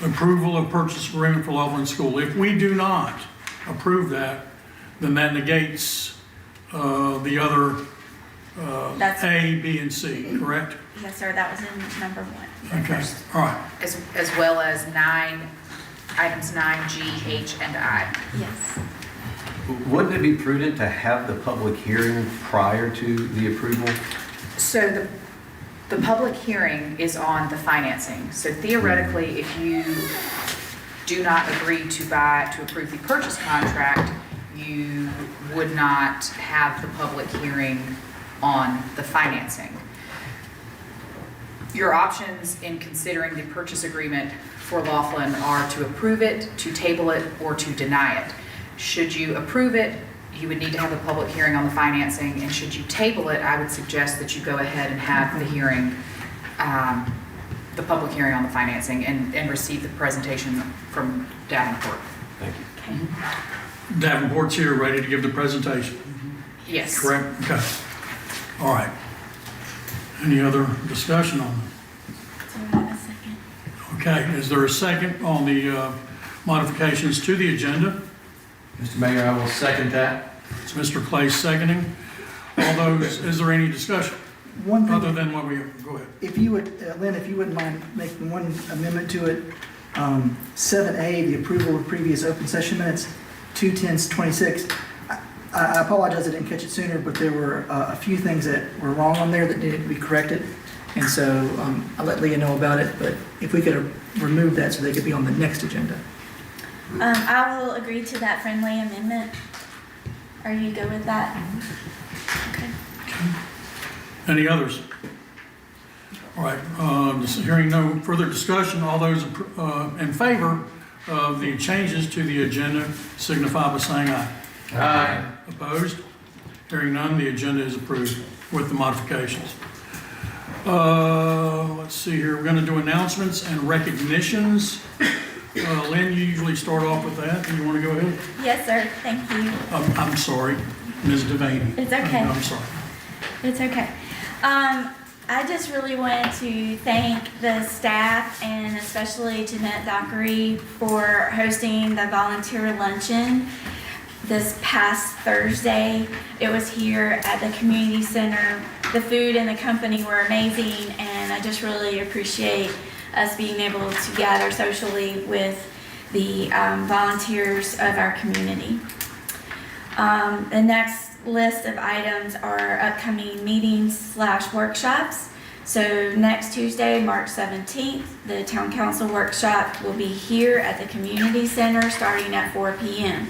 approval of purchase agreement for Loveland School. If we do not approve that, then that negates the other That's- A, B, and C, correct? Yes, sir, that was in number one. Okay, all right. As well as items 9G, H, and I. Yes. Wouldn't it be prudent to have the public hearing prior to the approval? So the public hearing is on the financing. So theoretically, if you do not agree to approve the purchase contract, you would not have the public hearing on the financing. Your options in considering the purchase agreement for Laughlin are to approve it, to table it, or to deny it. Should you approve it, you would need to have a public hearing on the financing, and should you table it, I would suggest that you go ahead and have the hearing, the public hearing on the financing, and receive the presentation from Davenport. Thank you. Okay. Davenport's here, ready to give the presentation, Yes. correct? Okay, all right. Any other discussion on it? So we have a second. Okay, is there a second on the modifications to the agenda? Mr. Mayor, I will second that. It's Mr. Clay seconding. All those, is there any discussion One other thing, than what we, go ahead. if you would, Lynn, if you wouldn't mind making one amendment to it, 7A, the approval of previous open session minutes, 2/10/26. I apologize I didn't catch it sooner, but there were a few things that were wrong on there that needed to be corrected. And so I'll let Leah know about it, but if we could remove that so they could be on the next agenda. I will agree to that friendly amendment. Are you good with that? Okay. Any others? All right, hearing no further discussion, all those in favor of the changes to the agenda signify by saying aye. Aye. Opposed? Hearing none, the agenda is approved with the modifications. Let's see here, we're going to do announcements and recognitions. Lynn, you usually start off with that. Do you want to go ahead? Yes, sir, thank you. I'm sorry, Ms. Devaney. It's okay. I'm sorry. It's okay. I just really wanted to thank the staff and especially Jeanette Dockery for hosting the volunteer luncheon this past Thursday. It was here at the community center. The food and the company were amazing, and I just really appreciate us being able to gather socially with the volunteers of our community. The next list of items are upcoming meetings/workshops. So next Tuesday, March 17th, the Town Council workshop will be here at the Community Center starting at 4 p.m.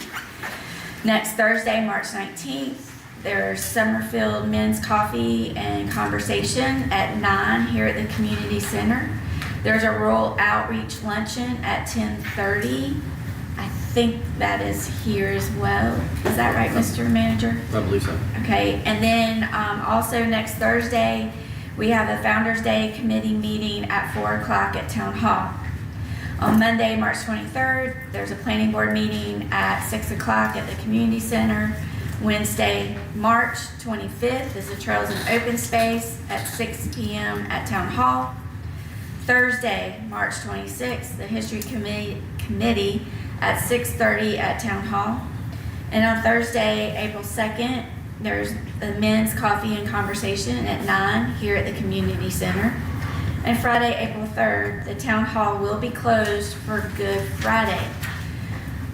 Next Thursday, March 19th, there's Summerfield Men's Coffee and Conversation at 9 here at the Community Center. There's a rural outreach luncheon at 10:30. I think that is here as well. Is that right, Mr. Manager? I believe so. Okay, and then also next Thursday, we have a Founder's Day Committee meeting at 4 o'clock at Town Hall. On Monday, March 23rd, there's a planning board meeting at 6 o'clock at the Community Center. Wednesday, March 25th is the Trails and Open Space at 6 p.m. at Town Hall. Thursday, March 26th, the History Committee at 6:30 at Town Hall. And on Thursday, April 2nd, there's the Men's Coffee and Conversation at 9 here at the Community Center. And Friday, April 3rd, the Town Hall will be closed for Good Friday.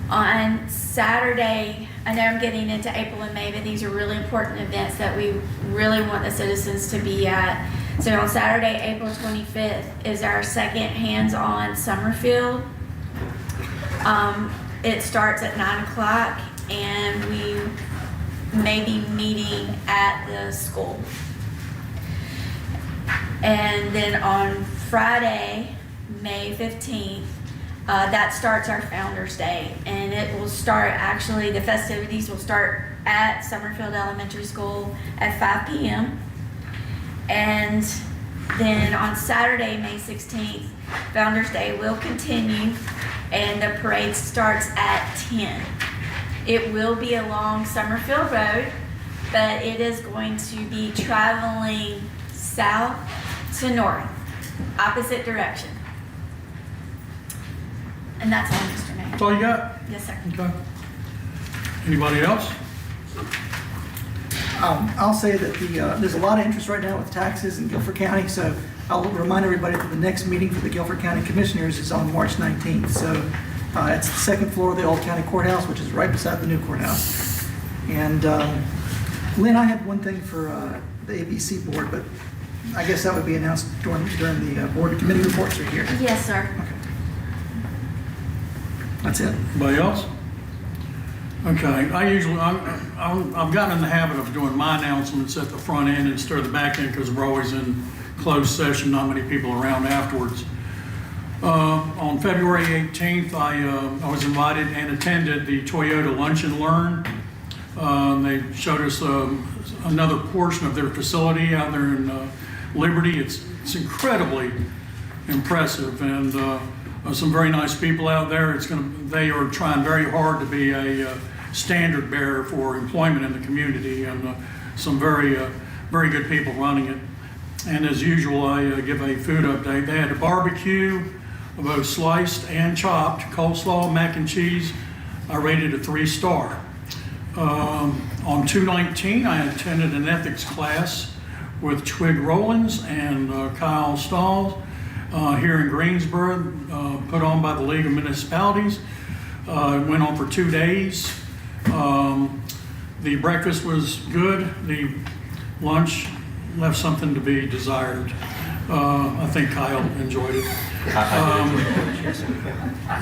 On Saturday, I know I'm getting into April and May, but these are really important events that we really want the citizens to be at. So on Saturday, April 25th is our second hands-on Summerfield. It starts at 9 o'clock and we may be meeting at the school. And then on Friday, May 15th, that starts our Founder's Day, and it will start, actually, the festivities will start at Summerfield Elementary School at 5 p.m. And then on Saturday, May 16th, Founder's Day will continue, and the parade starts at 10. It will be along Summerfield Road, but it is going to be traveling south to north, opposite direction. And that's all, Mr. Mayor. That's all you got? Yes, sir. Okay. Anybody else? I'll say that there's a lot of interest right now with taxes in Guilford County, so I'll remind everybody that the next meeting for the Guilford County Commissioners is on March 19th. So it's the second floor of the old county courthouse, which is right beside the new courthouse. And Lynn, I had one thing for the ABC board, but I guess that would be announced during the board committee reports are here. Yes, sir. Okay. That's it. Anybody else? Okay, I've gotten in the habit of doing my announcements at the front end instead of the back end because we're always in closed session, not many people around afterwards. On February 18th, I was invited and attended the Toyota Lunch and Learn. They showed us another portion of their facility out there in Liberty. It's incredibly impressive, and some very nice people out there. They are trying very hard to be a standard bearer for employment in the community, and some very good people running it. And as usual, I give a food update. They had a barbecue, both sliced and chopped, coleslaw, mac and cheese. I rated a 3-star. On 2/19, I attended an ethics class with Twig Rollins and Kyle Stalls here in Greensboro, put on by the League of Municipalities. It went on for 2 days. The breakfast was good. The lunch left something to be desired. I think Kyle enjoyed it.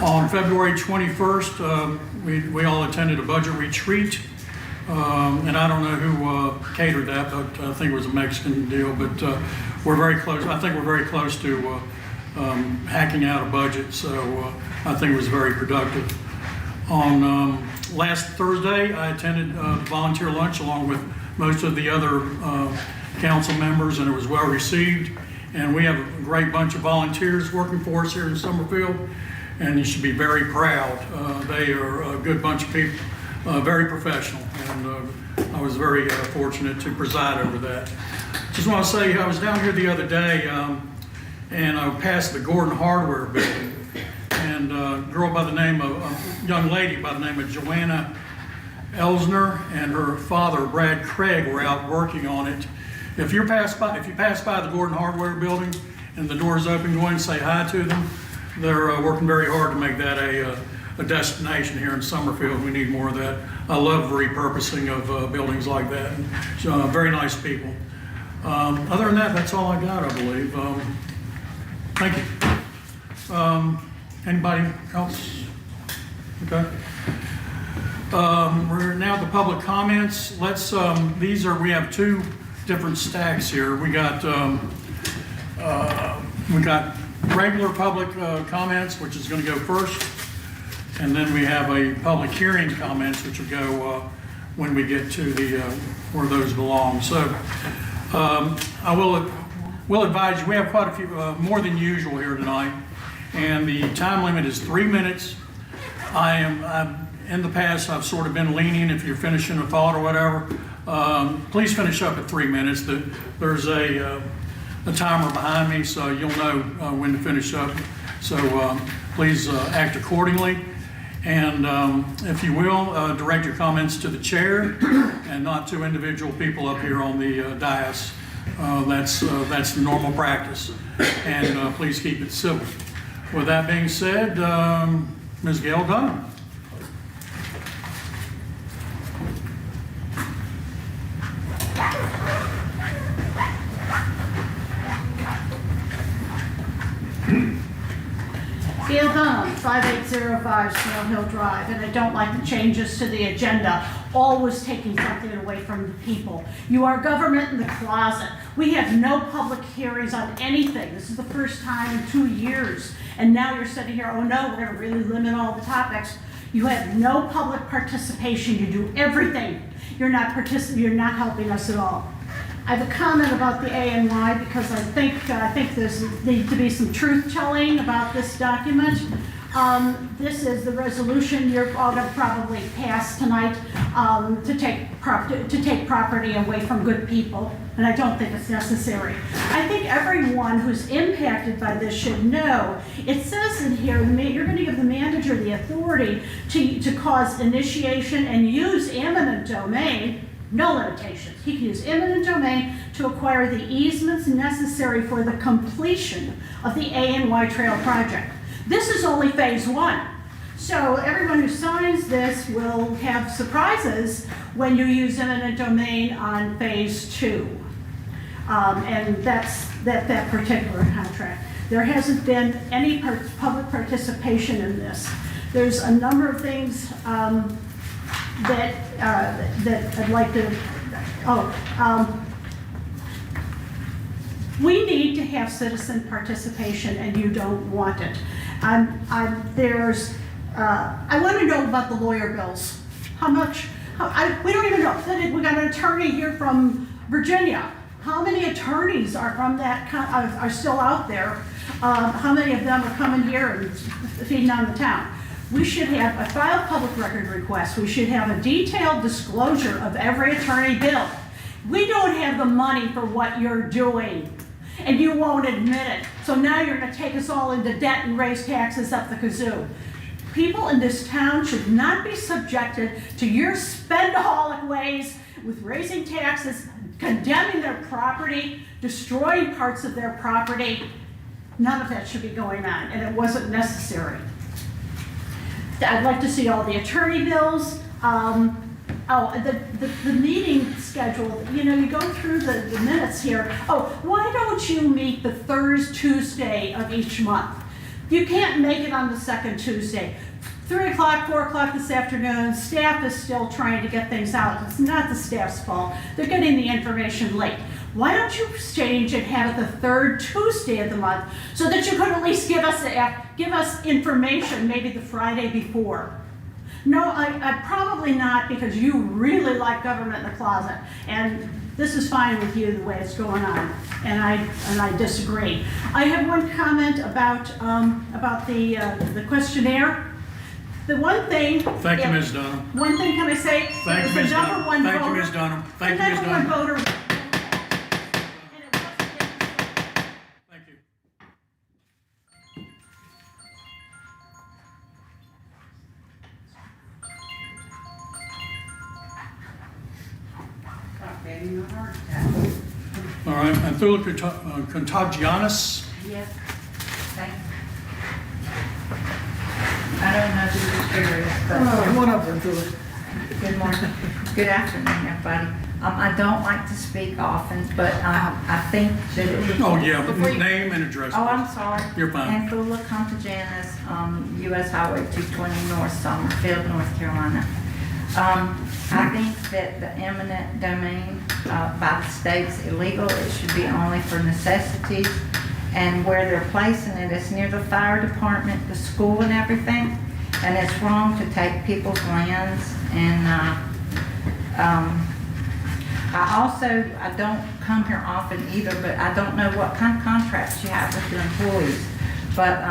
On February 21st, we all attended a budget retreat. And I don't know who catered that, but I think it was a Mexican deal. But we're very close. I think we're very close to hacking out a budget. So I think it was very productive. On last Thursday, I attended volunteer lunch along with most of the other council members, and it was well received. And we have a great bunch of volunteers working for us here in Summerfield, and you should be very proud. They are a good bunch of people, very professional, and I was very fortunate to preside over that. Just want to say, I was down here the other day, and I passed the Gordon Hardware building, and a young lady by the name of Joanna Elsner and her father, Brad Craig, were out working on it. If you pass by the Gordon Hardware building and the door's open, go in and say hi to them. They're working very hard to make that a destination here in Summerfield. We need more of that. I love repurposing of buildings like that. So, very nice people. Other than that, that's all I got, I believe. Thank you. Anybody else? Okay. We're now at the public comments. We have two different stacks here. We got regular public comments, which is going to go first, and then we have a public hearing comments, which will go when we get to the where those belong. So I will advise you, we have quite a few more than usual here tonight, and the time limit is 3 minutes. In the past, I've sort of been lenient if you're finishing a thought or whatever. Please finish up at 3 minutes. There's a timer behind me, so you'll know when to finish up. So please act accordingly. And if you will, direct your comments to the chair and not to individual people up here on the dais. That's the normal practice. And please keep it civil. With that being said, Ms. Gail Dunham. Gail Dunham, 5805 Snail Hill Drive, and I don't like the changes to the agenda, always taking something away from the people. You are government in the closet. We have no public hearings on anything. This is the first time in 2 years, and now you're sitting here, oh no, we're gonna really limit all the topics. You have no public participation. You do everything. You're not helping us at all. I have a comment about the ANY because I think there needs to be some truth telling about this document. This is the resolution you're all gonna probably pass tonight, to take property away from good people, and I don't think it's necessary. I think everyone who's impacted by this should know, it says in here, you're gonna give the manager the authority to cause initiation and use eminent domain, no limitations. He can use eminent domain to acquire the easements necessary for the completion of the ANY Trail project. This is only phase 1. So everyone who signs this will have surprises when you use eminent domain on phase 2. And that's that particular contract. There hasn't been any public participation in this. There's a number of things that I'd like to, we need to have citizen participation, and you don't want it. I want to know about the lawyer bills. How much, we don't even know. We got an attorney here from Virginia. How many attorneys are from that, are still out there? How many of them are coming here and feeding on the town? We should have a filed public record request. We should have a detailed disclosure of every attorney bill. We don't have the money for what you're doing, and you won't admit it. So now you're gonna take us all into debt and raise taxes up the kazoo. People in this town should not be subjected to your spendaholic ways with raising taxes, condemning their property, destroying parts of their property. None of that should be going on, and it wasn't necessary. I'd like to see all the attorney bills. The meeting schedule, you go through the minutes here. Why don't you meet the third Tuesday of each month? You can't make it on the second Tuesday. 3 o'clock, 4 o'clock this afternoon, staff is still trying to get things out. It's not the staff's fault. They're getting the information late. Why don't you change and have it the third Tuesday of the month so that you could at least give us information maybe the Friday before? No, I probably not, because you really like government in the closet, and this is fine with you the way it's going on, and I disagree. I have one comment about the questionnaire. The one thing. Thank you, Ms. Dunham. One thing can I say? Thank you, Ms. Dunham. Thank you, Ms. Dunham. Thank you, Ms. Dunham. The number one voter. Thank you. All right, Anthula Contagianis. Yes, thanks. I don't know who the chair is, but Come on up, Anthula. good morning, good afternoon, everybody. I don't like to speak often, but I think that it. Oh, yeah, name and address. Oh, I'm sorry. You're fine. Anthula Contagianis, US Highway 220 North, Summerfield, North Carolina. I think that the eminent domain by the state's illegal. It should be only for necessities. And where they're placing it, it's near the fire department, the school and everything. And it's wrong to take people's lands. And I don't come here often either, but I don't know what kind of contracts you have with your employees. But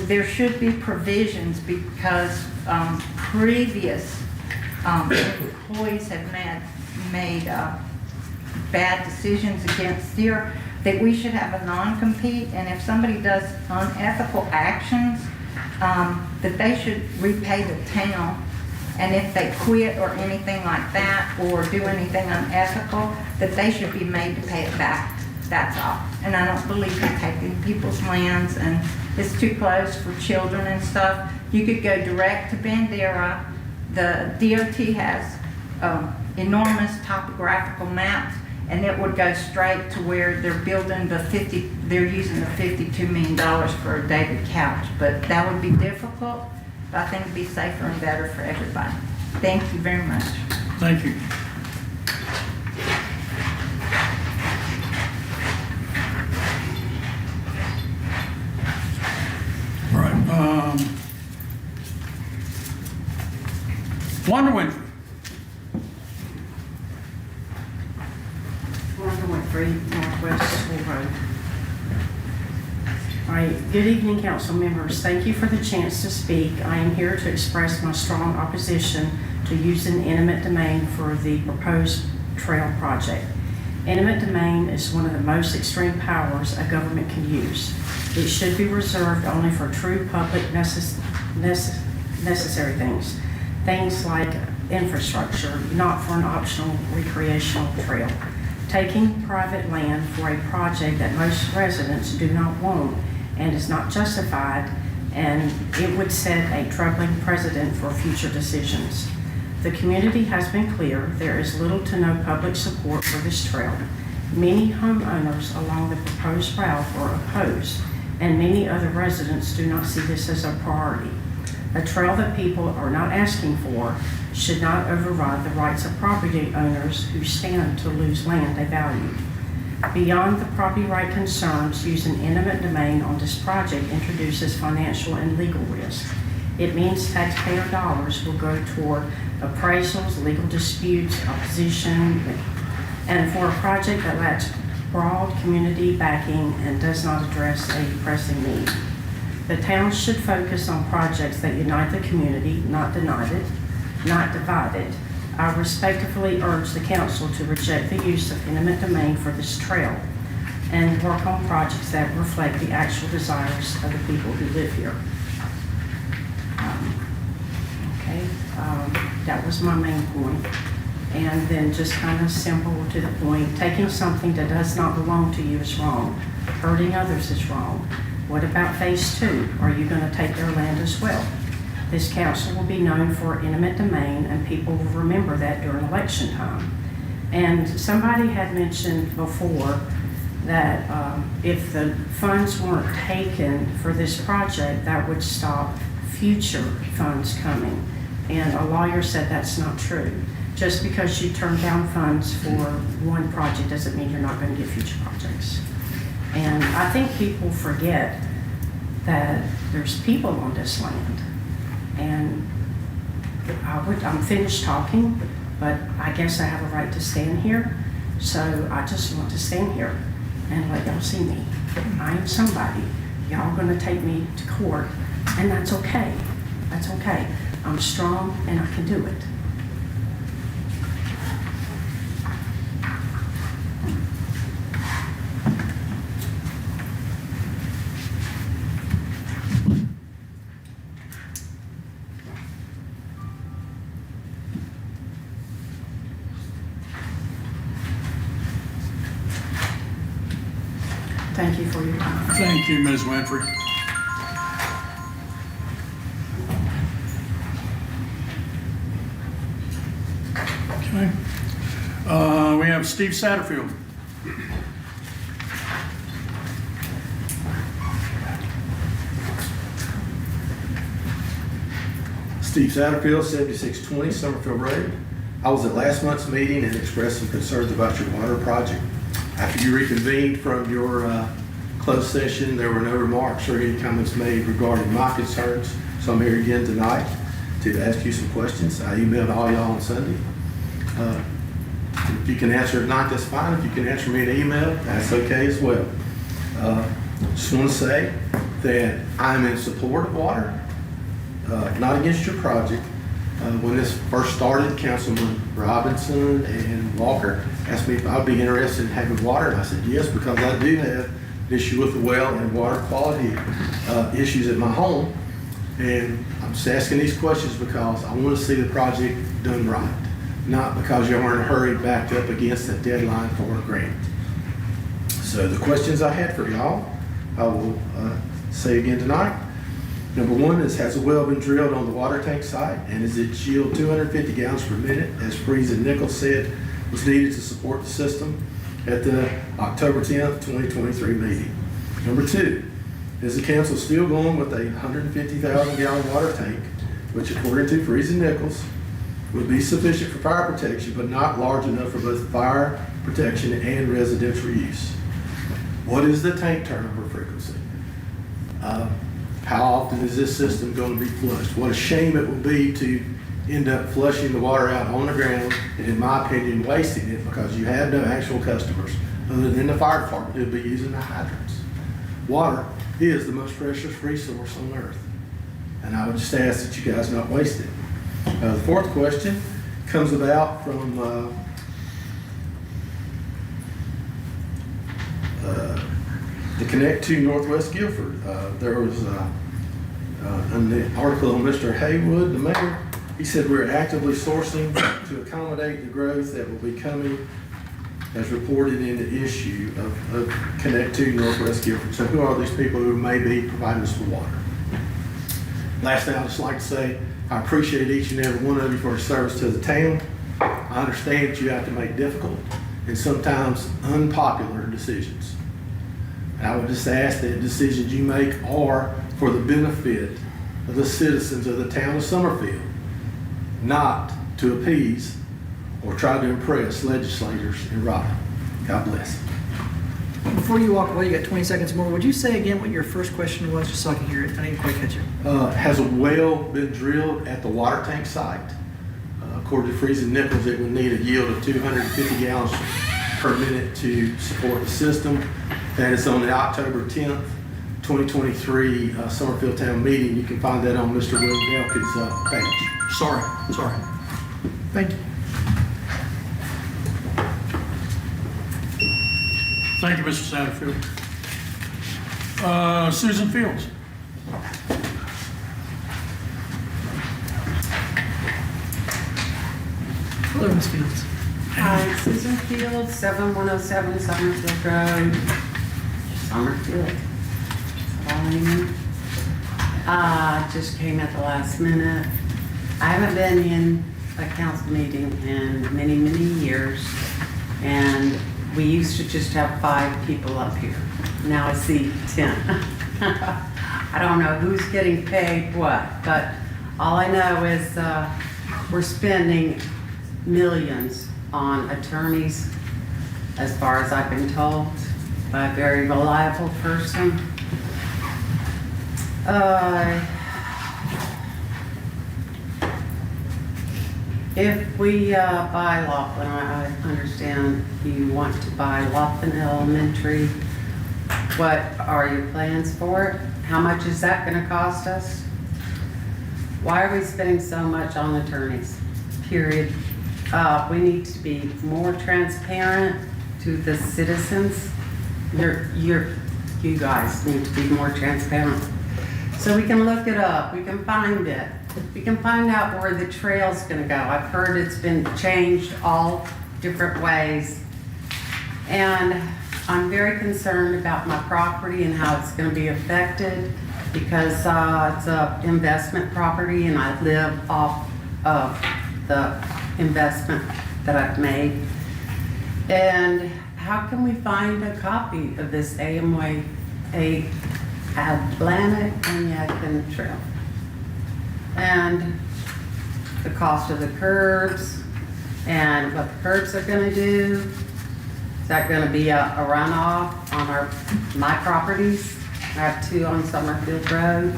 there should be provisions, because previous employees have made bad decisions against here, that we should have a non-compete, and if somebody does unethical actions, that they should repay the town. And if they quit or anything like that, or do anything unethical, that they should be made to pay it back. That's all. And I don't believe in taking people's lands, and it's too close for children and stuff. You could go direct to Bandera. The DOT has enormous topographical maps, and it would go straight to where they're building they're using the $52 million for a David Couch. But that would be difficult, but I think it'd be safer and better for everybody. Thank you very much. Thank you. All right. Wanda Winfrey. Wanda Winfrey, Northwest School Road. right, good evening, council members. Thank you for the chance to speak. I am here to express my strong opposition to using eminent domain for the proposed trail project. Eminent domain is one of the most extreme powers a government can use. It should be reserved only for true public necessary things. Things like infrastructure, not for an optional recreational trail. Taking private land for a project that most residents do not want and is not justified, and it would set a troubling precedent for future decisions. The community has been clear there is little to no public support for this trail. Many homeowners along the proposed route are opposed, and many other residents do not see this as a priority. A trail that people are not asking for should not override the rights of property owners who stand to lose land they value. Beyond the property right concerns, using eminent domain on this project introduces financial and legal risk. It means taxpayer dollars will go toward appraisals, legal disputes, opposition, and for a project that lacks broad community backing and does not address a pressing need. The town should focus on projects that unite the community, not divide it. I respectfully urge the council to reject the use of eminent domain for this trail and work on projects that reflect the actual desires of the people who live here. That was my main point. And then just kind of simple to the point, taking something that does not belong to you is wrong. Hurting others is wrong. What about phase 2? Are you going to take their land as well? This council will be known for eminent domain, and people will remember that during election time. And somebody had mentioned before that if the funds weren't taken for this project, that would stop future funds coming. And a lawyer said that's not true. Just because you turn down funds for one project doesn't mean you're not going to get future projects. And I think people forget that there's people on this land. And I'm finished talking, but I guess I have a right to stand here. So I just want to stand here and let y'all see me. I am somebody. Y'all are going to take me to court, and that's okay. That's okay. I'm strong and I can do it. Thank you for your time. Thank you, Ms. Winfrey. Okay. We have Steve Satterfield. Steve Satterfield, 7620 Summerfield Road. I was at last month's meeting and expressed some concerns about your water project. After you reconvened from your closed session, there were no remarks or any comments made regarding my concerns. So I'm here again tonight to ask you some questions. I emailed all y'all on Sunday. If you can answer at night, that's fine. If you can answer me in email, that's okay as well. Just want to say that I'm in support of water, not against your project. When this first started, Councilman Robinson and Walker asked me if I'd be interested in having water, and I said yes, because I do have an issue with the well and water quality issues at my home. And I'm just asking these questions because I want to see the project done right, not because you are in a hurry backed up against a deadline for a grant. So the questions I had for y'all, I will say again tonight. Number one is, has a well been drilled on the water tank site, and is it yield 250 gallons per minute, as Freeze and Nichols said was needed to support the system at the October 10th, 2023 meeting? Number two, is the council still going with a 150,000 gallon water tank, which according to Freeze and Nichols would be sufficient for fire protection, but not large enough for both fire protection and residential use? What is the tank turnover frequency? How often is this system going to be flushed? What a shame it will be to end up flushing the water out on the ground, and in my opinion, wasting it, because you have no actual customers other than the fire department who'll be using the hydrants. water is the most precious resource on earth. And I would just ask that you guys not waste it. The fourth question comes about from the Connect to Northwest Guilford. There was an article on Mr. Haywood, the mayor. He said we're actively sourcing to accommodate the growth that will be coming as reported in the issue of Connect to Northwest Guilford. So who are these people who may be providing us with water? Last thing I'd just like to say, I appreciate each and every one of you for your service to the town. I understand that you have to make difficult and sometimes unpopular decisions. And I would just ask that decisions you make are for the benefit of the citizens of the town of Summerfield, not to appease or try to impress legislators in Raleigh. God bless. Before you walk away, you got 20 seconds more. Would you say again what your first question was, just so I can hear it? I didn't quite catch it. Has a well been drilled at the water tank site? According to Freeze and Nichols, it would need a yield of 250 gallons per minute to support the system. That is on the October 10th, 2023 Summerfield Town meeting. You can find that on Mr. Will Delkins' page. Sorry. Thank you. Thank you, Mr. Satterfield. Susan Fields. Hello, Ms. Fields. Hi, Susan Fields, 7107 Summerfield Road, Summerfield. Just came at the last minute. I haven't been in a council meeting in many, many years, and we used to just have 5 people up here. Now I see 10. I don't know who's getting paid what, but all I know is we're spending millions on attorneys, as far as I've been told, by a very reliable person. If we buy Laughlin, I understand you want to buy Laughlin Elementary. What are your plans for it? How much is that going to cost us? Why are we spending so much on attorneys? Period. We need to be more transparent to the citizens. You guys need to be more transparent. So we can look it up, we can find it. We can find out where the trail's gonna go. I've heard it's been changed all different ways. And I'm very concerned about my property and how it's gonna be affected because it's a investment property and I live off of the investment that I've made. And how can we find a copy of this AMWay, Atlantic and Yadkin Trail? And the cost of the curbs and what the curbs are gonna do. Is that gonna be a runoff on my properties? I have 2 on Summerfield Road.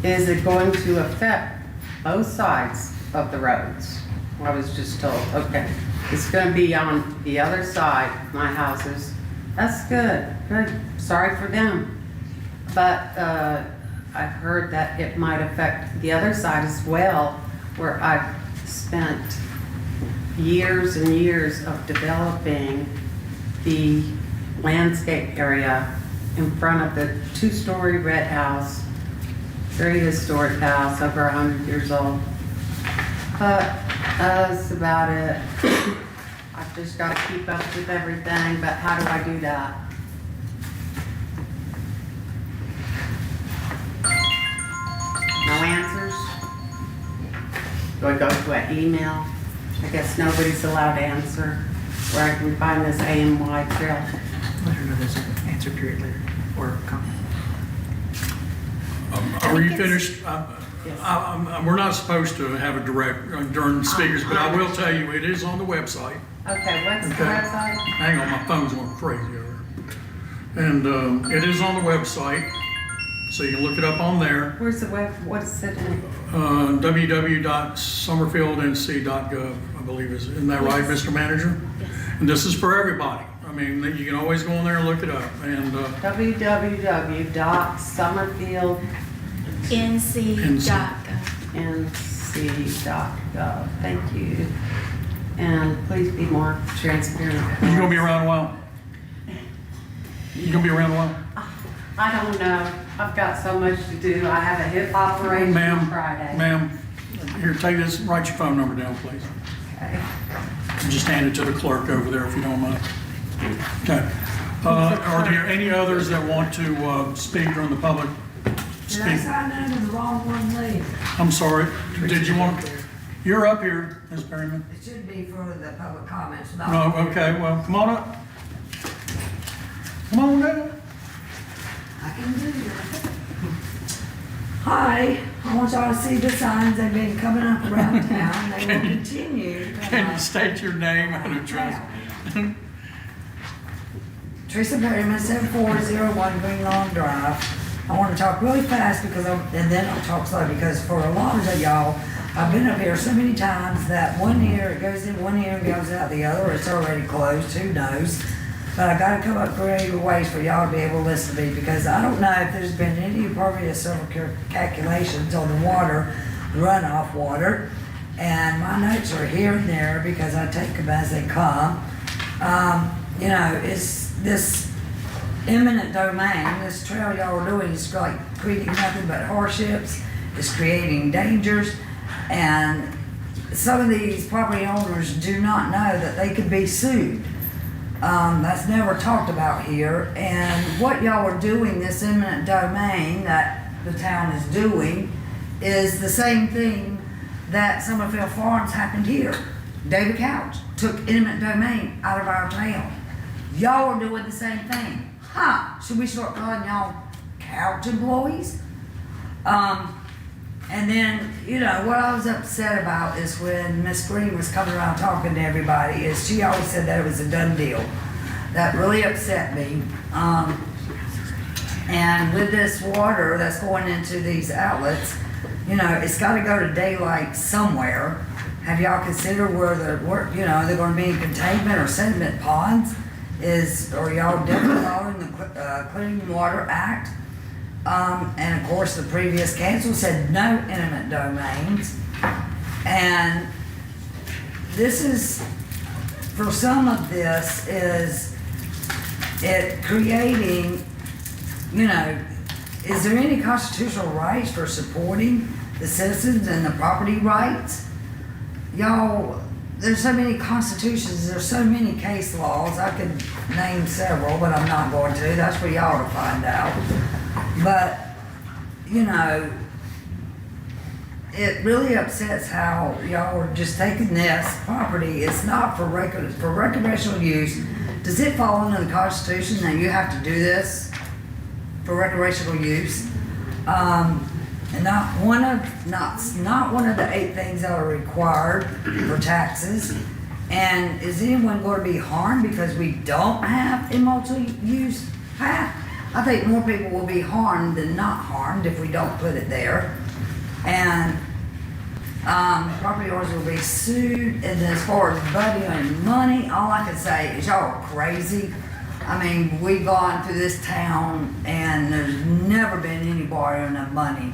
Is it going to affect both sides of the roads? I was just told, okay, it's gonna be on the other side, my houses. That's good, sorry for them. But I've heard that it might affect the other side as well, where I've spent years and years of developing the landscape area in front of the 2-story red house, very historic house, over 100 years old. But that's about it. I've just got to keep up with everything, but how do I do that? No answers? Do I go to an email? I guess nobody's allowed to answer where I can find this AMY trail. Let her know there's an answer period later, or comment. Are you finished? Yes. We're not supposed to have a direct during speakers, but I will tell you, it is on the website. Okay, what's the Okay. website? Hang on, my phone's going crazy over here. And it is on the website, so you can look it up on there. Where's the web, what's it in? www.summerfieldnc.gov, I believe isn't that right, Mr. Manager? Yes. And this is for everybody. mean, you can always go on there and look it up, and, www.summerfield NC.gov. nc.gov. Thank you. And please be more transparent. you gonna be around a while? You gonna be around a while? I don't know. I've got so much to do. I have a hip operation on Friday. Ma'am, here, take this, write your phone number down, please. Okay. And just hand it to the clerk over there if you don't mind. Okay. Are there any others that want to speak during the public speak? Did I sign under the wrong one, Lee? I'm sorry, did you want, you're up here, Ms. Perryman. It should be for the public comments, No, not. okay, well, come on up. Come on down. I can do that. Hi, I want y'all to see the signs, they've been coming up around town, they will continue. to come Can you up. state your name and address? Teresa Perryman, 7401 Green Lawn Drive. I want to talk really fast because and then I'll talk slow because for a lot of y'all, I've been up here so many times that one ear, it goes in one ear and goes out the other, or it's already closed, who knows? But I gotta come up with creative ways for y'all to be able to listen to me because I don't know if there's been any appropriate calculations on the water, runoff water. And my notes are here and there because I take them as they come. You know, it's this eminent domain, this trail y'all are doing is like creating nothing but hardships, it's creating dangers, and some of these property owners do not know that they could be sued. That's never talked about here, and what y'all are doing, this eminent domain that the town is doing, is the same thing that Summerfield Farms happened here. David Couch took eminent domain out of our town. Y'all are doing the same thing. Should we start calling y'all couch employees? And then, you know, what I was upset about is when Miss Green was coming around talking to everybody, is she always said that it was a done deal. That really upset me. And with this water that's going into these outlets, you know, it's gotta go to daylight somewhere. Have y'all considered where you know, they're gonna be in containment or sediment ponds? Are y'all definitely following the Clean Water Act? And of course, the previous council said no eminent domains. And this is, for some of this, is it creating, you know, is there any constitutional rights for supporting the citizens and the property rights? Y'all, there's so many constitutions, there's so many case laws, I could name several, but I'm not going to, that's for y'all to find out. But, you know, it really upsets how y'all are just taking this property, it's not for recreational use. Does it fall under the Constitution that you have to do this for recreational use? And not one of the 8 things that are required for taxes. And is anyone going to be harmed because we don't have a multi-use path? I think more people will be harmed than not harmed if we don't put it there. And property owners will be sued. And as far as budgeting money, all I can say is y'all are crazy. I mean, we've gone through this town and there's never been any borrowing of money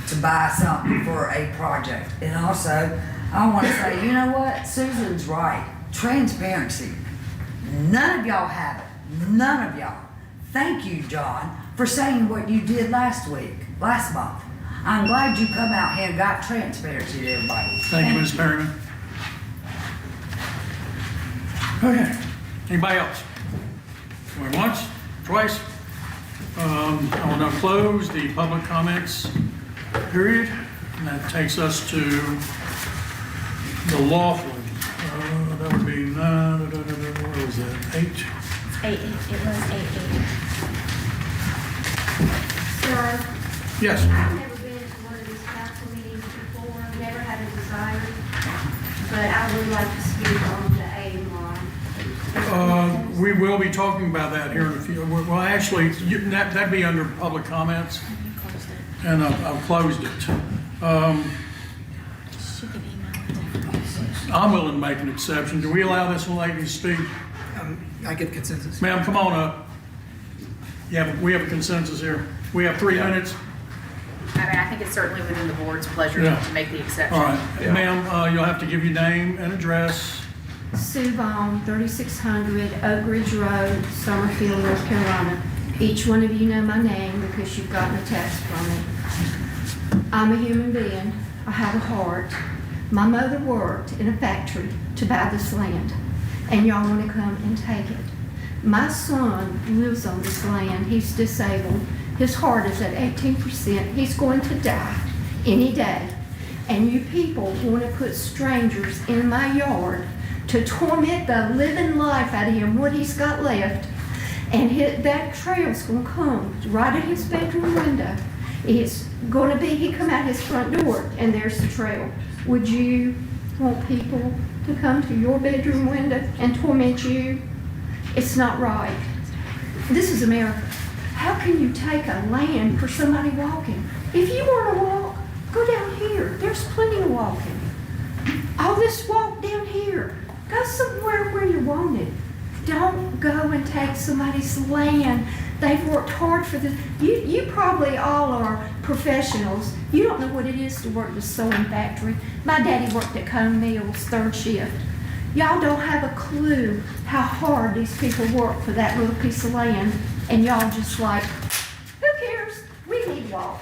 to buy something for a project. And also, I want to say, you know what? Susan's right. Transparency. None of y'all have it. None of y'all. Thank you, John, for saying what you did last month. I'm glad you come out here and got transparency to everybody. Thank you, Ms. Perryman. Okay, anybody else? Going once, twice? I will now close the public comments period, and that takes us to the Laughlin. That would be, what was that, 8? 8, it was 8. Sir, Yes. I've never been to one of these council meetings before, never had a desire, but I would like to speak on the aid line. We will be talking about that here in a few, well, actually, that'd be under public comments, and I've closed it. She could email it. I'm willing to make an exception. Do we allow this lady to speak? I give consensus. Ma'am, come on up. Yeah, we have a consensus here. We have 3 minutes. I mean, I think it's certainly within the board's pleasure Yeah. to make the exception. All right, Yeah. ma'am, you'll have to give your name and address. Sue Baum, 3600 Oak Ridge Road, Summerfield, North Carolina. Each one of you know my name because you've gotten a text from me. I'm a human being. I have a heart. My mother worked in a factory to buy this land, and y'all want to come and take it. My son lives on this land. He's disabled. His heart is at 18%. He's going to die any day. And you people want to put strangers in my yard to torment the living life out of him, what he's got left. And that trail's going to come right at his bedroom window. It's going to be, he come out his front door, and there's the trail. Would you want people to come to your bedroom window and torment you? It's not right. This is America. How can you take a land for somebody walking? If you want to walk, go down here. There's plenty of walking. All this walk down here. Go somewhere where you're wanted. Don't go and take somebody's land. They've worked hard for this. You probably all are professionals. You don't know what it is to work in a sewing factory. My daddy worked at Cone Mills, 3rd shift. Y'all don't have a clue how hard these people work for that little piece of land. And y'all just like, who cares? We need to walk.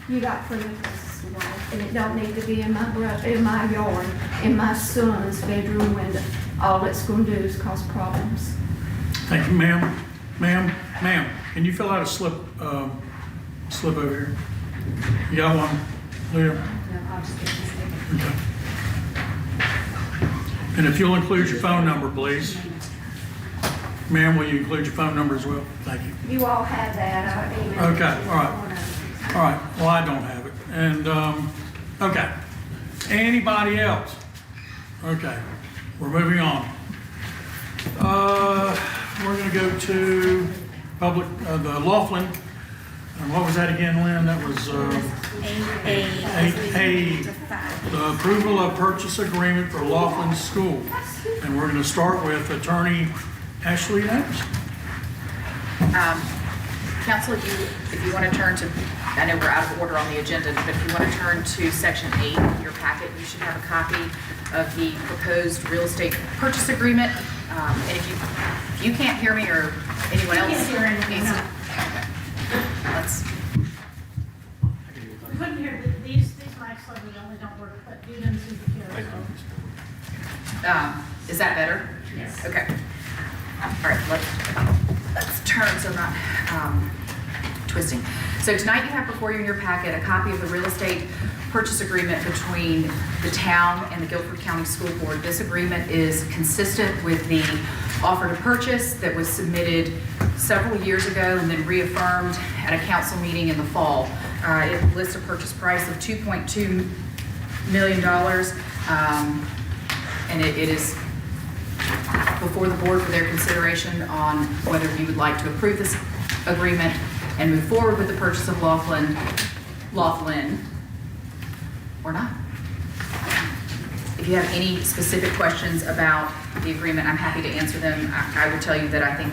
You got plenty of places to walk, and it don't need to be in my yard, in my son's bedroom window. All it's going to do is cause problems. Thank you, ma'am. Ma'am, can you fill out a slip over here? You got one, Leah? No, I'll just get this thing. Okay. And if you'll include your phone number, please. Ma'am, will you include your phone number as well? Thank you. You all have that. I emailed it. Okay, all right. All right, well, I don't have it. And, okay. Anybody else? Okay, we're moving on. We're gonna go to public, the Laughlin. And what was that again, Lynn? That was, 8A. The approval of purchase agreement for Laughlin School. And we're gonna start with Attorney Ashley Adams. Council, if you want to turn to, I know we're out of order on the agenda, but if you want to turn to section 8 of your packet, you should have a copy of the proposed real estate purchase agreement. And if you can't hear me or anyone else Can't hear anything, needs to. no. Okay. Let's, We couldn't hear, these mics like we only don't work, but you didn't see the carrier. is that better? Yes. Okay. All right, let's turn so I'm not twisting. So tonight you have before you in your packet a copy of the real estate purchase agreement between the town and the Guilford County School Board. This agreement is consistent with the offer to purchase that was submitted several years ago and then reaffirmed at a council meeting in the fall. It lists a purchase price of $2.2 million, and it is before the board for their consideration on whether you would like to approve this agreement and move forward with the purchase of Laughlin, or not. If you have any specific questions about the agreement, I'm happy to answer them. I will tell you that I think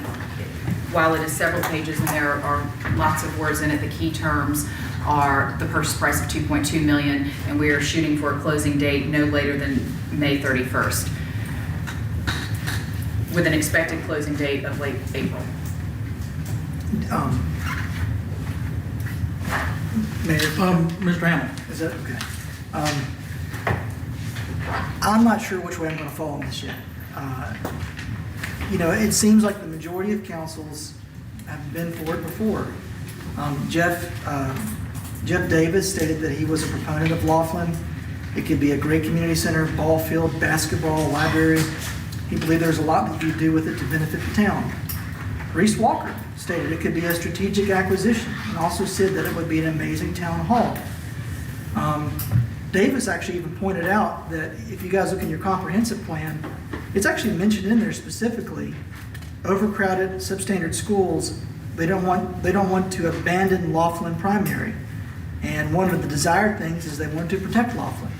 while it is several pages and there are lots of words in it, the key terms are the purchase price of $2.2 million, and we are shooting for a closing date no later than May 31st, with an expected closing date of late April. Mayor, Mr. Hamlin. is that okay? I'm not sure which way I'm going to fall on this yet. You know, it seems like the majority of councils have been for it before. Jeff Davis stated that he was a proponent of Laughlin. It could be a great community center, ball field, basketball, library. He believed there's a lot that you could do with it to benefit the town. Reese Walker stated it could be a strategic acquisition and also said that it would be an amazing town hall. Davis actually even pointed out that if you guys look in your comprehensive plan, it's actually mentioned in there specifically, overcrowded, substandard schools, they don't want to abandon Laughlin Primary. And one of the desired things is they want to protect Laughlin.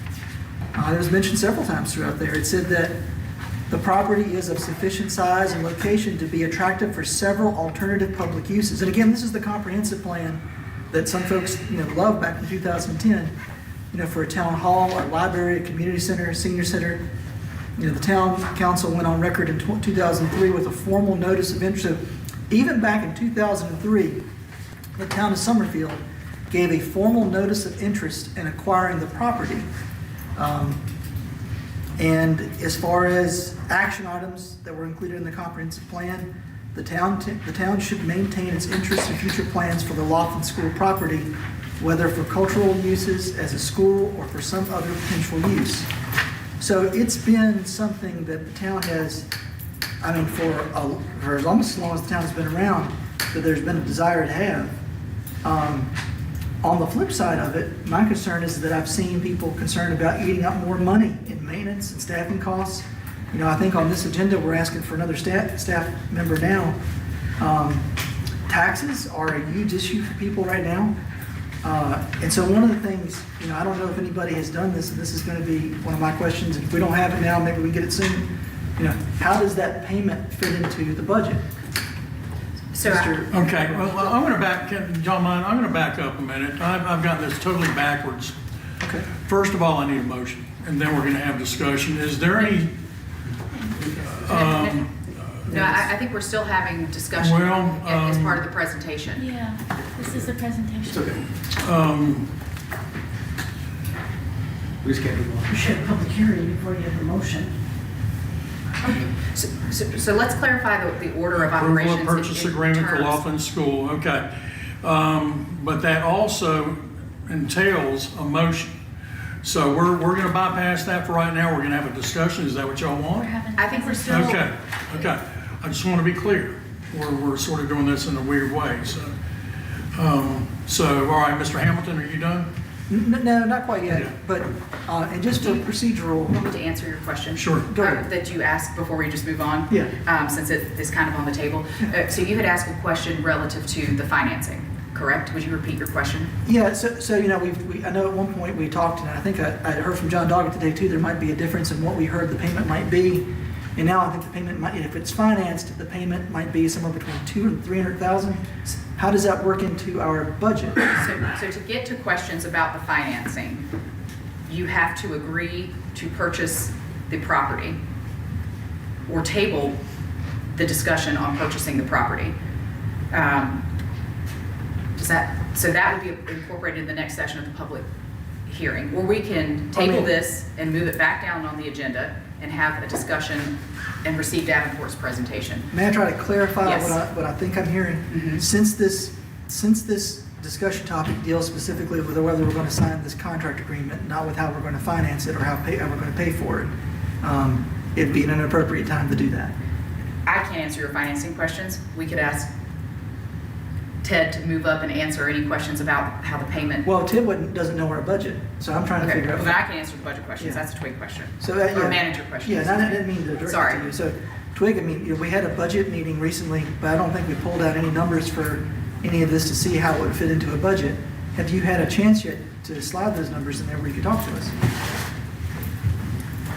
It was mentioned several times throughout there. It said that The property is of sufficient size and location to be attractive for several alternative public uses. And again, this is the comprehensive plan that some folks, loved back in 2010, for a town hall, a library, a community center, a senior center. The town council went on record in 2003 with a formal notice of interest. Even back in 2003, the town of Summerfield gave a formal notice of interest in acquiring the property. And as far as action items that were included in the comprehensive plan, the town should maintain its interest in future plans for the Laughlin School property, whether for cultural uses, as a school, or for some other potential use. So it's been something that the town has, for almost as long as the town has been around, that there's been a desire to have. On the flip side of it, my concern is that I've seen people concerned about eating up more money in maintenance and staffing costs. I think on this agenda, we're asking for another staff member now. Taxes are a huge issue for people right now. And so one of the things, I don't know if anybody has done this, and this is going to be one of my questions. If we don't have it now, maybe we get it soon. How does that payment fit into the budget? So, Okay, well, I'm going to John, I'm going to back up a minute. I've got this totally backwards. Okay. First of all, I need a motion, and then we're going to have discussion. Is there any, no, I think we're still having discussion as part of the presentation. Yeah, this is the presentation. Okay. We just can't move on. You should have a public hearing before you have the motion. So let's clarify the order of approval operations. of purchase agreement for terms. Laughlin School? Okay. But that also entails a motion. So we're going to bypass that for right now. We're going to have a discussion. Is that what y'all want? I think we're still. Okay. I just want to be clear. We're sort of doing this in a weird way. So, all right, Mr. Hamilton, are you done? No, not quite yet. Yeah. But, and just for procedural. Want me to answer your question? Sure. Go ahead. That you asked before we just move on? Yeah. Since it is kind of on the table. So you had asked a question relative to the financing, correct? Would you repeat your question? Yeah, so I know at one point we talked, and I think I heard from John Doggett today too, there might be a difference in what we heard the payment might be. And now I think the payment might, if it's financed, the payment might be somewhere between $200,000 and $300,000. How does that work into our budget? So to get to questions about the financing, you have to agree to purchase the property or table the discussion on purchasing the property. So that would be incorporated in the next session of the public hearing, or we can table this and move it back down on the agenda and have a discussion and receive Davenport's presentation. May I try to clarify Yes. what I think I'm hearing? Mhm. Since this discussion topic deals specifically with whether we're going to sign this contract agreement, not with how we're going to finance it or how we're going to pay for it, it'd be an inappropriate time to do that. I can't answer your financing questions. We could ask Ted to move up and answer any questions about how the payment. Well, Ted doesn't know our budget, so I'm trying to Okay, figure well, out. then I can answer the budget questions. Yeah. That's a Twig question. So, Or manager questions. Yeah, and I didn't mean to direct Sorry. it to you. So, Twig, we had a budget meeting recently, but I don't think we pulled out any numbers for any of this to see how it would fit into a budget. Have you had a chance yet to slide those numbers in there where you could talk to us?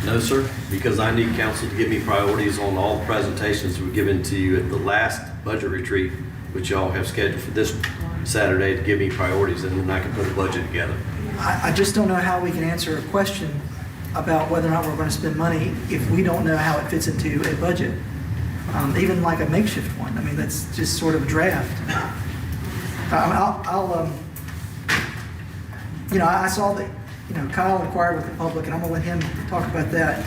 No, sir, because I need council to give me priorities on all the presentations that were given to you at the last budget retreat, which y'all have scheduled for this Saturday, to give me priorities, and then I can put a budget together. I just don't know how we can answer a question about whether or not we're going to spend money if we don't know how it fits into a budget. Even like a makeshift one. I mean, that's just sort of a draft. I saw that, Kyle inquired with the public, and I'm gonna let him talk about that.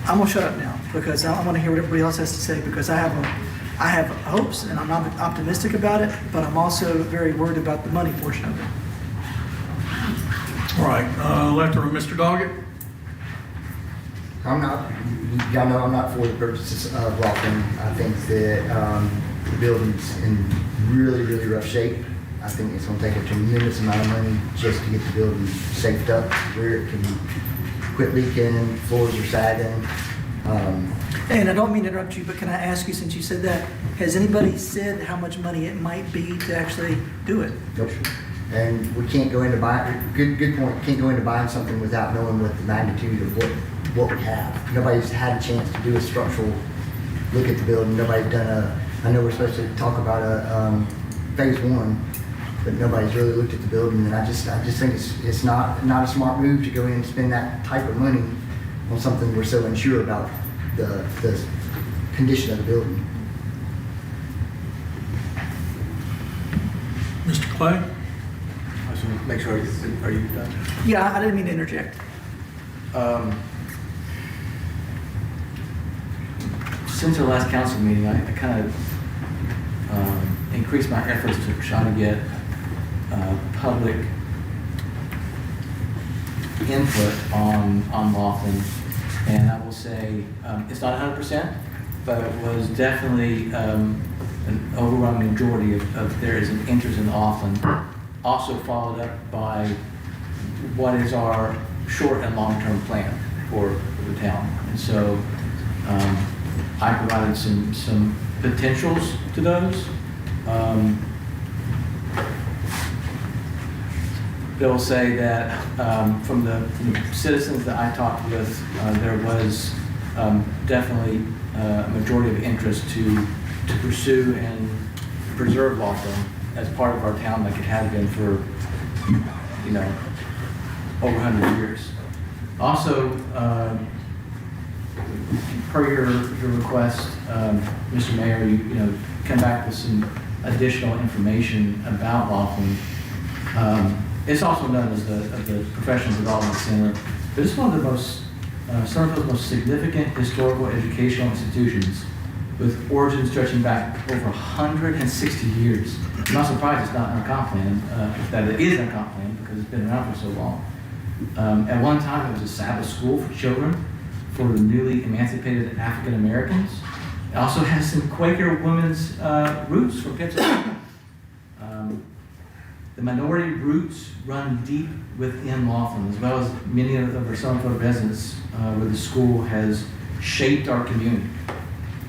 I'm gonna shut up now because I want to hear what everybody else has to say, because I have hopes and I'm not optimistic about it, but I'm also very worried about the money portion of it. All right, letter of Mr. Doggett. Y'all know I'm not for the purchases of Laughlin. I think that the building's in really, really rough shape. I think it's gonna take a tremendous amount of money just to get the building shaped up where it can quit leaking, floors are sagging. And I don't mean to interrupt you, but can I ask you, since you said that, has anybody said how much money it might be to actually do it? Nope. And we can't go into good point, can't go into buying something without knowing what the magnitude of what we have. Nobody's had a chance to do a structural look at the building. Nobody's done I know we're supposed to talk about a phase one, but nobody's really looked at the building. And I just think it's not a smart move to go in and spend that type of money on something we're so unsure about the condition of the building. Mr. Clay? I just want to make sure, are you done? Yeah, I didn't mean to interject. Since our last council meeting, I kind of increased my efforts to try to get public input on Laughlin. And I will say, it's not 100%, but it was definitely an overwhelming majority of there is an interest in Laughlin. Also followed up by what is our short and long-term plan for the town. And so I provided some potentials to those. They'll say that from the citizens that I talked with, there was definitely a majority of interest to pursue and preserve Laughlin as part of our town like it has been for, over 100 years. Also, per your request, Mr. Mayor, you come back with some additional information about Laughlin. It's also known as the Professional Development Center, but it's one of the most, Summerfield's most significant historical educational institutions with origins stretching back over 160 years. I'm not surprised it's not in our comp plan, that it is in our comp plan because it's been around for so long. At one time, it was a Sabbath school for children for the newly emancipated African Americans. It also has some Quaker women's roots from Pennsylvania. The minority roots run deep within Laughlin, as well as many of our Summerfield residents, where the school has shaped our community.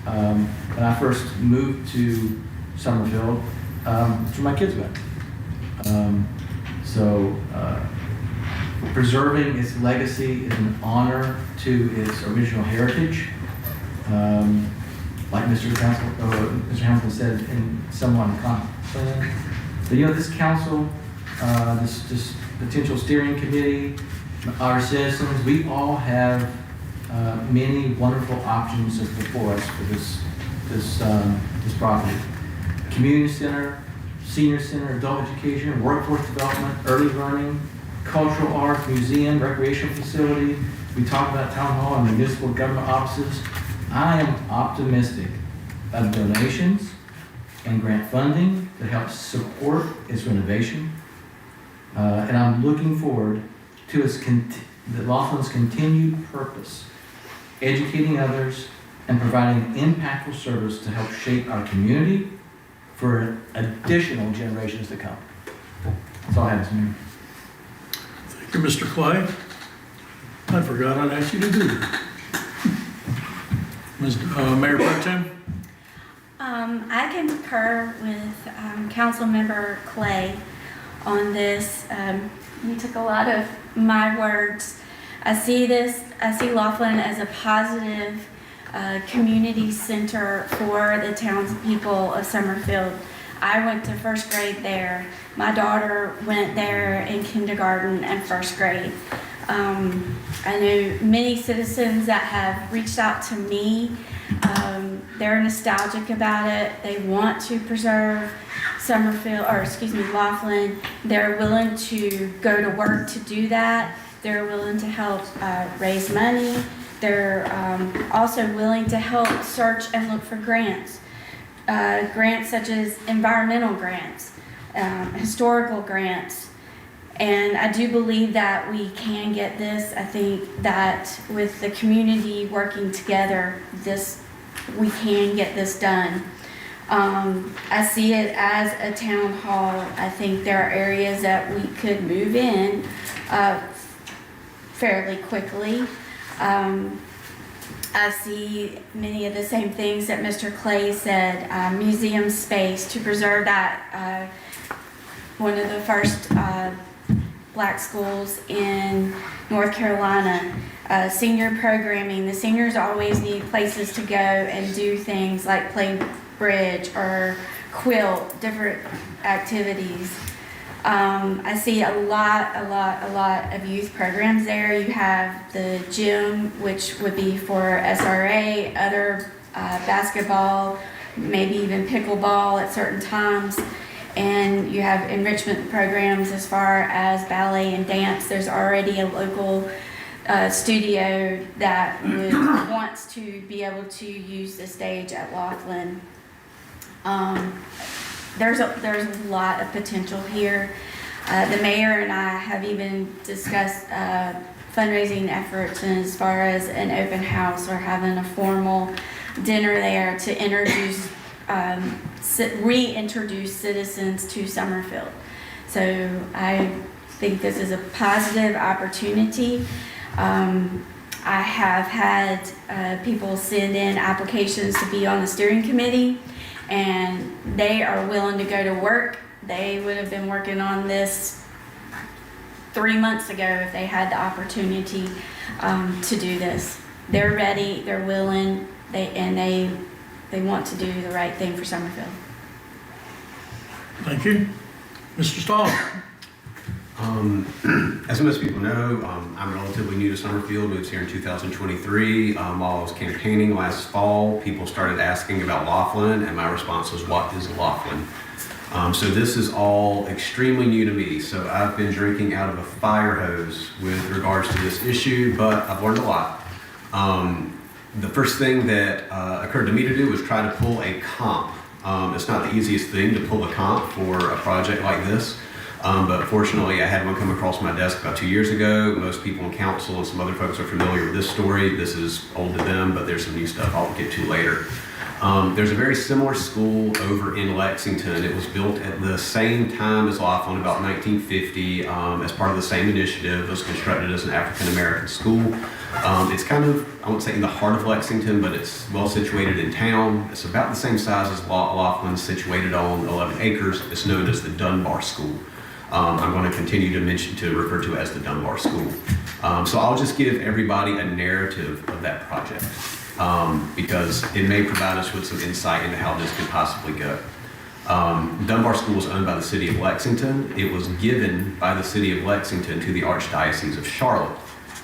When I first moved to Summerfield, that's where my kids went. Preserving its legacy is an honor to its original heritage. Like Mr. Hamilton said, in someone comp plan. But this council, this potential steering committee, our citizens, we all have many wonderful options before us for this property. Community center, senior center, adult education, workforce development, early learning, cultural arts, museum, recreational facility. We talked about town hall and municipal government offices. I am optimistic of donations and grant funding that helps support its renovation. And I'm looking forward to Laughlin's continued purpose, educating others and providing an impactful service to help shape our community for additional generations to come. That's all I have, Mr. Mayor. Thank you, Mr. Clay. I forgot I'd ask you to do that. Mayor Pro Tem? I concur with Councilmember Clay on this. You took a lot of my words. I see Laughlin as a positive community center for the townspeople of Summerfield. I went to first grade there. My daughter went there in kindergarten and first grade. I know many citizens that have reached out to me. They're nostalgic about it. They want to preserve Laughlin. They're willing to go to work to do that. They're willing to help raise money. They're also willing to help search and look for grants. Grants such as environmental grants, historical grants. And I do believe that we can get this. I think that with the community working together, we can get this done. I see it as a town hall. I think there are areas that we could move in fairly quickly. I see many of the same things that Mr. Clay said, museum space to preserve that one of the first black schools in North Carolina. Senior programming, the seniors always need places to go and do things like play bridge or quilt, different activities. I see a lot of youth programs there. You have the gym, which would be for SRA, other basketball, maybe even pickleball at certain times. And you have enrichment programs as far as ballet and dance. There's already a local studio that wants to be able to use the stage at Laughlin. There's a lot of potential here. The mayor and I have even discussed fundraising efforts, and as far as an open house or having a formal dinner there to introduce, reintroduce citizens to Summerfield. So I think this is a positive opportunity. I have had people send in applications to be on the steering committee, and they are willing to go to work. They would have been working on this 3 months ago if they had the opportunity to do this. They're ready, they're willing, they want to do the right thing for Summerfield. Thank you. Mr. Stahl? As most people know, I'm relatively new to Summerfield, moved here in 2023. While I was campaigning last fall, people started asking about Laughlin, and my response was, what is Laughlin? So this is all extremely new to me. So I've been drinking out of a fire hose with regards to this issue, but I've learned a lot. The first thing that occurred to me to do was try to pull a comp. It's not the easiest thing to pull a comp for a project like this. But fortunately, I had one come across my desk about 2 years ago. Most people in council and some other folks are familiar with this story. This is old to them, but there's some new stuff I'll get to later. There's a very similar school over in Lexington. It was built at the same time as Laughlin, about 1950, as part of the same initiative. It was constructed as an African-American school. It's kind of, I won't say in the heart of Lexington, but it's well situated in town. It's about the same size as Laughlin, situated on 11 acres. It's known as the Dunbar School. I'm going to continue to refer to it as the Dunbar School. So I'll just give everybody a narrative of that project because it may provide us with some insight into how this could possibly go. Dunbar School was owned by the city of Lexington. It was given by the city of Lexington to the Archdiocese of Charlotte.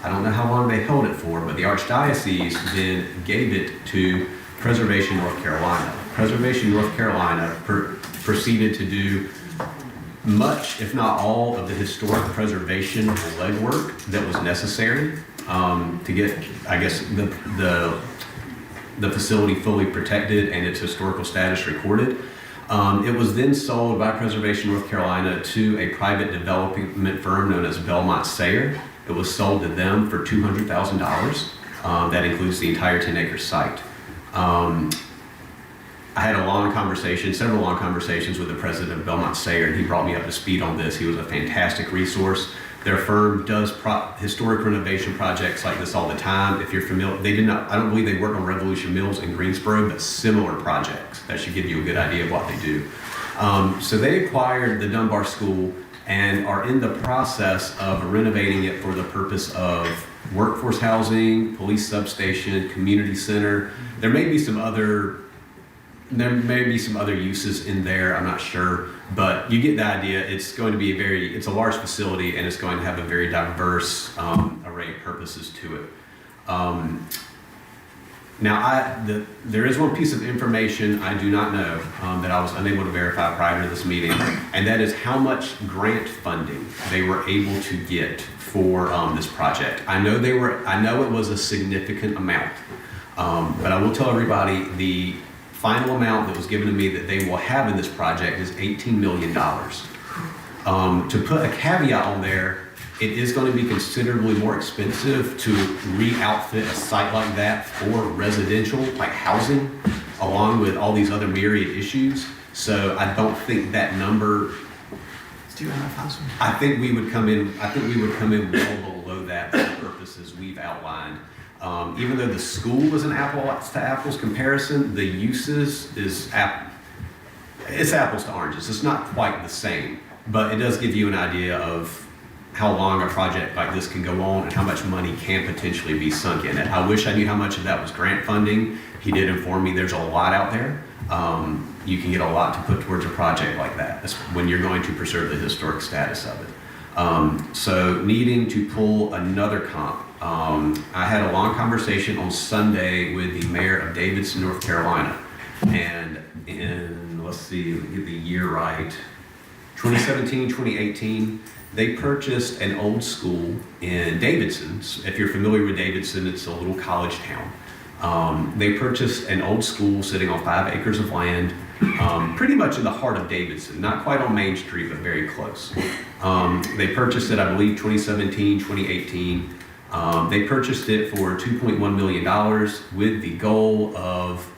I don't know how long they held it for, but the Archdiocese then gave it to Preservation North Carolina. Preservation North Carolina proceeded to do much, if not all, of the historic preservation legwork that was necessary to get, I guess, the facility fully protected and its historical status recorded. It was then sold by Preservation North Carolina to a private development firm known as Belmont Sayer. It was sold to them for $200,000. That includes the entire 10-acre site. I had several long conversations with the president of Belmont Sayer, and he brought me up to speed on this. He was a fantastic resource. Their firm does historic renovation projects like this all the time. If you're familiar, I don't believe they work on Revolution Mills in Greensboro, but similar projects. That should give you a good idea of what they do. So they acquired the Dunbar School and are in the process of renovating it for the purpose of workforce housing, police substation, community center. There may be some other uses in there, I'm not sure, but you get the idea. It's going to be it's a large facility, and it's going to have a very diverse array of purposes to it. Now, there is one piece of information I do not know that I was unable to verify prior to this meeting, and that is how much grant funding they were able to get for this project. I know it was a significant amount, but I will tell everybody the final amount that was given to me that they will have in this project is $18 million. To put a caveat on there, it is going to be considerably more expensive to re-outfit a site like that for residential, like housing, along with all these other myriad issues. So I don't think that number. I think we would come in well below that for the purposes we've outlined. Even though the school is an apples to apples comparison, the uses it's apples to oranges. It's not quite the same, but it does give you an idea of how long a project like this can go on and how much money can potentially be sunk in it. I wish I knew how much of that was grant funding. He did inform me there's a lot out there. You can get a lot to put towards a project like that when you're going to preserve the historic status of it. So needing to pull another comp. I had a long conversation on Sunday with the mayor of Davidson, North Carolina. And in, let's see, let me get the year right, 2017, 2018, they purchased an old school in Davidson. If you're familiar with Davidson, it's a little college town. They purchased an old school sitting on 5 acres of land, pretty much in the heart of Davidson, not quite on Main Street, but very close. They purchased it, I believe, 2017, 2018. They purchased it for $2.1 million with the goal of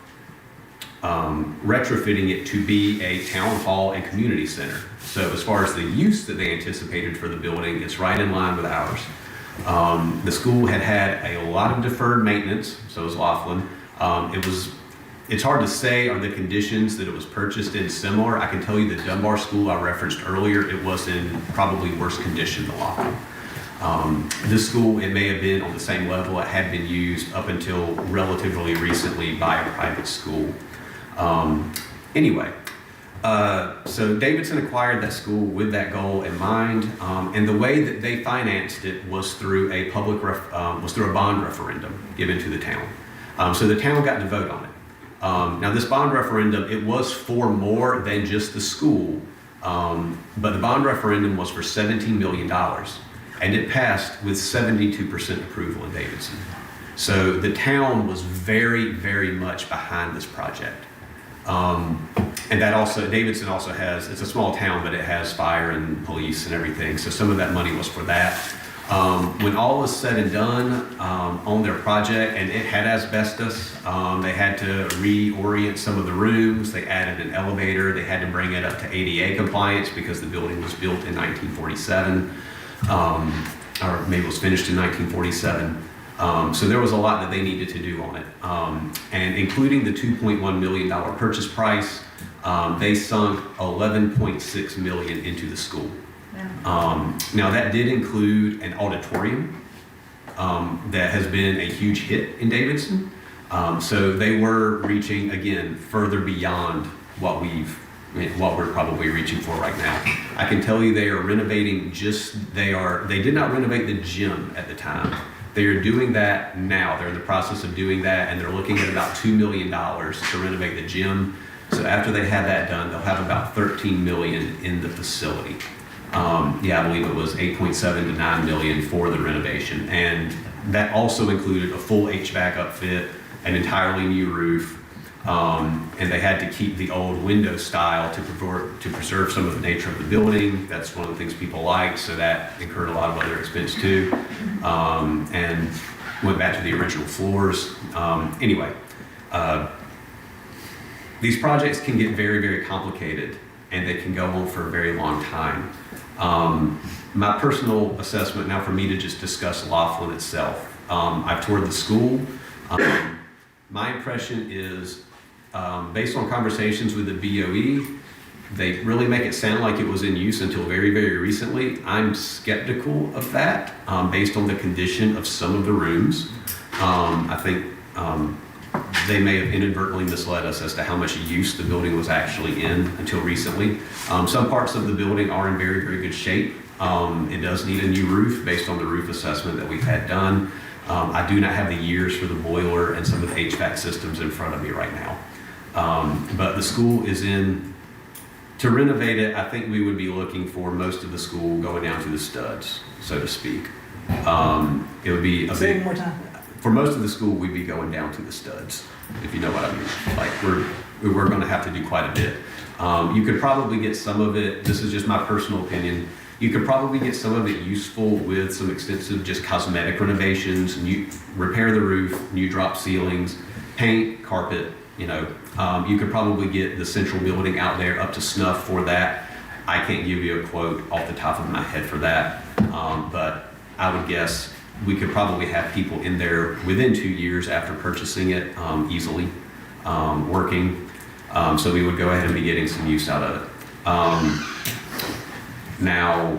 retrofitting it to be a town hall and community center. So as far as the use that they anticipated for the building, it's right in line with ours. The school had a lot of deferred maintenance, so is Laughlin. It's hard to say are the conditions that it was purchased in similar. I can tell you the Dunbar School I referenced earlier, it was in probably worse condition than Laughlin. This school, it may have been on the same level. It had been used up until relatively recently by a private school. So Davidson acquired that school with that goal in mind, and the way that they financed it was through a bond referendum given to the town. So the town got to vote on it. Now this bond referendum, it was for more than just the school, but the bond referendum was for $17 million, and it passed with 72% approval in Davidson. So the town was very, very much behind this project. And that also, Davidson also has, it's a small town, but it has fire and police and everything. So some of that money was for that. When all was said and done on their project, and it had asbestos, they had to reorient some of the rooms. They added an elevator. They had to bring it up to ADA compliance because the building was built in 1947, or maybe it was finished in 1947. So there was a lot that they needed to do on it. And including the $2.1 million purchase price, they sunk $11.6 million into the school. Now that did include an auditorium that has been a huge hit in Davidson. So they were reaching, again, further beyond what we're probably reaching for right now. I can tell you they are renovating they did not renovate the gym at the time. They are doing that now. They're in the process of doing that, and they're looking at about $2 million to renovate the gym. So after they have that done, they'll have about $13 million in the facility. I believe it was 8.7 to 9 million for the renovation. And that also included a full HVAC upfit, an entirely new roof, and they had to keep the old window style to preserve some of the nature of the building. That's one of the things people like, so that incurred a lot of other expense too. And went back to the original floors. These projects can get very, very complicated, and they can go on for a very long time. My personal assessment, now for me to just discuss Laughlin itself, I've toured the school. My impression is, based on conversations with the BOE, they really make it sound like it was in use until very, very recently. I'm skeptical of that, based on the condition of some of the rooms. I think they may have inadvertently misled us as to how much use the building was actually in until recently. Some parts of the building are in very, very good shape. It does need a new roof based on the roof assessment that we've had done. I do not have the years for the boiler and some of the HVAC systems in front of me right now. But the school is to renovate it, I think we would be looking for most of the school going down to the studs, so to speak. It would be Say it one more time. For most of the school, we'd be going down to the studs, if you know what I mean. Like we're going to have to do quite a bit. You could probably get some of it, this is just my personal opinion, you could probably get some of it useful with some extensive just cosmetic renovations, repair the roof, new drop ceilings, paint, carpet, you could probably get the central building out there up to snuff for that. I can't give you a quote off the top of my head for that, but I would guess we could probably have people in there within 2 years after purchasing it easily working. So we would go ahead and be getting some use out of it. Now,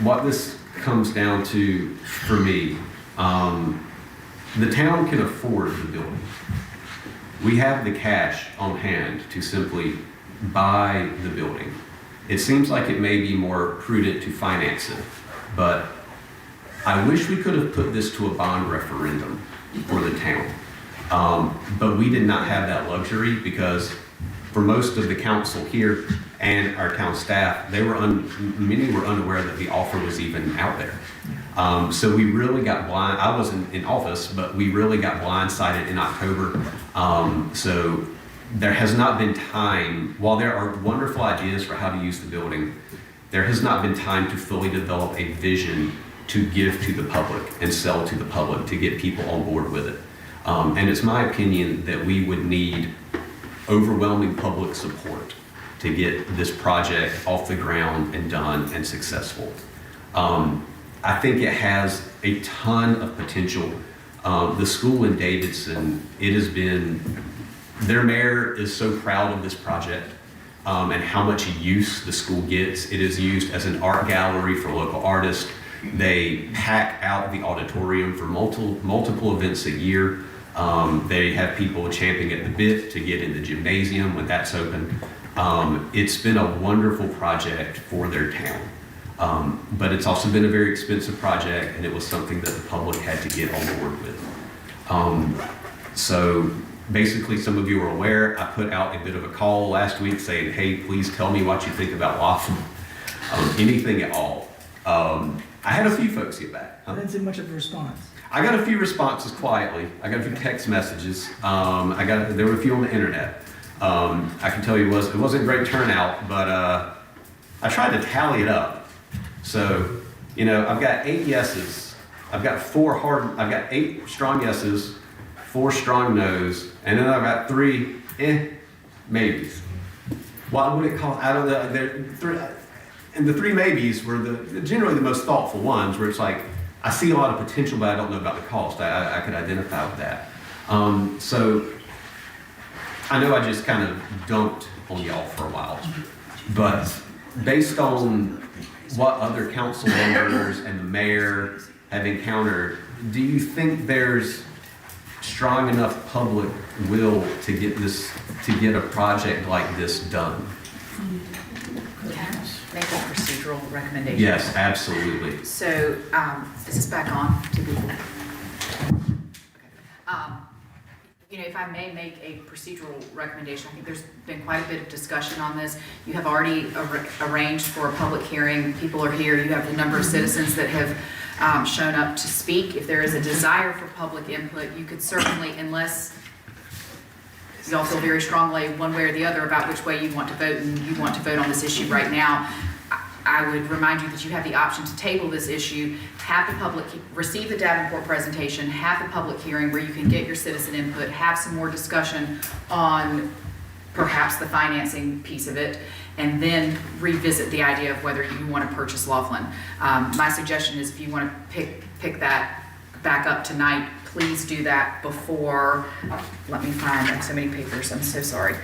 what this comes down to for me, the town can afford the building. We have the cash on hand to simply buy the building. It seems like it may be more prudent to finance it, but I wish we could have put this to a bond referendum for the town. But we did not have that luxury because for most of the council here and our town staff, many were unaware that the offer was even out there. So we really got blind. I wasn't in office, but we really got blindsided in October. So there has not been time, while there are wonderful ideas for how to use the building, there has not been time to fully develop a vision to give to the public and sell to the public to get people on board with it. And it's my opinion that we would need overwhelming public support to get this project off the ground and done and successful. I think it has a ton of potential. The school in Davidson, their mayor is so proud of this project and how much use the school gets. It is used as an art gallery for local artists. They pack out the auditorium for multiple events a year. They have people champing at the bit to get in the gymnasium when that's open. It's been a wonderful project for their town. But it's also been a very expensive project, and it was something that the public had to get on board with. So basically, some of you are aware, I put out a bit of a call last week saying, hey, please tell me what you think about Laughlin. Anything at all. I had a few folks get back. I didn't see much of a response. I got a few responses quietly. I got a few text messages. There were a few on the internet. I can tell you it wasn't a great turnout, but I tried to tally it up. So, I've got 8 yeses. I've got 8 strong yeses, 4 strong no's, and then I've got 3 maybes. What would it call? I don't know. And the 3 maybes were generally the most thoughtful ones, where it's like, I see a lot of potential, but I don't know about the cost. I could identify with that. So I know I just kind of dumped on y'all for a while, but based on what other council members and the mayor have encountered, do you think there's strong enough public will to get a project like this done? Make a procedural recommendation. Yes, absolutely. So, is this back on? Okay. If I may make a procedural recommendation, I think there's been quite a bit of discussion on this. You have already arranged for a public hearing. People are here. You have the number of citizens that have shown up to speak. If there is a desire for public input, you could certainly, unless you all feel very strongly one way or the other about which way you want to vote and you want to vote on this issue right now, I would remind you that you have the option to table this issue, have the public receive the Davenport presentation, have the public hearing where you can get your citizen input, have some more discussion on perhaps the financing piece of it, and then revisit the idea of whether you want to purchase Laughlin. My suggestion is if you want to pick that back up tonight, please do that before, let me find, I have so many papers, I'm so sorry.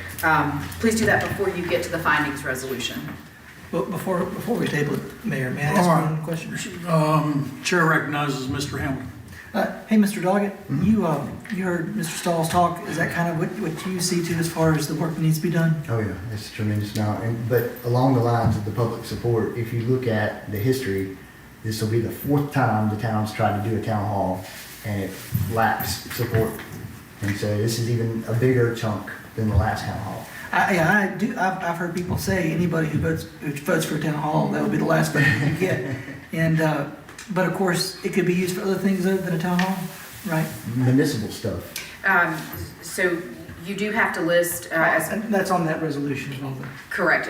Please do that before you get to the findings resolution. But before we table it, Mayor, may I ask one question? Chair recognizes Mr. Hamilton. Hey, Mr. Doggett, you heard Mr. Stahl's talk. Is that kind of what you see too as far as the work that needs to be done? Oh yeah, it's tremendous now. But along the lines of the public support, if you look at the history, this will be the 4th time the town's tried to do a town hall and it lacks support. And so this is even a bigger chunk than the last town hall. I've heard people say anybody who votes for a town hall, that would be the last vote you get. And but of course, it could be used for other things other than a town hall, right? Municipal stuff. So you do have to list and that's on that resolution as well. Correct.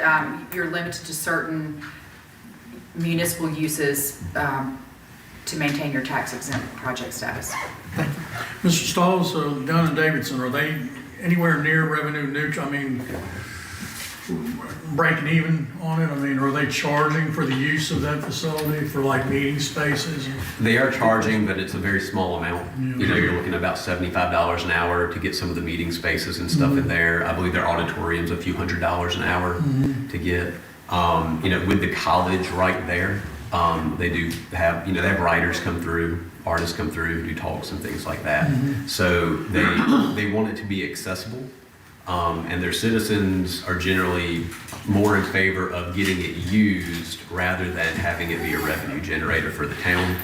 You're limited to certain municipal uses to maintain your tax exempt project status. Thank you. Mr. Stalls, down in Davidson, are they anywhere near revenue neutral? I mean, breaking even on it? I mean, are they charging for the use of that facility for like meeting spaces? They are charging, but it's a very small amount. Yeah. You're looking at about $75 an hour to get some of the meeting spaces and stuff in there. I believe their auditorium's a few $100s an hour to get. With the college right there, they do have, they have writers come through, artists come through, do talks and things like that. So they want it to be accessible. And their citizens are generally more in favor of getting it used rather than having it be a revenue generator for the town.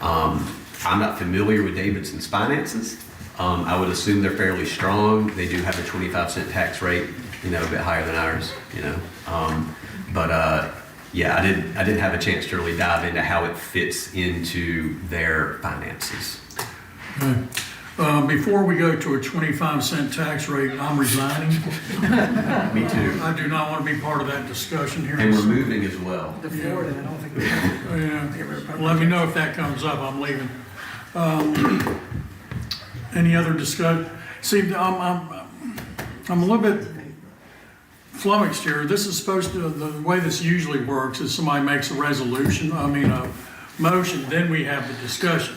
I'm not familiar with Davidson's finances. I would assume they're fairly strong. They do have a 25-cent tax rate, a bit higher than ours, Yeah, I didn't have a chance to really dive into how it fits into their finances. Okay. Before we go to a 25-cent tax rate, I'm resigning. Me too. I do not want to be part of that discussion here. And we're moving as well. The Florida, I don't think we Yeah. Let me know if that comes up, I'm leaving. Any other discussion? See, I'm a little bit flummoxed here. This is supposed to, the way this usually works is somebody makes a motion, then we have the discussion.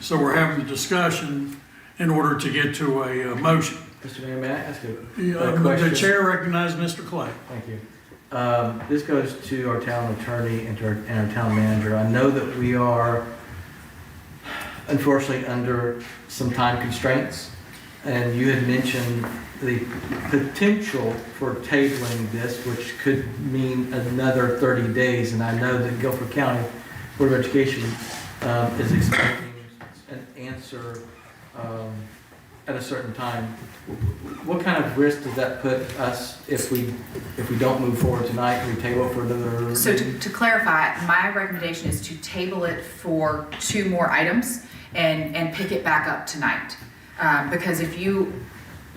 So we're having the discussion in order to get to a motion. Mr. Mayor, may I ask a The question? chair recognizes Mr. Clay. Thank you. This goes to our town attorney and our town manager. I know that we are unfortunately under some time constraints, and you had mentioned the potential for tabling this, which could mean another 30 days, and I know that Guilford County Board of Education is expecting an answer at a certain time. What kind of risk does that put us if we don't move forward tonight, we table it for another? So to clarify, my recommendation is to table it for 2 more items and pick it back up tonight. Because if you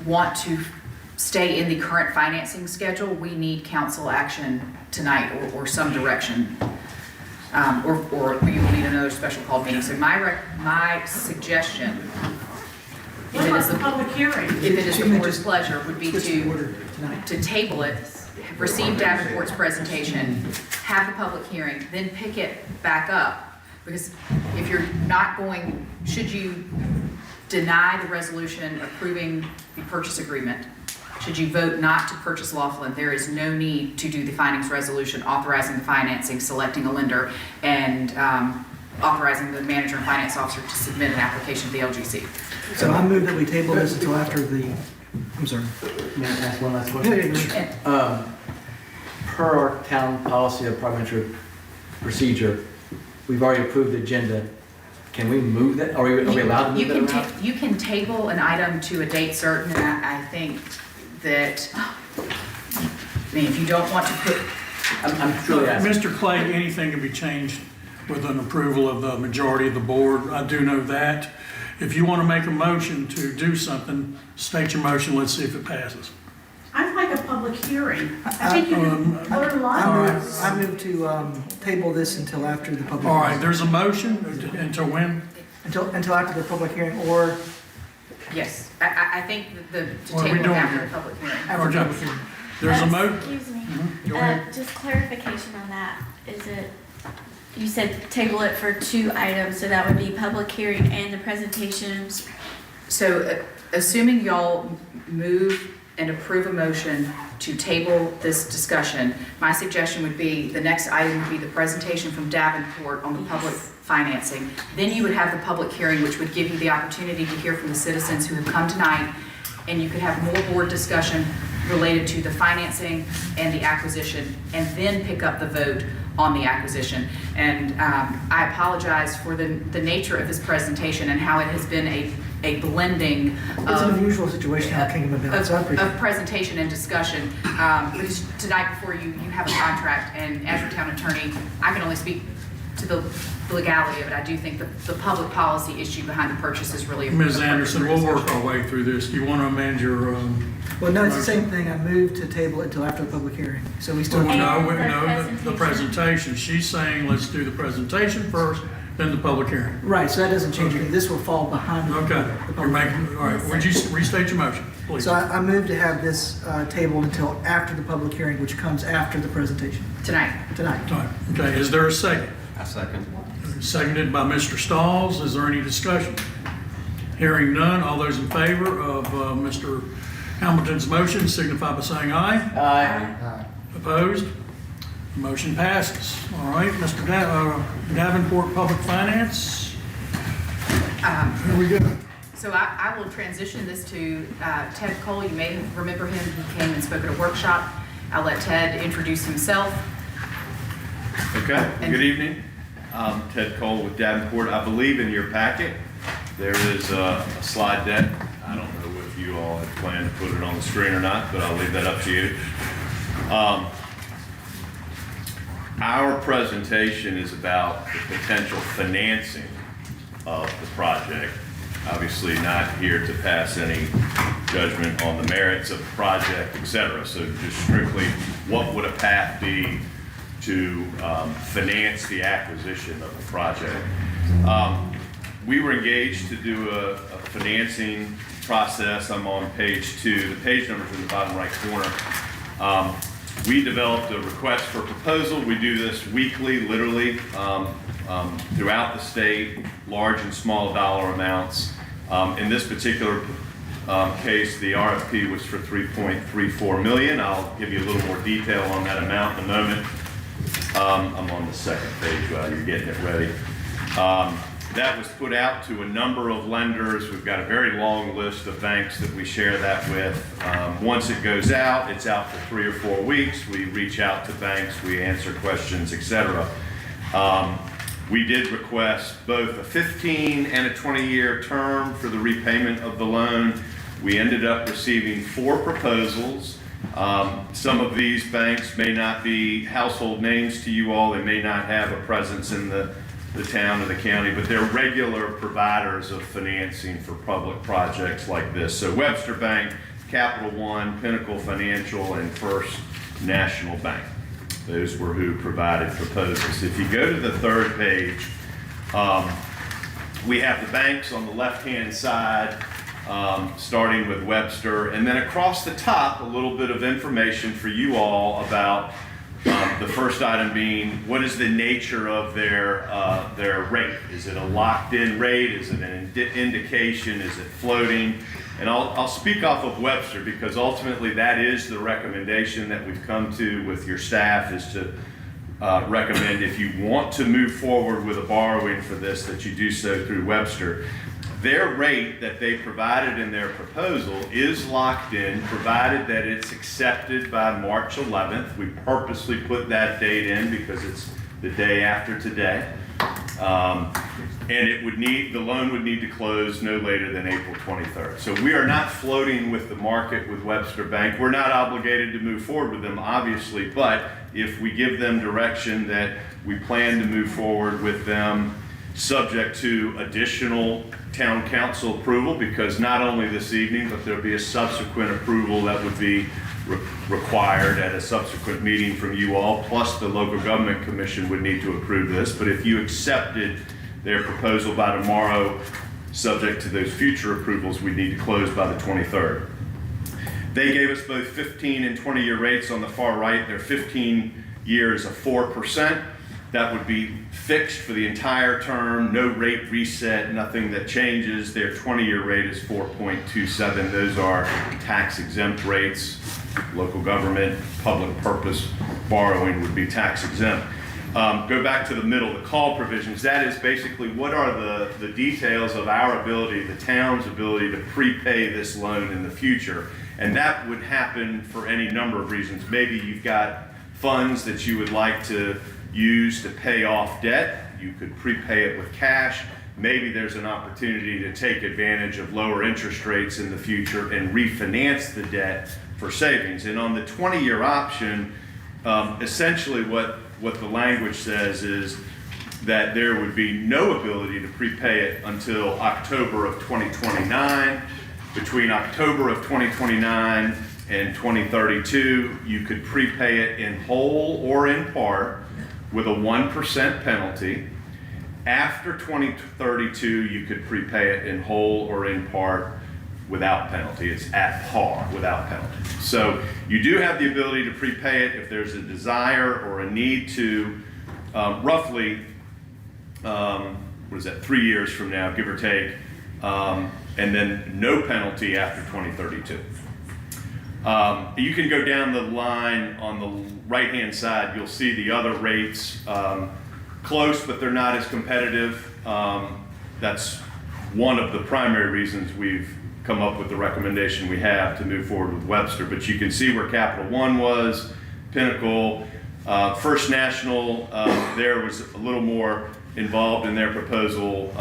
want to stay in the current financing schedule, we need council action tonight or some direction. Or we will need another special called meeting. So my suggestion, What about the public hearing? if it is the board's pleasure, would be to table it, receive Davenport's presentation, have the public hearing, then pick it back up. Because if you're not going, should you deny the resolution approving the purchase agreement, should you vote not to purchase Laughlin, there is no need to do the findings resolution authorizing the financing, selecting a lender, and authorizing the manager and finance officer to submit an application to the LGC. So I move that we table this until after I'm sorry. May I ask one last question? Per our town policy of parliamentary procedure, we've already approved the agenda. Can we move that? Are we allowed to move that around? You can table an item to a date certain, and I think that, if you don't want to put, I'm truly asking. Mr. Clay, anything can be changed with an approval of the majority of the board. I do know that. If you want to make a motion to do something, state your motion, let's see if it passes. I'd like a public hearing. I think you can learn a lot. I move to table this until after the public. All right, there's a motion until when? Until after the public hearing or yes, I think to What are we table doing after here? the public hearing. after the public hearing. There's a motion. Excuse me. Go ahead. Just clarification on that. Is it, you said table it for 2 items, so that would be public hearing and the presentations. So assuming y'all move and approve a motion to table this discussion, my suggestion would be, the next item would be the presentation from Davenport on the public financing. Then you would have the public hearing, which would give you the opportunity to hear from the citizens who have come tonight, and you could have more board discussion related to the financing and the acquisition, and then pick up the vote on the acquisition. And I apologize for the nature of this presentation and how it has been a blending It's an unusual situation how it came about, so I appreciate of presentation and discussion. Because tonight before you have a contract, and as your town attorney, I can only speak to the legality of it. I do think the public policy issue behind the purchase is really Ms. Anderson, we'll work our way through this. Do you want to amend your? Well, no, it's the same thing. I moved to table it until after the public hearing. So we still. No, the presentation. She's saying let's do the presentation first, then the public hearing. Right, so that doesn't change anything. This will fall behind. Okay, you're making, all right, would you restate your motion, please? So I moved to have this tabled until after the public hearing, which comes after the presentation. tonight. Tonight. All right, okay, is there a second? I second. Seconded by Mr. Stalls. Is there any discussion? Hearing none, all those in favor of Mr. Hamilton's motion signify by saying aye. Aye. Opposed? Motion passes. All right, Mr. Davenport, Public Finance. Here we go. So I will transition this to Ted Cole. You may remember him. He came and spoke at a workshop. I'll let Ted introduce himself. Okay, good evening. Ted Cole with Davenport. I believe in your packet there is a slide deck. I don't know if you all had planned to put it on the screen or not, but I'll leave that up to you. Our presentation is about the potential financing of the project. Obviously not here to pass any judgment on the merits of the project, et cetera. So just strictly, what would a path be to finance the acquisition of the project? We were engaged to do a financing process. I'm on page 2. The page number's in the bottom right corner. We developed a request for proposal. We do this weekly, literally, throughout the state, large and small dollar amounts. In this particular case, the RFP was for $3.34 million. I'll give you a little more detail on that amount in a moment. I'm on the second page while you're getting it ready. That was put out to a number of lenders. We've got a very long list of banks that we share that with. Once it goes out, it's out for 3 or 4 weeks. We reach out to banks, we answer questions, etc. We did request both a 15 and a 20-year term for the repayment of the loan. We ended up receiving 4 proposals. Some of these banks may not be household names to you all. They may not have a presence in the town or the county, but they're regular providers of financing for public projects like this. So Webster Bank, Capital One, Pinnacle Financial, and First National Bank. Those were who provided proposals. If you go to the third page, we have the banks on the left-hand side, starting with Webster, and then across the top, a little bit of information for you all about the first item being, what is the nature of their rate? Is it a locked-in rate? Is it an indication? Is it floating? And I'll speak off of Webster because ultimately that is the recommendation that we've come to with your staff, is to recommend, if you want to move forward with a borrowing for this, that you do so through Webster. Their rate that they provided in their proposal is locked in, provided that it's accepted by March 11th. We purposely put that date in because it's the day after today. And the loan would need to close no later than April 23rd. So we are not floating with the market with Webster Bank. We're not obligated to move forward with them, obviously, but if we give them direction that we plan to move forward with them, subject to additional town council approval, because not only this evening, but there'll be a subsequent approval that would be required at a subsequent meeting from you all, plus the local government commission would need to approve this. But if you accepted their proposal by tomorrow, subject to those future approvals, we need to close by the 23rd. They gave us both 15 and 20-year rates on the far right. Their 15 years of 4%. That would be fixed for the entire term, no rate reset, nothing that changes. Their 20-year rate is 4.27. Those are tax exempt rates. Local government, public purpose borrowing would be tax exempt. Go back to the middle, the call provisions. That is basically what are the details of our ability, the town's ability to prepay this loan in the future. And that would happen for any number of reasons. Maybe you've got funds that you would like to use to pay off debt. You could prepay it with cash. Maybe there's an opportunity to take advantage of lower interest rates in the future and refinance the debt for savings. And on the 20-year option, essentially what the language says is that there would be no ability to prepay it until October of 2029. Between October of 2029 and 2032, you could prepay it in whole or in part with a 1% penalty. After 2032, you could prepay it in whole or in part without penalty. It's at par without penalty. So you do have the ability to prepay it if there's a desire or a need to, roughly, 3 years from now, give or take, and then no penalty after 2032. You can go down the line on the right-hand side, you'll see the other rates, close, but they're not as competitive. That's one of the primary reasons we've come up with the recommendation we have to move forward with Webster. But you can see where Capital One was, Pinnacle, First National, there was a little more involved in their proposal.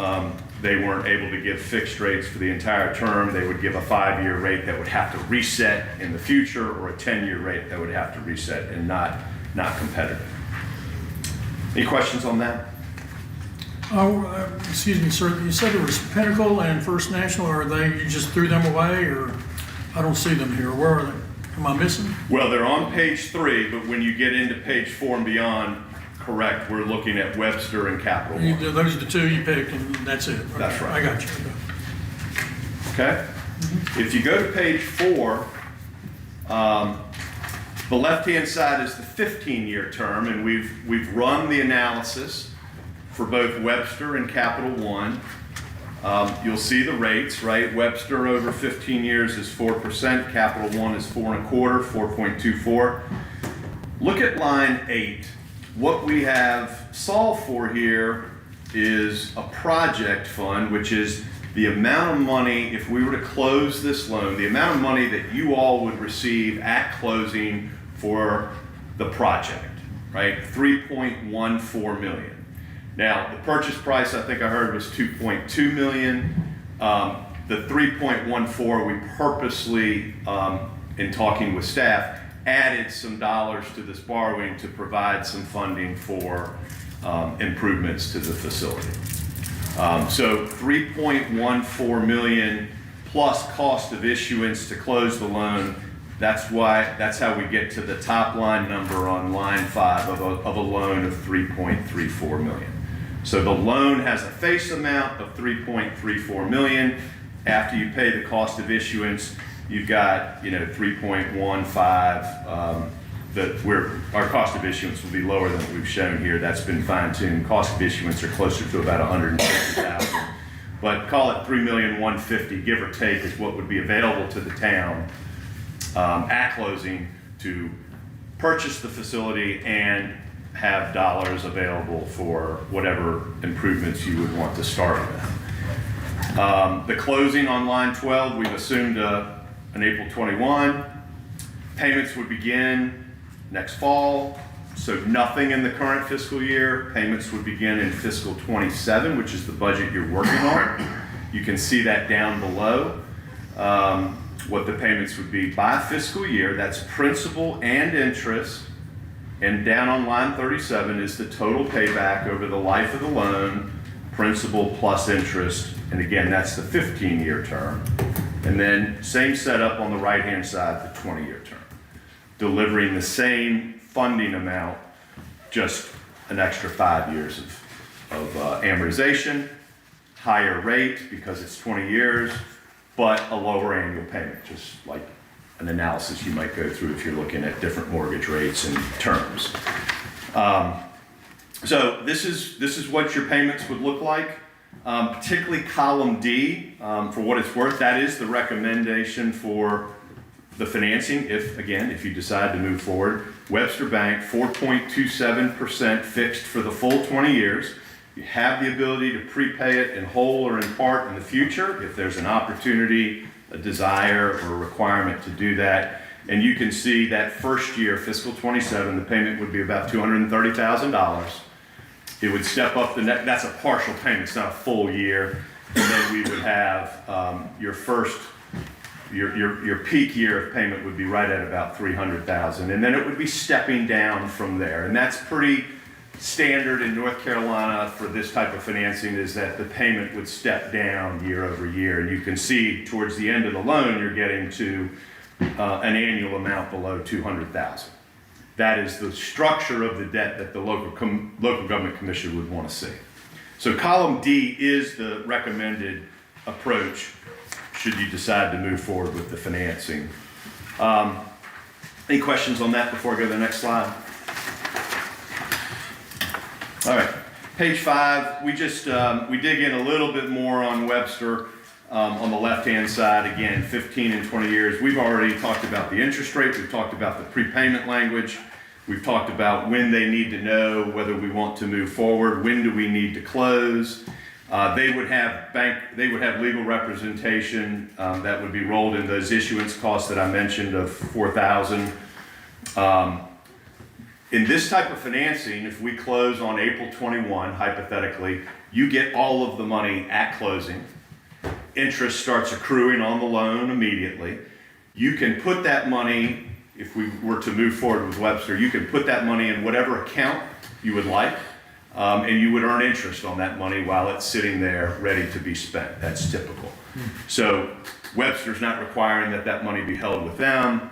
They weren't able to give fixed rates for the entire term. They would give a 5-year rate that would have to reset in the future, or a 10-year rate that would have to reset, and not competitive. Any questions on that? Oh, excuse me, sir, you said there was Pinnacle and First National, you just threw them away, or I don't see them here, where are they? Am I missing? Well, they're on page 3, but when you get into page 4 and beyond, correct, we're looking at Webster and Capital One. Those are the two you picked, and that's it? Okay, That's right. I got you. Okay? If you go to page 4, the left-hand side is the 15-year term, and we've run the analysis for both Webster and Capital One. You'll see the rates, right? Webster over 15 years is 4%, Capital One is 4.25, 4.24. Look at line 8. What we have solved for here is a project fund, which is the amount of money, if we were to close this loan, the amount of money that you all would receive at closing for the project, right? $3.14 million. Now, the purchase price, I think I heard, was $2.2 million. The $3.14, we purposely, in talking with staff, added some dollars to this borrowing to provide some funding for improvements to the facility. So $3.14 million plus cost of issuance to close the loan. That's how we get to the top line number on line 5 of a loan of $3.34 million. So the loan has a face amount of $3.34 million. After you pay the cost of issuance, you've got 3.15. Our cost of issuance will be lower than what we've shown here. That's been fine-tuned. Cost of issuance are closer to about $150,000. But call it $3,150,000, give or take, is what would be available to the town at closing to purchase the facility and have dollars available for whatever improvements you would want to start with. The closing on line 12, we've assumed an April 21. Payments would begin next fall, so nothing in the current fiscal year. Payments would begin in fiscal 27, which is the budget you're working on. You can see that down below, what the payments would be by fiscal year. That's principal and interest. And down on line 37 is the total payback over the life of the loan, principal plus interest. And again, that's the 15-year term. And then same setup on the right-hand side, the 20-year term. Delivering the same funding amount, just an extra 5 years of amortization, higher rate because it's 20 years, but a lower annual payment, just like an analysis you might go through if you're looking at different mortgage rates and terms. So this is what your payments would look like, particularly column D, for what it's worth. That is the recommendation for the financing, if you decide to move forward. Webster Bank, 4.27% fixed for the full 20 years. You have the ability to prepay it in whole or in part in the future if there's an opportunity, a desire, or a requirement to do that. And you can see that first year, fiscal 27, the payment would be about $230,000. It would step up that's a partial payment, it's not a full year. And then we would have your peak year of payment would be right at about $300,000. And then it would be stepping down from there. And that's pretty standard in North Carolina for this type of financing, is that the payment would step down year over year. And you can see towards the end of the loan, you're getting to an annual amount below $200,000. That is the structure of the debt that the local government commission would want to see. So column D is the recommended approach should you decide to move forward with the financing. Any questions on that before I go to the next slide? All right, page 5, we dig in a little bit more on Webster. on the left-hand side, again, 15 and 20 years. We've already talked about the interest rate. We've talked about the prepayment language. We've talked about when they need to know whether we want to move forward. When do we need to close? They would have legal representation that would be rolled in those issuance costs that I mentioned of $4,000. In this type of financing, if we close on April 21, hypothetically, you get all of the money at closing. Interest starts accruing on the loan immediately. You can put that money, if we were to move forward with Webster, you can put that money in whatever account you would like, and you would earn interest on that money while it's sitting there ready to be spent. That's typical. So Webster's not requiring that that money be held with them.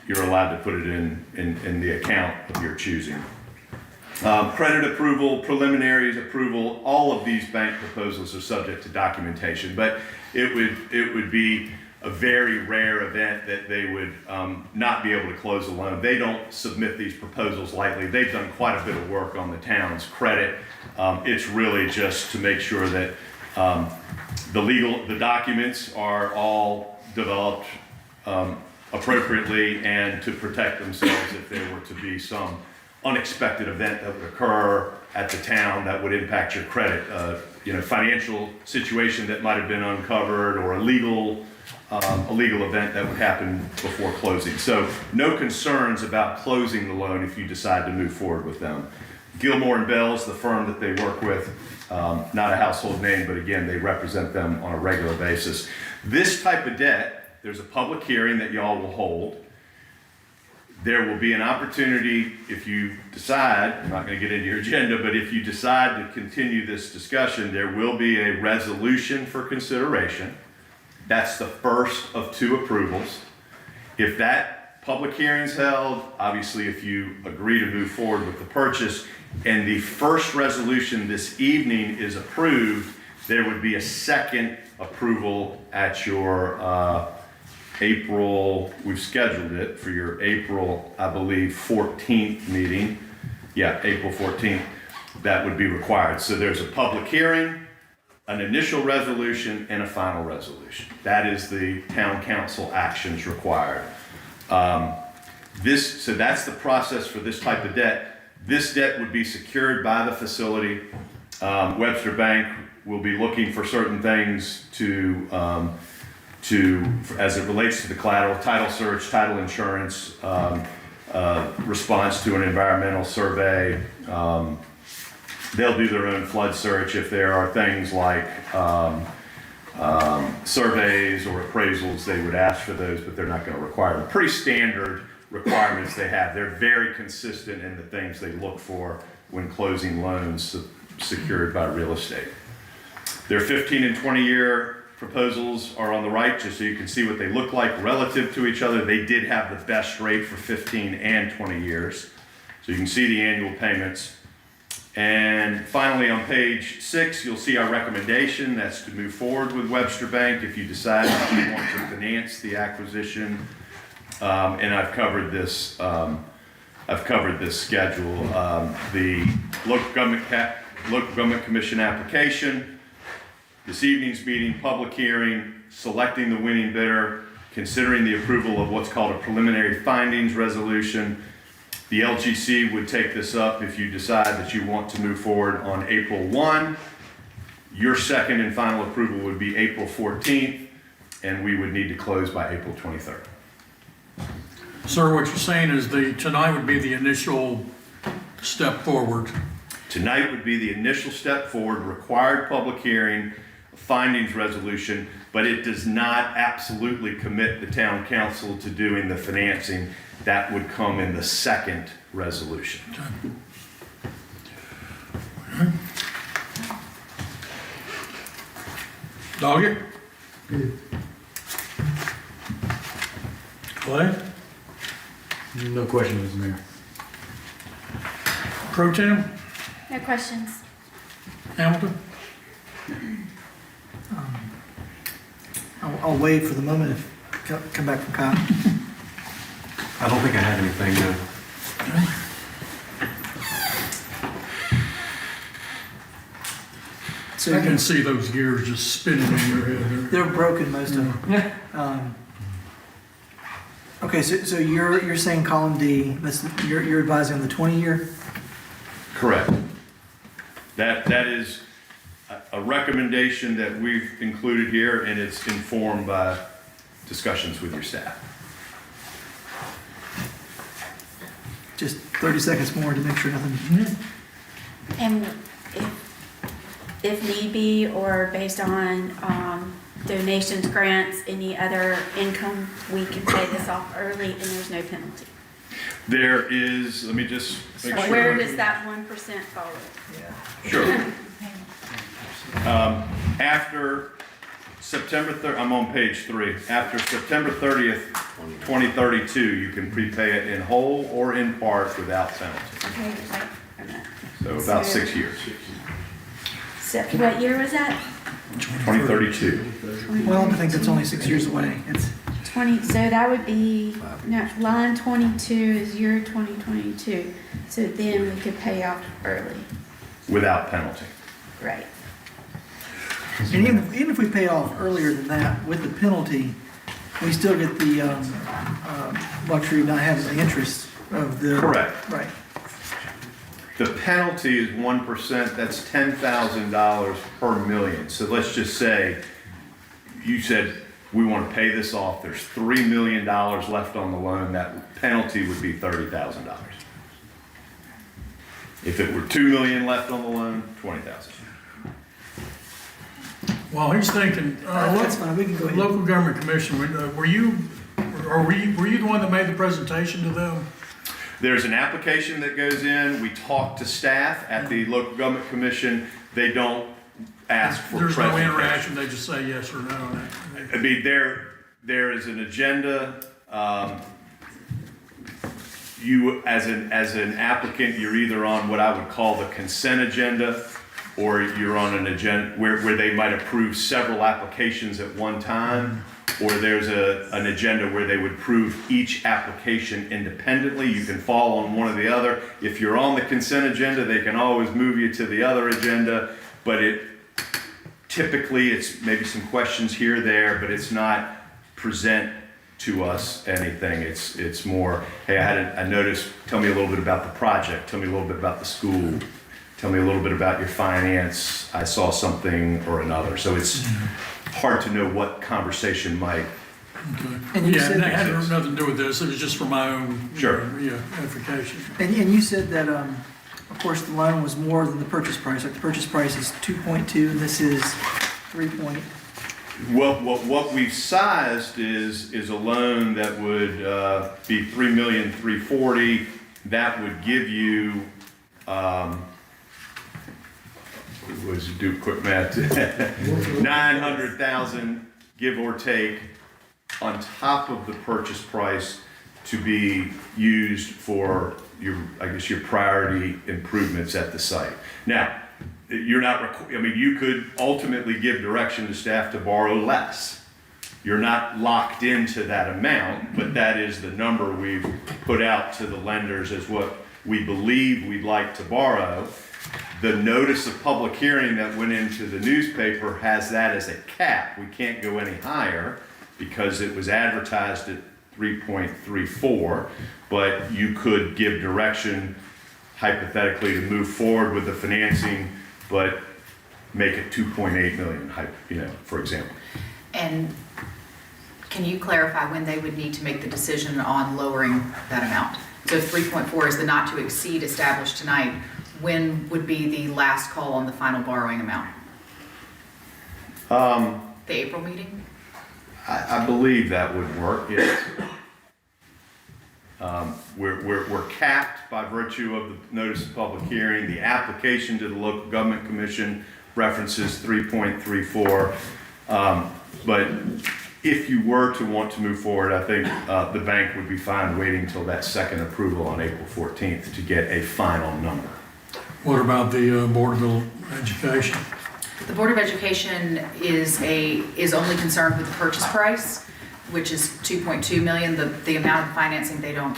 You're allowed to put it in the account of your choosing. Credit approval, preliminaries approval, all of these bank proposals are subject to documentation, but it would be a very rare event that they would not be able to close a loan. They don't submit these proposals lightly. They've done quite a bit of work on the town's credit. It's really just to make sure that the documents are all developed appropriately and to protect themselves if there were to be some unexpected event that would occur at the town that would impact your credit, financial situation that might have been uncovered, or a legal event that would happen before closing. So no concerns about closing the loan if you decide to move forward with them. Gilmore and Bell is the firm that they work with, not a household name, but again, they represent them on a regular basis. This type of debt, there's a public hearing that y'all will hold. There will be an opportunity if you decide, I'm not going to get into your agenda, but if you decide to continue this discussion, there will be a resolution for consideration. That's the first of 2 approvals. If that public hearing's held, obviously if you agree to move forward with the purchase, and the first resolution this evening is approved, there would be a second approval at your April, we've scheduled it for your April, I believe, 14th meeting. Yeah, April 14th, that would be required. So there's a public hearing, an initial resolution, and a final resolution. That is the town council actions required. So that's the process for this type of debt. This debt would be secured by the facility. Webster Bank will be looking for certain things as it relates to the collateral, title search, title insurance, response to an environmental survey. They'll do their own flood search if there are things like surveys or appraisals. They would ask for those, but they're not going to require them. Pretty standard requirements they have. They're very consistent in the things they look for when closing loans secured by real estate. Their 15 and 20-year proposals are on the right, just so you can see what they look like relative to each other. They did have the best rate for 15 and 20 years. So you can see the annual payments. And finally, on page 6, you'll see our recommendation. That's to move forward with Webster Bank if you decide that you want to finance the acquisition. And I've covered this schedule. The local government commission application, this evening's meeting, public hearing, selecting the winning bidder, considering the approval of what's called a preliminary findings resolution. The LGC would take this up if you decide that you want to move forward on April 1. Your second and final approval would be April 14th, and we would need to close by April 23rd. Sir, what you're saying is tonight would be the initial step forward. Tonight would be the initial step forward, required public hearing, findings resolution, but it does not absolutely commit the town council to doing the financing. That would come in the second resolution. Okay. Doggett? Good. Clay? No questions, Mr. Mayor. Pro Tem? No questions. Hamilton? I'll wait for the moment if come back from Kyle. I don't think I have anything, no. So you can see those gears just spinning in your head. They're broken, most of them. Okay, so you're saying column D, you're advising on the 20-year? Correct. That is a recommendation that we've included here, and it's informed by discussions with your staff. Just 30 seconds more to make sure nothing. And if need be, or based on donations, grants, any other income, we can pay this off early and there's no penalty. There is, let me just make So sure. where does that 1% fall? Sure. After September 30th, I'm on page 3. After September 30th, 2032, you can prepay it in whole or in part without penalty. Okay, wait a minute. So about 6 years. So what year was that? 2032. Well, I think that's only 6 years away. It's 20, so that would be, no, line 22 is year 2022. So then we could pay off early. Without penalty. Right. And even if we pay off earlier than that with the penalty, we still get the luxury of not having the interest of the. Correct. Right. The penalty is 1%, that's $10,000 per million. So let's just say, you said, we want to pay this off, there's $3 million left on the loan, that penalty would be $30,000. If it were $2 million left on the loan, $20,000. While he's thinking, That's fine, we can go ahead. local government commission, were you the one that made the presentation to them? There's an application that goes in, we talk to staff at the local government commission, they don't ask for There's no presentation. interaction, they just say yes or no. I mean, there is an agenda. You, as an applicant, you're either on what I would call the consent agenda, or you're on an agenda where they might approve several applications at one time, or there's an agenda where they would approve each application independently. You can fall on one or the other. If you're on the consent agenda, they can always move you to the other agenda, but typically it's maybe some questions here or there, but it's not present to us anything. It's more, hey, I noticed, tell me a little bit about the project, tell me a little bit about the school, tell me a little bit about your finance, I saw something or another. So it's hard to know what conversation might. Okay. And you Yeah, said and that had that- nothing to do with this, it was just for my own. Sure. Edification. And you said that, of course, the loan was more than the purchase price. Like the purchase price is 2.2, and this is 3. What we've sized is a loan that would be $3,340,000. That would give you, was do quick math, 900,000 give or take on top of the purchase price to be used for your priority improvements at the site. Now, you're not, you could ultimately give direction to staff to borrow less. You're not locked into that amount, but that is the number we've put out to the lenders as what we believe we'd like to borrow. The notice of public hearing that went into the newspaper has that as a cap. We can't go any higher because it was advertised at 3.34, but you could give direction hypothetically to move forward with the financing, but make it 2.8 million, for example. And can you clarify when they would need to make the decision on lowering that amount? So if 3.4 is the not to exceed established tonight, when would be the last call on the final borrowing amount? The April meeting? I believe that would work, yes. We're capped by virtue of the notice of public hearing. The application to the local government commission references 3.34. But if you were to want to move forward, I think the bank would be fine waiting until that second approval on April 14th to get a final number. What about the Board of Education? The Board of Education is only concerned with the purchase price, which is 2.2 million. The amount of financing they don't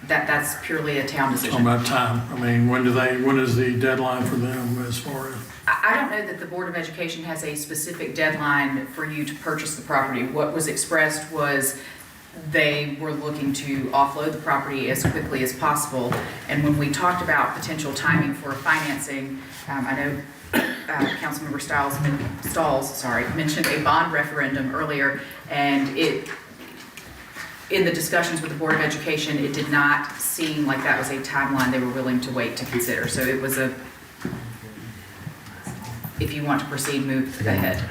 That's purely a town Talking decision. about time. I mean, when is the deadline for them as far as? I don't know that the Board of Education has a specific deadline for you to purchase the property. What was expressed was they were looking to offload the property as quickly as possible. And when we talked about potential timing for financing, I know Councilmember Stalls mentioned a bond referendum earlier, and in the discussions with the Board of Education, it did not seem like that was a timeline they were willing to wait to consider. So it was if you want to proceed, move ahead.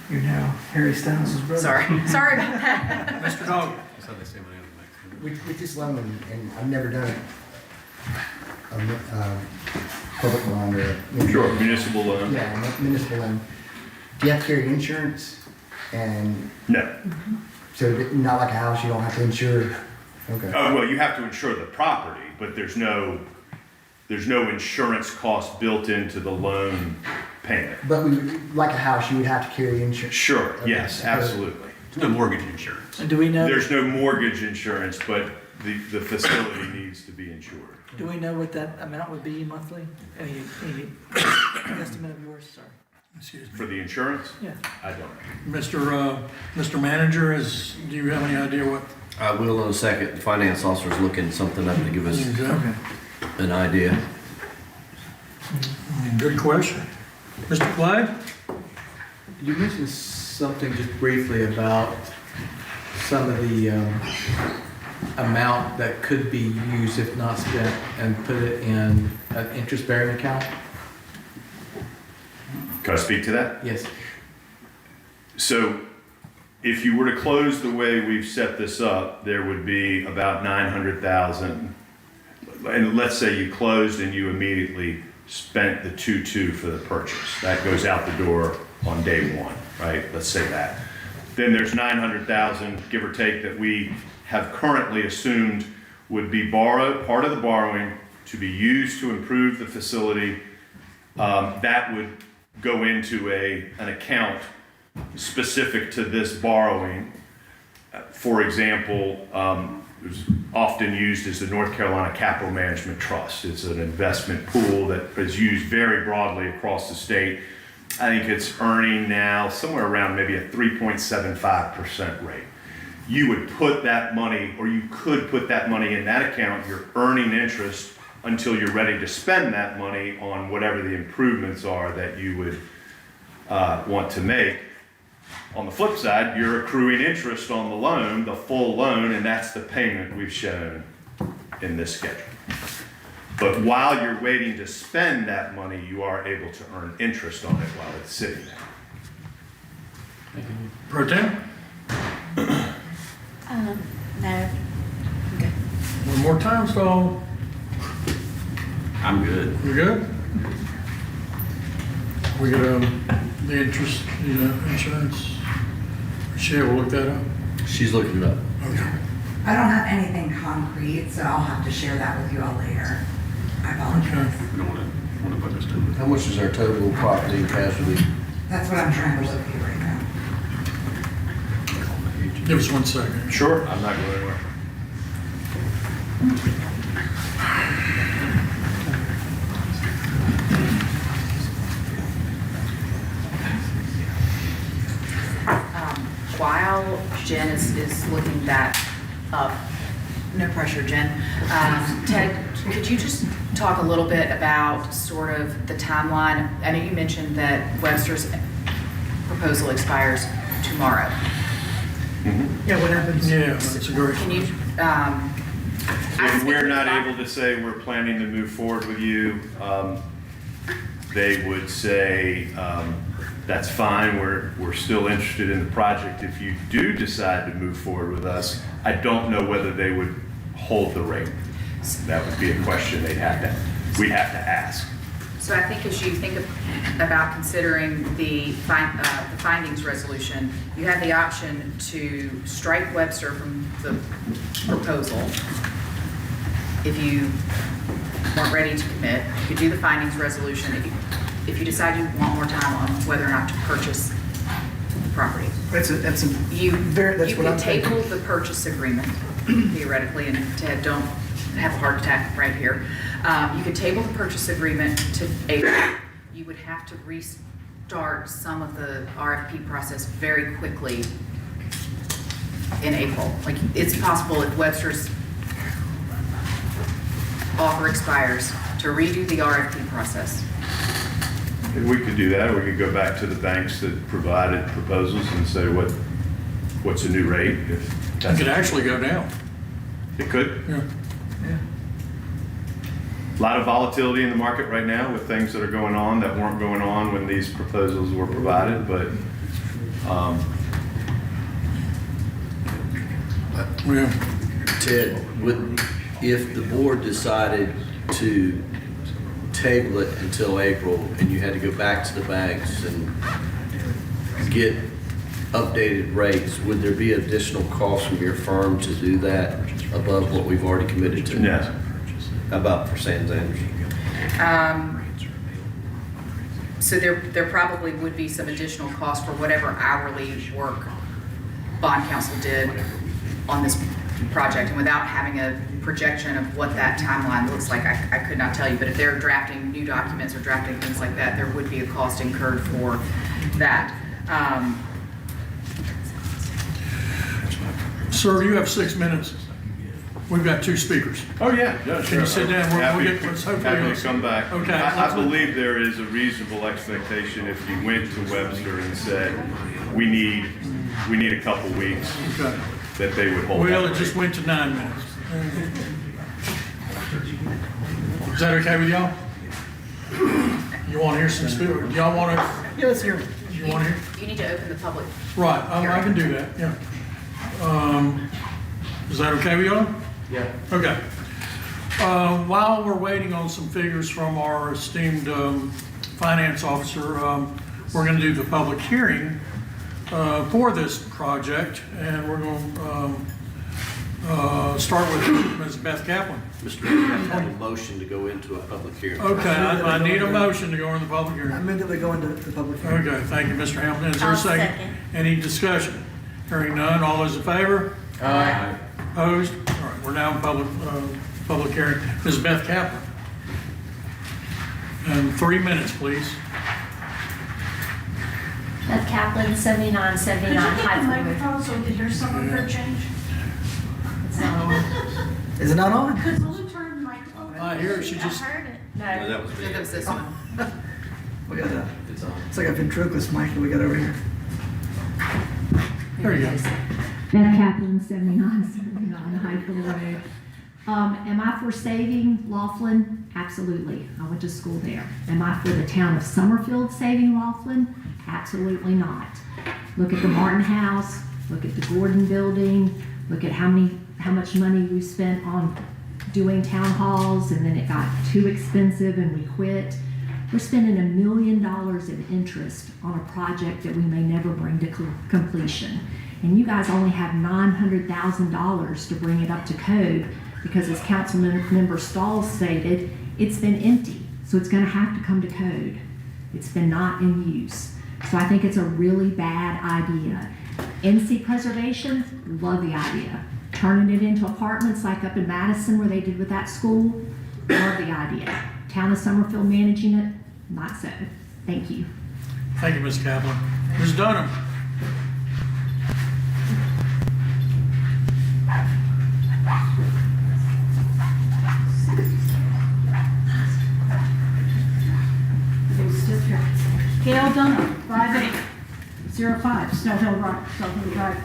You're now Harry Styles' brother. Sorry about that. Mr. Dog? With this loan, and I've never done it, public loan or. Sure, municipal loan. Yeah, municipal loan. Do you have to carry insurance? And No. so not like a house, you don't have to insure? Okay. Oh, well, you have to insure the property, but there's no insurance cost built into the loan payment. But like a house, you would have to carry insurance? Sure, Okay. yes, absolutely. There's no mortgage insurance. And do we know? There's no mortgage insurance, but the facility needs to be insured. Do we know what that amount would be monthly? Any estimate of yours? Sorry. Excuse me. For the insurance? Yeah. I don't. Mr. Manager, do you have any idea what? I will in a second. The finance officer's looking something up to give us Okay. an idea. Good question. Mr. Clay? You mentioned something just briefly about some of the amount that could be used if not spent and put it in an interest-bearing account? Can I speak to that? Yes. So if you were to close the way we've set this up, there would be about 900,000. And let's say you closed and you immediately spent the 2.2 for the purchase. That goes out the door on day one, right? Let's say that. Then there's 900,000, give or take, that we have currently assumed would be borrowed, part of the borrowing to be used to improve the facility. That would go into an account specific to this borrowing. For example, it's often used as the North Carolina Capital Management Trust. It's an investment pool that is used very broadly across the state. I think it's earning now somewhere around maybe a 3.75% rate. You would put that money, or you could put that money in that account. You're earning interest until you're ready to spend that money on whatever the improvements are that you would want to make. On the flip side, you're accruing interest on the loan, the full loan, and that's the payment we've shown in this schedule. But while you're waiting to spend that money, you are able to earn interest on it while it's sitting there. Pro Tem? No. Okay. One more time, Stall. I'm good. You good? We got the interest, insurance. Michelle will look that up. She's looking it up. Okay. I don't have anything concrete, so I'll have to share that with you all later. I apologize. We don't want to put this to it. How much is our total property and casualty? That's what I'm trying to look at right now. Give us 1 second. Sure, I'm not going anywhere. While Jen is looking that up, no pressure, Jen. Ted, could you just talk a little bit about sort of the timeline? I know you mentioned that Webster's proposal expires tomorrow. Yeah, what happens? Yeah, that's a great. Can you, If we're not able to say we're planning to move forward with you, they would say, that's fine, we're still interested in the project. If you do decide to move forward with us, I don't know whether they would hold the rate. That would be a question we'd have to ask. So I think as you think about considering the findings resolution, you have the option to strike Webster from the proposal. If you weren't ready to commit, you could do the findings resolution. If you decide you want more time on whether or not to purchase the property. That's You what I'm could thinking. table the purchase agreement theoretically, and Ted, don't have a heart attack right here. You could table the purchase agreement to April. You would have to restart some of the RFP process very quickly in April. Like, it's possible if Webster's offer expires to redo the RFP process. And we could do that, or we could go back to the banks that provided proposals and say, what's a new rate? If It that's could actually go down. It could. Yeah. A lot of volatility in the market right now with things that are going on that weren't going on when these proposals were provided, but Yeah. Ted, if the board decided to table it until April and you had to go back to the banks and get updated rates, would there be additional costs from your firm to do that above what we've already committed to? Yes. How about for Sands Energy? So there probably would be some additional cost for whatever hourly work bond counsel did on this project. And without having a projection of what that timeline looks like, I could not tell you. But if they're drafting new documents or drafting things like that, there would be a cost incurred for that. Sir, you have 6 minutes. We've got 2 speakers. Oh, yeah, sure. Can you sit down? Let's hopefully Happy to come back. Okay. I believe there is a reasonable expectation if you went to Webster and said, we need a couple weeks, Okay. that they would hold Well, that it just rate. went to 9 minutes. Is that okay with y'all? You want to hear some spiel? Y'all want to, Yeah, let's hear. you want to hear? You need to open the public. Right, I can do that, yeah. Is that okay with y'all? Yeah. Okay. While we're waiting on some figures from our esteemed finance officer, we're going to do the public hearing for this project, and we're going to start with Ms. Beth Kaplan. Mr. Mayor, you have to have a motion to go into a public hearing. Okay, I need a motion to go into the public I hearing. move that we go into the public hearing. Okay, thank you, Mr. Hamilton. Is there a I'll second? second. Any discussion? Hearing none, all those in favor? Aye. Opposed? All right, we're now in public hearing. Ms. Beth Kaplan. And 3 minutes, please. Beth Kaplan, 7979 Highland Road. so we could hear some of her change? It's not on. Is it not on? Could only turn the microphone. I hear she I just, heard it. No, No. that was I think me. it was this one. We got it's like a ventriloquist mic that we got over here. there you go. Beth Kaplan, 7979 Highfield Road. Am I for saving Laughlin? Absolutely. I went to school there. Am I for the town of Summerfield saving Laughlin? Absolutely not. Look at the Martin House, look at the Gordon Building, look at how much money we spent on doing town halls, and then it got too expensive and we quit. We're spending $1 million in interest on a project that we may never bring to completion. And you guys only have $900,000 to bring it up to code because, as Councilmember Stahl stated, it's been empty. So it's gonna have to come to code. It's been not in use. So I think it's a really bad idea. NC preservation, love the idea. Turning it into apartments like up in Madison where they did with that school, love the idea. Town of Summerfield managing it, not so. Thank you. Thank you, Ms. Kaplan. Ms. Dunham. Gail Dunham, 5805 Snow Hill Drive.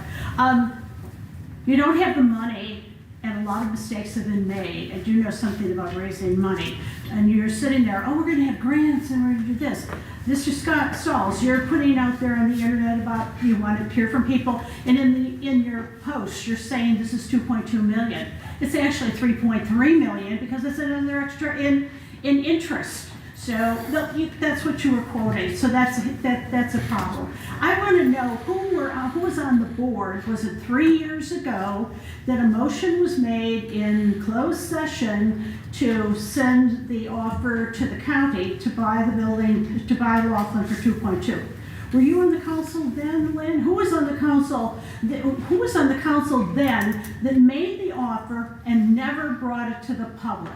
You don't have the money, and a lot of mistakes have been made. I do know something about raising money. And you're sitting there, oh, we're gonna have grants and we're gonna do this. Mr. Scott Stalls, you're putting out there on the internet about you want to hear from people, and in your post, you're saying this is 2.2 million. It's actually 3.3 million because it's another extra in interest. So that's what you were quoting. So that's a problem. I want to know who was on the board. Was it 3 years ago that a motion was made in closed session to send the offer to the county to buy the building, to buy Laughlin for 2.2? Were you on the council then, Lynn? Who was on the council then that made the the offer and never brought it to the public.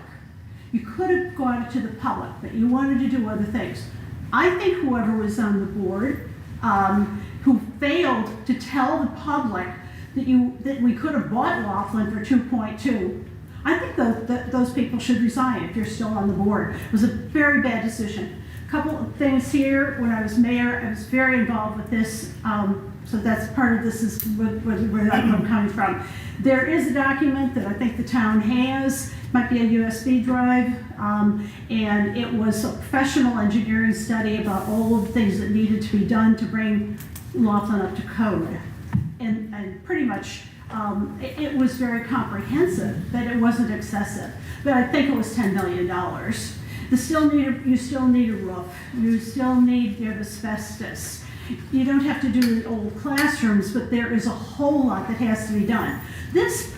You could have brought it to the public, but you wanted to do other things. I think whoever was on the board, who failed to tell the public that we could have bought Laughlin for 2.2, I think those people should resign if you're still on the board. It was a very bad decision. A couple of things here. When I was mayor, I was very involved with this, so that's part of this is where I'm coming from. There is a document that I think the town has, might be a USB drive, and it was a professional engineering study about all of the things that needed to be done to bring Laughlin up to code. And pretty much, it was very comprehensive, but it wasn't excessive. But I think it was $10 million. You still need a roof. You still need the asbestos. You don't have to do old classrooms, but there is a whole lot that has to be done. This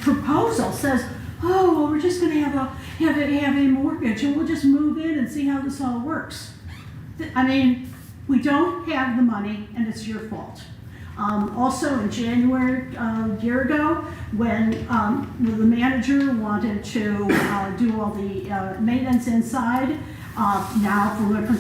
proposal says, oh, well, we're just going to have a mortgage, and we'll just move in and see how this all works. I mean, we don't have the money, and it's your fault. Also, in January a year ago, when the manager wanted to do all the maintenance inside, now we went from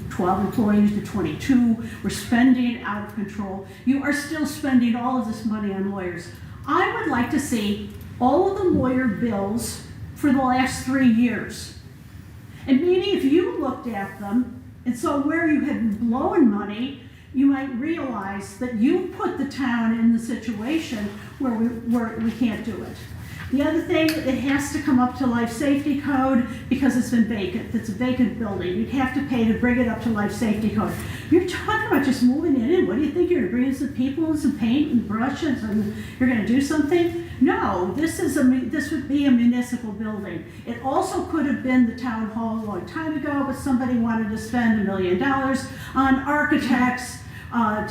12 employees to 22. We're spending out of control. You are still spending all of this money on lawyers. I would like to see all of the lawyer bills for the last 3 years. And maybe if you looked at them and saw where you had been blowing money, you might realize that you put the town in the situation where we can't do it. The other thing, it has to come up to life safety code because it's been vacant. It's a vacant building. You'd have to pay to bring it up to life safety code. You're talking about just moving it in. What do you think? You're going to bring in some people and some paint and brushes and you're going to do something? No, this would be a municipal building. It also could have been the town hall a long time ago, but somebody wanted to spend $1 million on architects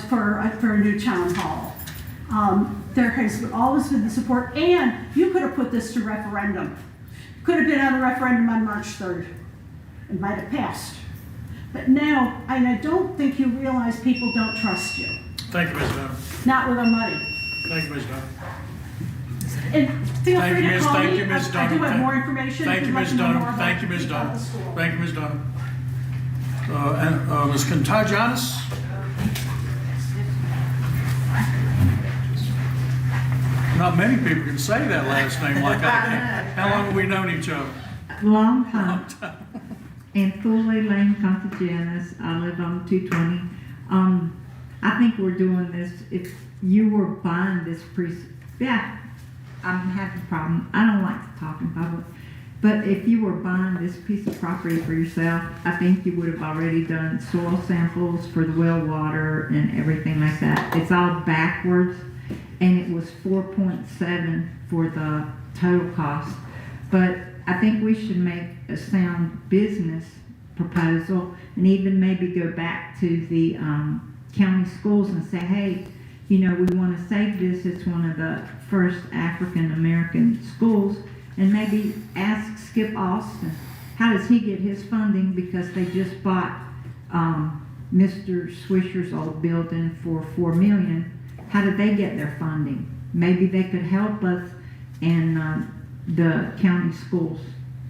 for a new town hall. There has always been the support, and you could have put this to referendum. Could have been on the referendum on March 3rd. It might have passed. But now, and I don't think you realize people don't trust you. Thank you, Ms. Dunham. Not with our money. Thank you, Ms. Dunham. And feel free to call Thank me. you, Ms. I Dunham. do have more information. Thank if you, you'd like Ms. to know more Dunham. about Thank you, Ms. about Dunham. the school. Thank you, Ms. Dunham. Ms. Contagianis? Not many people can say that last name like I can. How long have we known each other? Long time. And fully Lane Contagianis. I live on 220. I think we're doing this. If you were buying this yeah, I'm having a problem. I don't like to talk in public. But if you were buying this piece of property for yourself, I think you would have already done soil samples for the well water and everything like that. It's all backwards, and it was 4.7 for the total cost. But I think we should make a sound business proposal and even maybe go back to the county schools and say, hey, you know, we want to save this. It's one of the first African American schools. And maybe ask Skip Austin, how does he get his funding? Because they just bought Mr. Swisher's old building for $4 million. How did they get their funding? Maybe they could help us in the county schools.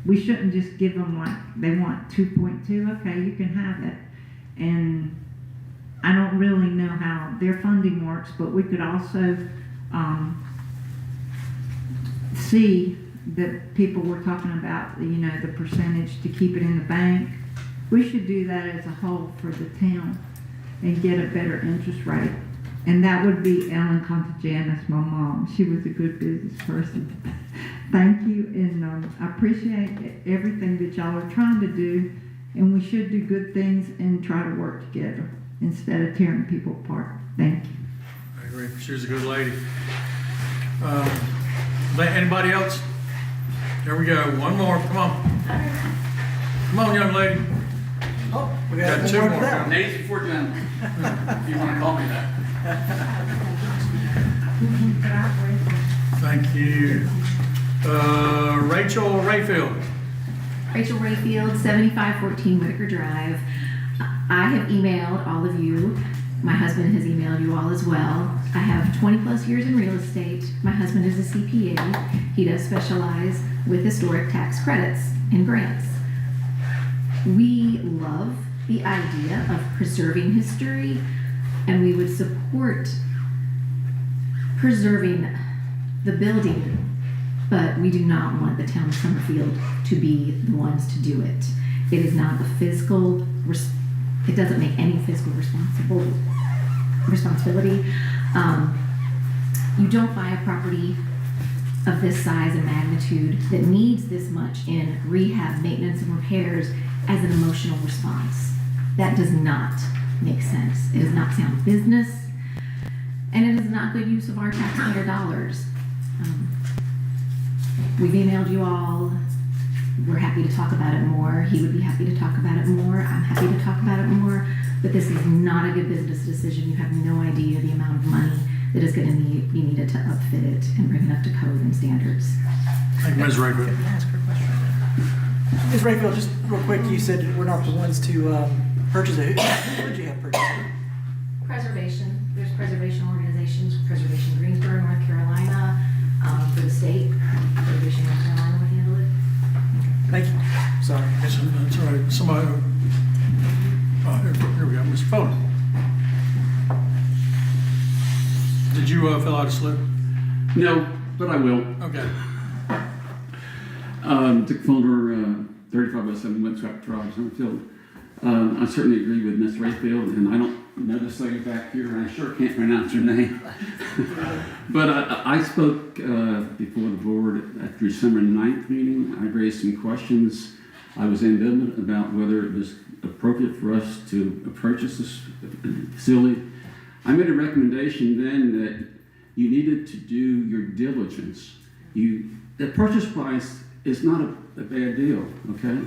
We shouldn't just give them like, they want 2.2, okay, you can have it. And I don't really know how their funding works, but we could also see that people were talking about, you know, the percentage to keep it in the bank. We should do that as a whole for the town and get a better interest rate. And that would be Ellen Contagianis, my mom. She was a good business person. Thank you, and I appreciate everything that y'all are trying to do, and we should do good things and try to work together instead of tearing people apart. Thank you. I agree. She was a good lady. Anybody else? Here we go. One more. Come on. Come on, young lady. Oh, we Got two more. Ladies before gentlemen, if you want to call me that. Thank you. Rachel Rayfield. Rachel Rayfield, 7514 Whitaker Drive. I have emailed all of you. My husband has emailed you all as well. I have 20+ years in real estate. My husband is a CPA. He does specialize with historic tax credits and grants. We love the idea of preserving history, and we would support preserving the building, but we do not want the town of Summerfield to be the ones to do it. It is not a fiscal, it doesn't make any fiscal responsibility. You don't buy a property of this size and magnitude that needs this much in rehab, maintenance, and repairs as an emotional response. That does not make sense. It does not sound business, and it is not good use of our taxpayer dollars. We've emailed you all. We're happy to talk about it more. He would be happy to talk about it more. I'm happy to talk about it more. But this is not a good business decision. You have no idea the amount of money that is going to be needed to upfit it and bring it up to code and standards. Thank you, Ms. Rayfield. Can I ask her a question? Ms. Rayfield, just real quick, you said we're not the ones to purchase it. Who would you have purchased it? Preservation. There's preservation organizations, Preservation Greensboro, North Carolina, for the state. Preservation North Carolina would handle it. Thank you. Sorry. That's all right. Somebody, here we go, Mr. Fowler. Did you fill out a slip? No, but I will. Okay. Dick Folder, 3507 Winthrop Drive, Summerfield. I certainly agree with Ms. Rayfield, and I don't know this lady back here, and I sure can't pronounce her name. But I spoke before the board at the December 9th meeting. I raised some questions. I was ambivalent about whether it was appropriate for us to purchase this facility. I made a recommendation then that you needed to do your diligence. The purchase price is not a bad deal, okay?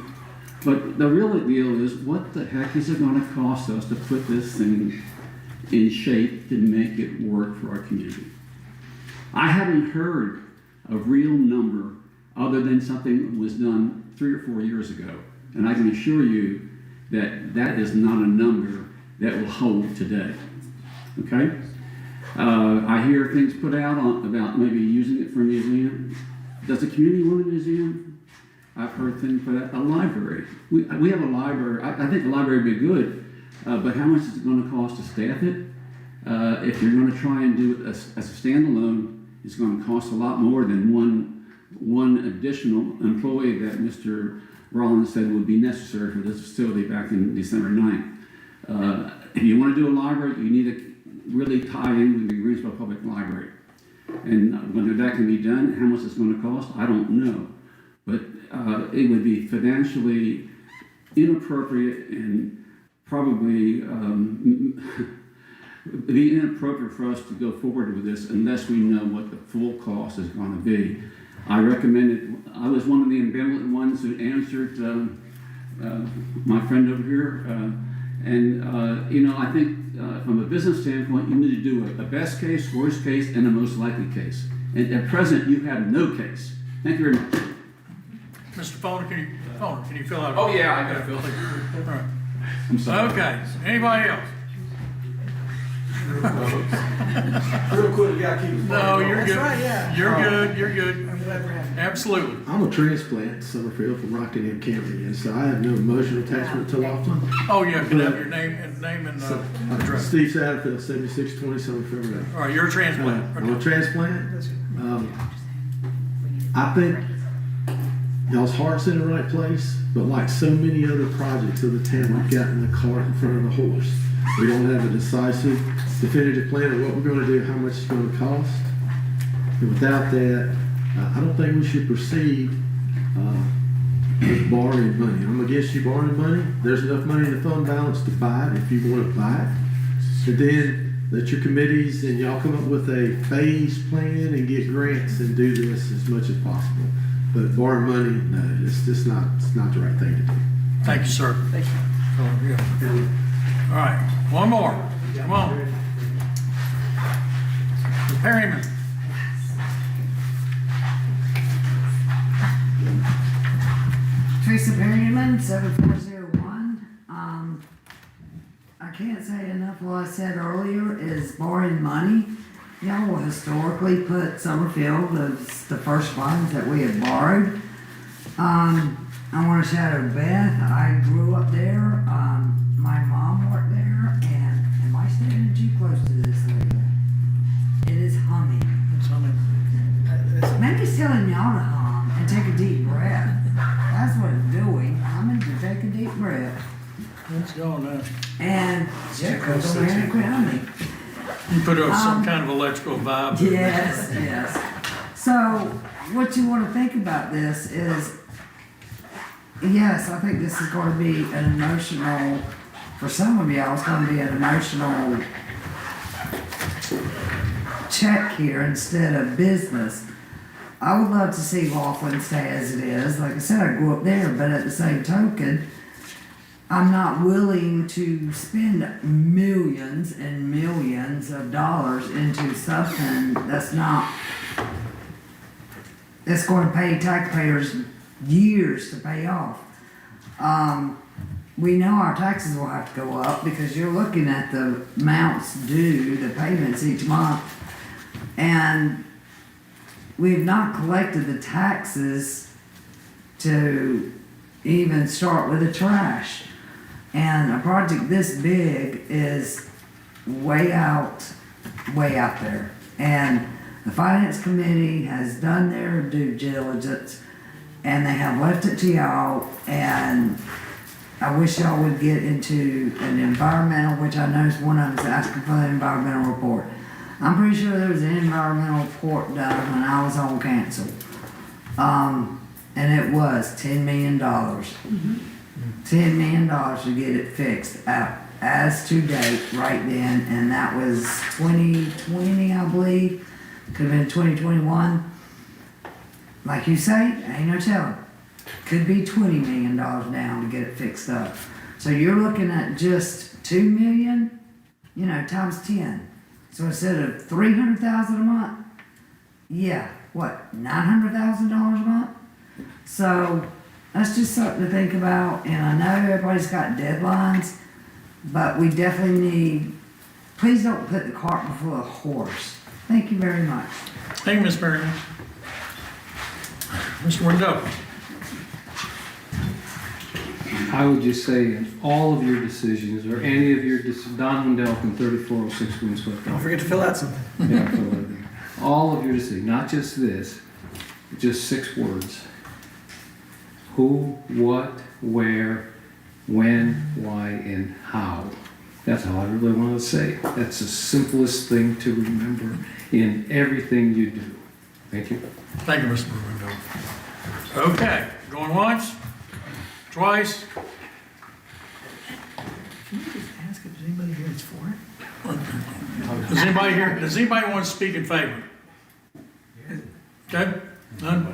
But the real deal is, what the heck is it going to cost us to put this thing in shape to make it work for our community? I haven't heard a real number other than something that was done 3 or 4 years ago. And I can assure you that that is not a number that will hold today, okay? I hear things put out about maybe using it for a museum. Does the community want a museum? I've heard things put out, a library. We have a library. I think the library would be good, but how much is it going to cost to staff it? If you're going to try and do it as a standalone, it's going to cost a lot more than one additional employee that Mr. Rollins said would be necessary for this facility back in December 9th. If you want to do a library, you need to really tie in with the Greensboro Public Library. And whether that can be done, how much it's going to cost, I don't know. But it would be financially inappropriate and probably be inappropriate for us to go forward with this unless we know what the full cost is going to be. I recommended, I was one of the ambivalent ones who answered my friend over here. I think from a business standpoint, you need to do a best case, worst case, and a most likely case. And at present, you have no case. Thank you very much. Mr. Fowler, can you fill out? Oh, yeah, I gotta fill it. All right. I'm sorry. Okay, anybody else? Real quick, we gotta keep it. No, you're good. That's right, yeah. You're good. I'm glad we're having it. Absolutely. I'm a transplant to Summerfield from Rockingham County, and so I have no emotional attachment to Laughlin. Oh, yeah, can I have your name and address? Steve Satterfield, 7620 Summerfield Road. All right, you're a transplant. I'm a transplant. I think y'all's heart's in the right place, but like so many other projects of the town, we've gotten the cart in front of the horse. We don't have a decisive, definitive plan of what we're going to do, how much it's going to cost. And without that, I don't think we should proceed with borrowing money. I'm against you borrowing money. There's enough money in the fund balance to buy it if you want to buy it. And then let your committees and y'all come up with a phased plan and get grants and do this as much as possible. But borrowing money, no, it's not the right thing to do. Thank you, sir. Thank you. All right, one more. Come on. Mr. Perryman. Teresa Perryman, 7401. I can't say enough what I said earlier is borrowing money. y'all historically put Summerfield as the first funds that we had borrowed. I want to shout out Beth. I grew up there. My mom worked there, and am I standing too close to this lady? It is humming. It's humming. Maybe it's telling y'all to hum and take a deep breath. That's what it's doing. I'm going to take a deep breath. It's going now. And Jericho's over here and quit humming. You put up some kind of electrical vibe. Yes, yes. So, what you want to think about this is, yes, I think this is going to be an emotional, for some of y'all, it's going to be an emotional check here instead of business. I would love to see Laughlin stay as it is. Like I said, I grew up there, but at the same token, I'm not willing to spend millions and millions of dollars into something that's going to pay taxpayers years to pay off. We know our taxes will have to go up because you're looking at the amounts due, the payments each month, and we've not collected the taxes to even start with the trash. And a project this big is way out there. And the finance committee has done their due diligence, and they have left it to y'all, and I wish y'all would get into an environmental, which I know is one of them's asking for the environmental report. I'm pretty sure there was an environmental report done when I was on council. And it was $10 million. $10 million to get it fixed out as to date right then, and that was 2020, I believe. Could have been 2021. Like you say, ain't no telling. Could be $20 million down to get it fixed up. So you're looking at just $2 million, times 10. So instead of $300,000 a month, yeah, what, $900,000 a month? So that's just something to think about, and I know everybody's got deadlines, but we definitely need, please don't put the cart before the horse. Thank you very much. Thank you, Ms. Marion. Mr. Wingo. I would just say in all of your decisions, or any of your, Don Wendell from 3406 Windswept. Don't forget to fill out something. Yeah, fill it in. All of your decisions, not just this, just 6 words. Who, what, where, when, why, and how. That's all I really want to say. That's the simplest thing to remember in everything you do. Thank you. Thank you, Mr. Wingo. Okay, going once, twice. Can you just ask if there's anybody here that's for it? Does anybody want to speak in favor? Okay, none?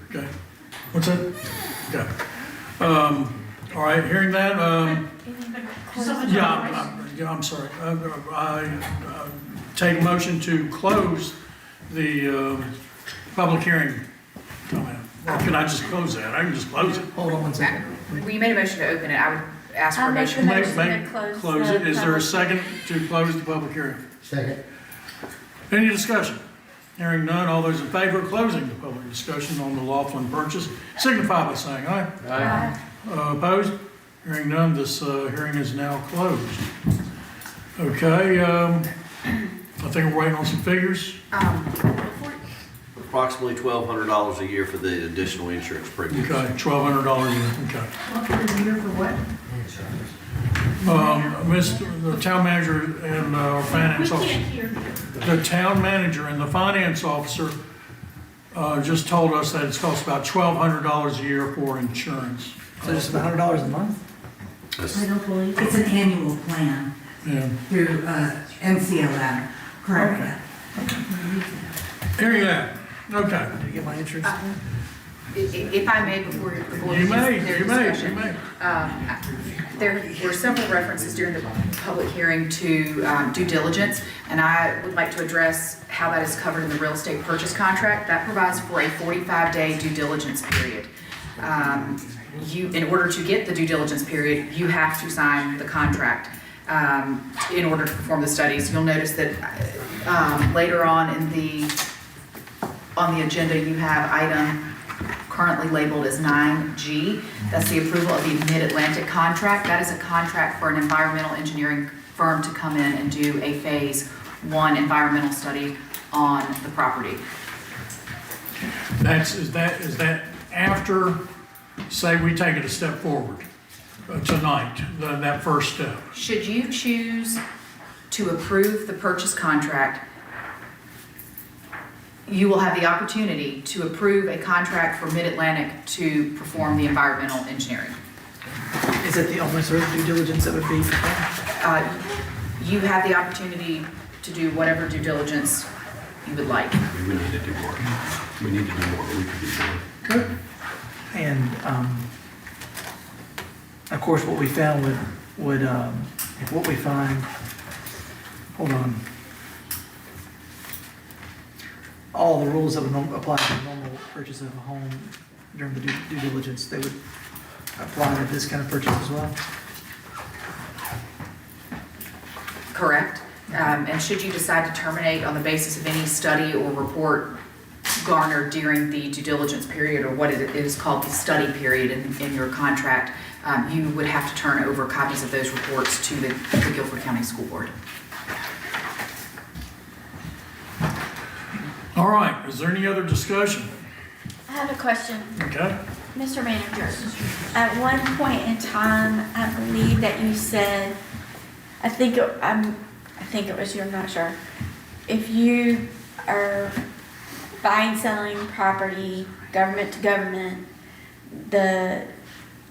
Okay, what's that? Okay. All right, hearing that, I'm sorry. I take a motion to close the public hearing. Or can I just close that? I can just close it. Hold on one second. Well, you made a motion to open it. I would ask for a I'll make the motion. motion to close the it. Is there a public second to close the public hearing? Second. Any discussion? Hearing none, all those in favor of closing the public discussion on the Laughlin purchase, signify by saying aye. Aye. Opposed? Hearing none, this hearing is now closed. Okay, I think we're waiting on some figures. Approximately $1,200 a year for the additional insurance premiums. Okay, $1,200 a year, okay. For what? The town manager and finance officer. The town manager and the finance officer just told us that it's cost about $1,200 a year for insurance. So just about $100 a month? I don't believe it's an annual plan Yeah. through NCLM. Correct. Hearing that, okay. Did you get my insurance? If I may, before You may. There were several references during the public hearing to due diligence, and I would like to address how that is covered in the real estate purchase contract. That provides for a 45-day due diligence period. In order to get the due diligence period, you have to sign the contract. in order to perform the studies. You'll notice that later on on the agenda, you have item currently labeled as 9G. That's the approval of the Mid-Atlantic contract. That is a contract for an environmental engineering firm to come in and do a phase 1 environmental study on the property. Is that after, say we take it a step forward tonight, that first step? Should you choose to approve the purchase contract, you will have the opportunity to approve a contract for Mid-Atlantic to perform the environmental engineering. Is it the only sort of due diligence that would be performed? You have the opportunity to do whatever due diligence you would like. We need to do more. We need to do more, but we could do more. And, of course, what we found would if what we find, hold on. All the rules that would apply to the normal purchase of a home during the due diligence, they would apply to this kind of purchase as well? Correct. And should you decide to terminate on the basis of any study or report garnered during the due diligence period, or what it is called the study period in your contract, you would have to turn over copies of those reports to the Guilford County School Board. All right, is there any other discussion? I have a question. Okay. Mr. Manager, at one point in time, I believe that you said, I think it was you, I'm not sure. If you are buying, selling property, government to government, the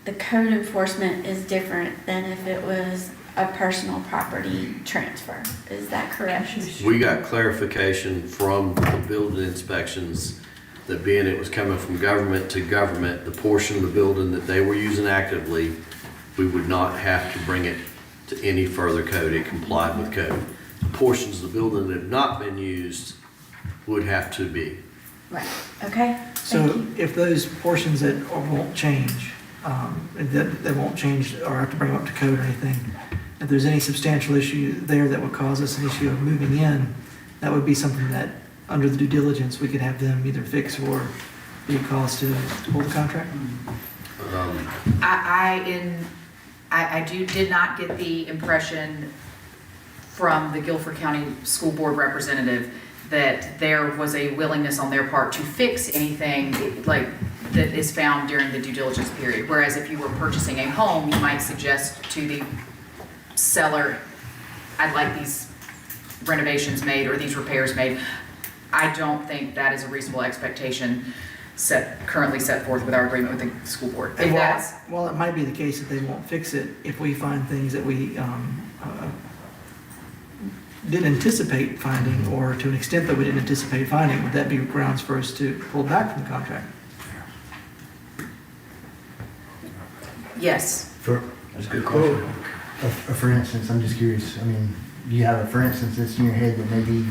code enforcement is different than if it was a personal property transfer. Is that correct? We got clarification from the building inspections that being it was coming from government to government, the portion of the building that they were using actively, we would not have to bring it to any further code. It complied with code. Portions of the building that have not been used would have to be. Right, okay. So if those portions that won't change, that won't change or have to bring them up to code or anything, if there's any substantial issue there that would cause us an issue of moving in, that would be something that, under the due diligence, we could have them either fix or be a cause to hold the contract? I did not get the impression from the Guilford County School Board representative that there was a willingness on their part to fix anything like that is found during the due diligence period. Whereas if you were purchasing a home, you might suggest to the seller, I'd like these renovations made or these repairs made. I don't think that is a reasonable expectation currently set forth with our agreement with the school board. If that's, Well, it might be the case that they won't fix it if we find things that we didn't anticipate finding, or to an extent that we didn't anticipate finding. Would that be grounds for us to pull back from the contract? yes. That's a good question. For instance, I'm just curious, I mean, do you have a for instance that's in your head that maybe,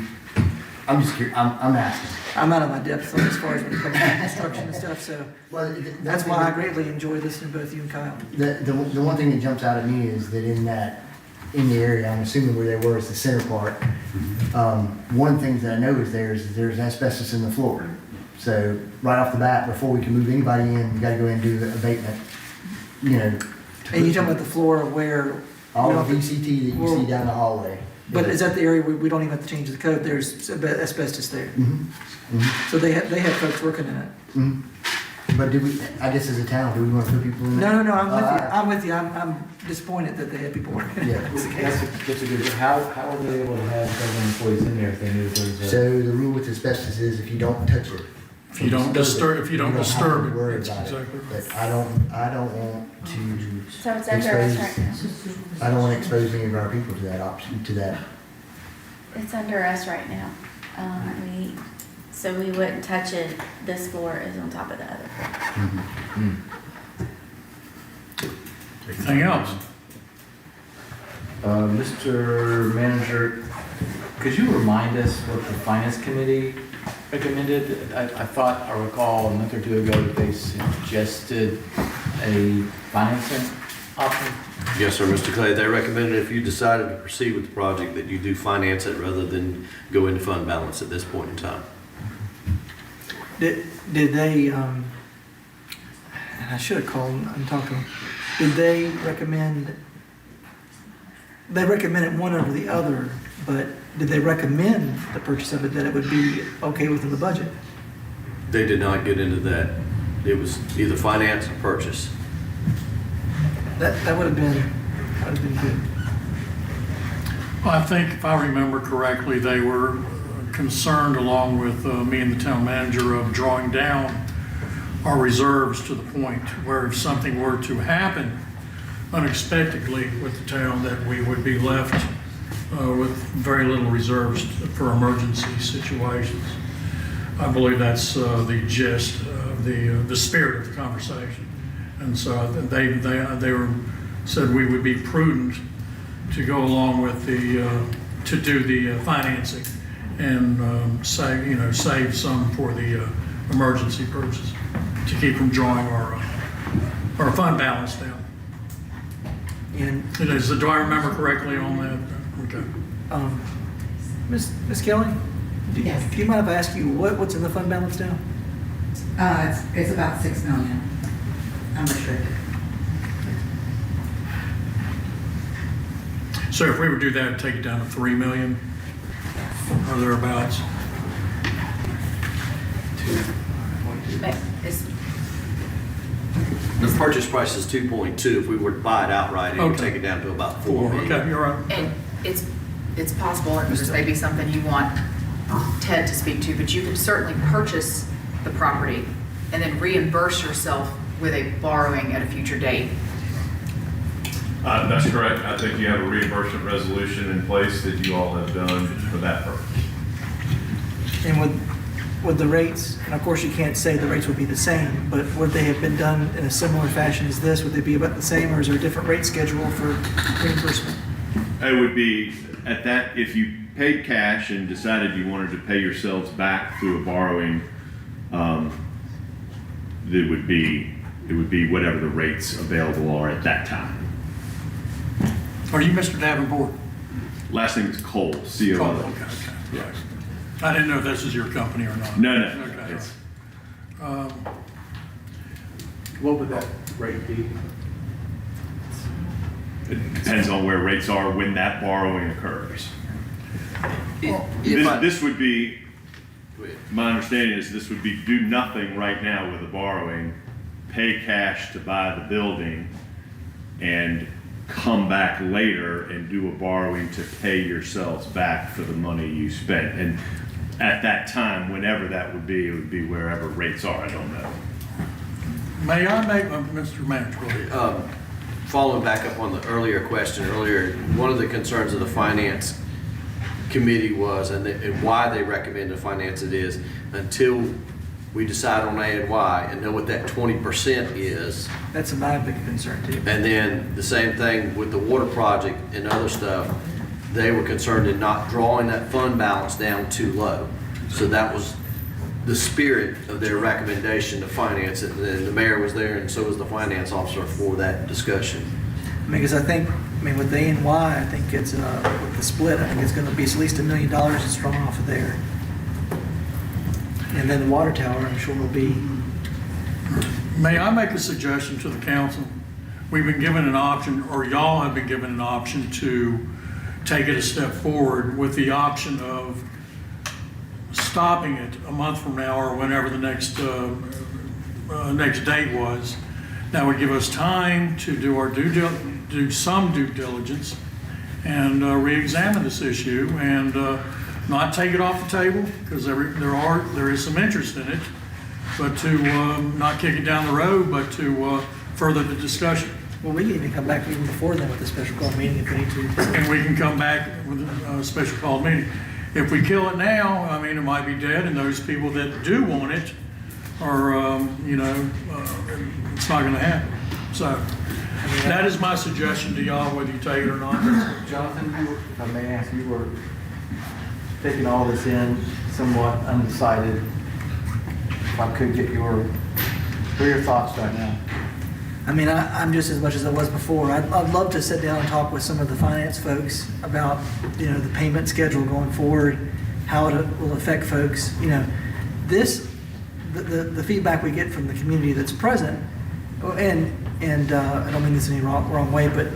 I'm just curious, I'm asking. I'm out of my depth as far as when it comes to construction and stuff, so that's why I greatly enjoy listening to both you and Kyle. The one thing that jumps out at me is that in the area, I'm assuming where they were is the center part. One of the things that I know is there's asbestos in the floor. So right off the bat, before we can move anybody in, we gotta go in and do the abatement, you know. And you're talking about the floor where? All the VCT that you see down the hallway. But is that the area where we don't even have to change the code? There's asbestos there. So they have folks working in it. But I guess as a town, do we want to put people in No, there? I'm with you. I'm disappointed that they had people working. Yeah. That's a good, how are they able to have government employees in there if they knew there was a? So the rule with asbestos is if you don't touch it. If you don't disturb it, have to worry that's about it. exactly right. But I don't want to. So it's under us right now. I don't want to expose any of our people to that option, to that. It's under us right now. So we wouldn't touch it. This floor is on top of the other floor. Anything else? Mr. Manager, could you remind us what the Finance Committee recommended? I recall a month or two ago that they suggested a financing option. Yes, sir, Mr. Clay. They recommended if you decided to proceed with the project that you do finance it rather than go into fund balance at this point in time. Did they, and I should have called and talked to them, did they recommended one over the other, but did they recommend the purchase of it, that it would be okay within the budget? They did not get into that. It was either finance or purchase. That would have been good. Well, I think if I remember correctly, they were concerned, along with me and the town manager, of drawing down our reserves to the point where if something were to happen unexpectedly with the town, that we would be left with very little reserves for emergency situations. I believe that's the gist of the spirit of the conversation. And so they said we would be prudent to go along with to do the financing and save some for the emergency purchase to keep from drawing our fund balance down. And do I remember correctly on that? Okay. Ms. Kelly? Yes. Do you mind if I ask you what's in the fund balance now? It's about 6 million. Unrestricted. So if we would do that, it'd take it down to 3 million or thereabouts. The purchase price is 2.2. If we were to buy it outright, it would Okay. take it down to about 4 million. Okay, you're right. And it's possible, and this may be something you want Ted to speak to, but you could certainly purchase the property and then reimburse yourself with a borrowing at a future date. That's correct. I think you have a reimbursement resolution in place that you all have done for that purpose. And would the rates, and of course you can't say the rates would be the same, but would they have been done in a similar fashion as this? Would they be about the same, or is there a different rate schedule for reimbursement? It would be at that, if you paid cash and decided you wanted to pay yourselves back through a borrowing, it would be whatever the rates available are at that time. Are you Mr. Davenport? Last name is Cole, C-O-L. Cole, okay. Right. I didn't know if this is your company or not. No. Okay. It's- What would that rate be? It depends on where rates are when that borrowing occurs. If I- This would be, my understanding is this would be do nothing right now with the borrowing, pay cash to buy the building, and come back later and do a borrowing to pay yourselves back for the money you spent. And at that time, whenever that would be, it would be wherever rates are, I don't know. May I make, Mr. Manager? Following back up on the earlier question, one of the concerns of the finance committee was, and why they recommend to finance it is, until we decide on A and Y and know what that 20% is. That's my big concern too. And then the same thing with the water project and other stuff, they were concerned in not drawing that fund balance down too low. So that was the spirit of their recommendation to finance it. And the mayor was there and so was the finance officer for that discussion. Because with the A and Y, I think it's, with the split, I think it's gonna be at least $1 million that's drawn off of there. And then the water tower, I'm sure will be. May I make a suggestion to the council? We've been given an option, or y'all have been given an option to take it a step forward with the option of stopping it a month from now or whenever the next date was. That would give us time to do some due diligence and re-examine this issue and not take it off the table, because there is some interest in it, but to not kick it down the road, but to further the discussion. Well, we can even come back even before then with a special call meeting if we need to. And we can come back with a special call meeting. If we kill it now, it might be dead, and those people that do want it are, it's not gonna happen. So that is my suggestion to y'all, whether you take it or not. Jonathan, if I may ask, you were taking all this in somewhat undecided. If I could get what are your thoughts right now? I mean, I'm just as much as I was before. I'd love to sit down and talk with some of the finance folks about, you know, the payment schedule going forward, how it will affect folks. You know, the feedback we get from the community that's present, and I don't mean this in any wrong way, but